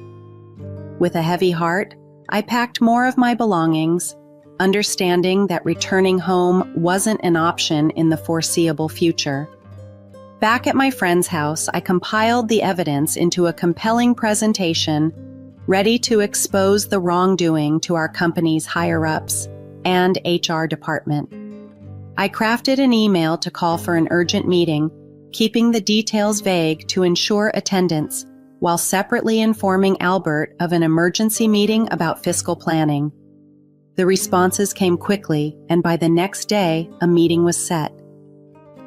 Speaker 3: With a heavy heart, I packed more of my belongings, understanding that returning home wasn't an option in the foreseeable future. Back at my friend's house, I compiled the evidence into a compelling presentation, ready to expose the wrongdoing to our company's higher-ups and HR department. I crafted an email to call for an urgent meeting, keeping the details vague to ensure attendance, while separately informing Albert of an emergency meeting about fiscal planning. The responses came quickly, and by the next day, a meeting was set.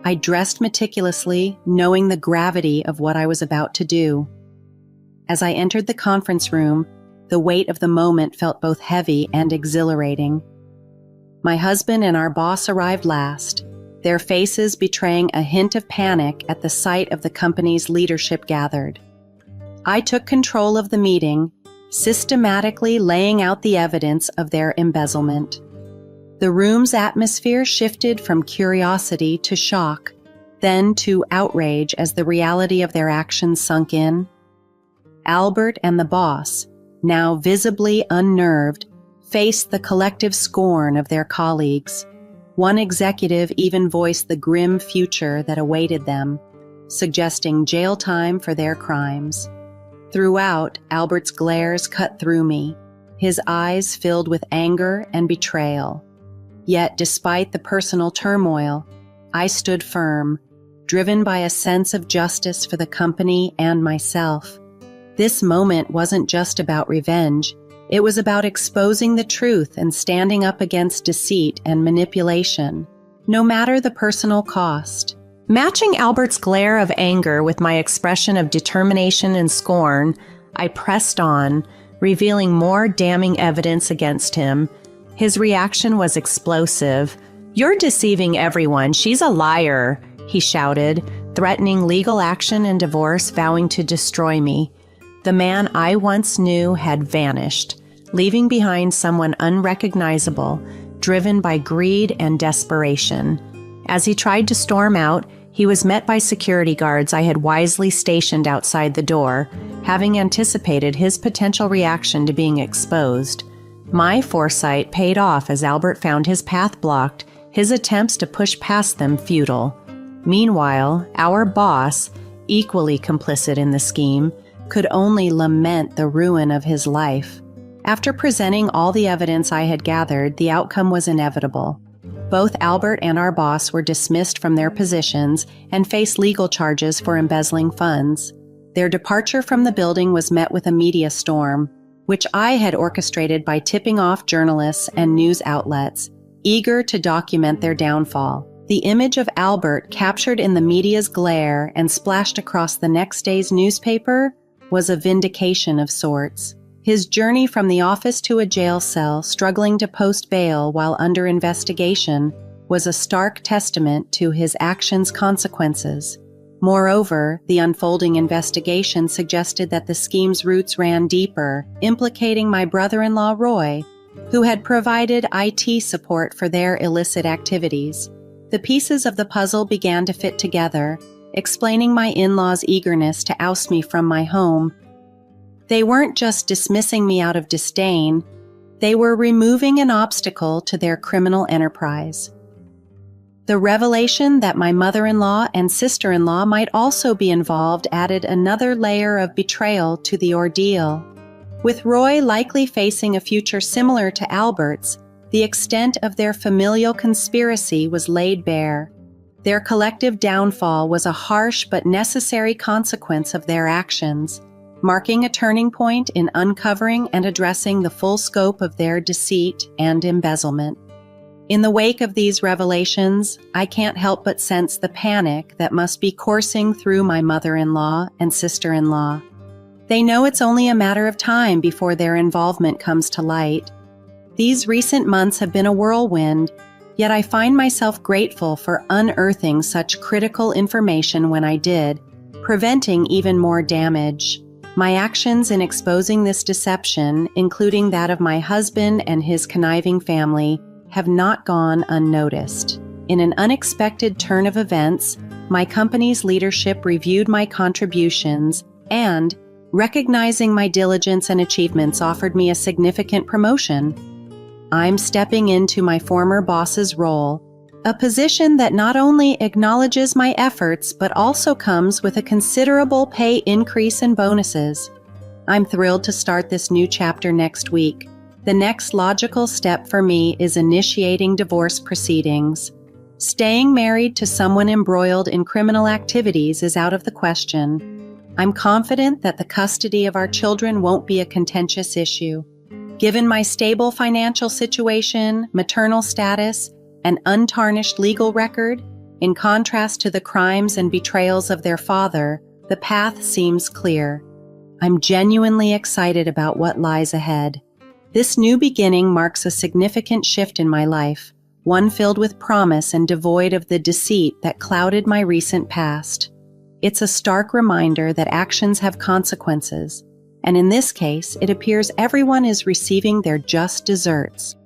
Speaker 3: I dressed meticulously, knowing the gravity of what I was about to do. As I entered the conference room, the weight of the moment felt both heavy and exhilarating. My husband and our boss arrived last, their faces betraying a hint of panic at the sight of the company's leadership gathered. I took control of the meeting, systematically laying out the evidence of their embezzlement. The room's atmosphere shifted from curiosity to shock, then to outrage as the reality of their actions sunk in.
Speaker 2: Albert and the boss, now visibly unnerved, faced the collective scorn of their colleagues. One executive even voiced the grim future that awaited them, suggesting jail time for their crimes. Throughout, Albert's glares cut through me, his eyes filled with anger and betrayal. Yet, despite the personal turmoil, I stood firm, driven by a sense of justice for the company and myself. This moment wasn't just about revenge. It was about exposing the truth and standing up against deceit and manipulation, no matter the personal cost.
Speaker 3: Matching Albert's glare of anger with my expression of determination and scorn, I pressed on, revealing more damning evidence against him. His reaction was explosive. "You're deceiving everyone. She's a liar," he shouted, threatening legal action and divorce, vowing to destroy me. The man I once knew had vanished, leaving behind someone unrecognizable, driven by greed and desperation. As he tried to storm out, he was met by security guards I had wisely stationed outside the door, having anticipated his potential reaction to being exposed. My foresight paid off as Albert found his path blocked, his attempts to push past them futile. Meanwhile, our boss, equally complicit in the scheme, could only lament the ruin of his life. After presenting all the evidence I had gathered, the outcome was inevitable. Both Albert and our boss were dismissed from their positions and faced legal charges for embezzling funds. Their departure from the building was met with a media storm, which I had orchestrated by tipping off journalists and news outlets, eager to document their downfall. The image of Albert, captured in the media's glare and splashed across the next day's newspaper, was a vindication of sorts. His journey from the office to a jail cell, struggling to post bail while under investigation, was a stark testament to his actions' consequences. Moreover, the unfolding investigation suggested that the scheme's roots ran deeper, implicating my brother-in-law Roy, who had provided IT support for their illicit activities. The pieces of the puzzle began to fit together, explaining my in-laws' eagerness to oust me from my home. They weren't just dismissing me out of disdain, they were removing an obstacle to their criminal enterprise. The revelation that my mother-in-law and sister-in-law might also be involved added another layer of betrayal to the ordeal. With Roy likely facing a future similar to Albert's, the extent of their familial conspiracy was laid bare. Their collective downfall was a harsh but necessary consequence of their actions, marking a turning point in uncovering and addressing the full scope of their deceit and embezzlement. In the wake of these revelations, I can't help but sense the panic that must be coursing through my mother-in-law and sister-in-law. They know it's only a matter of time before their involvement comes to light. These recent months have been a whirlwind, yet I find myself grateful for unearthing such critical information when I did, preventing even more damage. My actions in exposing this deception, including that of my husband and his conniving family, have not gone unnoticed. In an unexpected turn of events, my company's leadership reviewed my contributions and, recognizing my diligence and achievements, offered me a significant promotion. I'm stepping into my former boss's role, a position that not only acknowledges my efforts but also comes with a considerable pay increase and bonuses. I'm thrilled to start this new chapter next week. The next logical step for me is initiating divorce proceedings. Staying married to someone embroiled in criminal activities is out of the question. I'm confident that the custody of our children won't be a contentious issue. Given my stable financial situation, maternal status, and untarnished legal record, in contrast to the crimes and betrayals of their father, the path seems clear. I'm genuinely excited about what lies ahead. This new beginning marks a significant shift in my life, one filled with promise and devoid of the deceit that clouded my recent past. It's a stark reminder that actions have consequences, and in this case, it appears everyone is receiving their just desserts.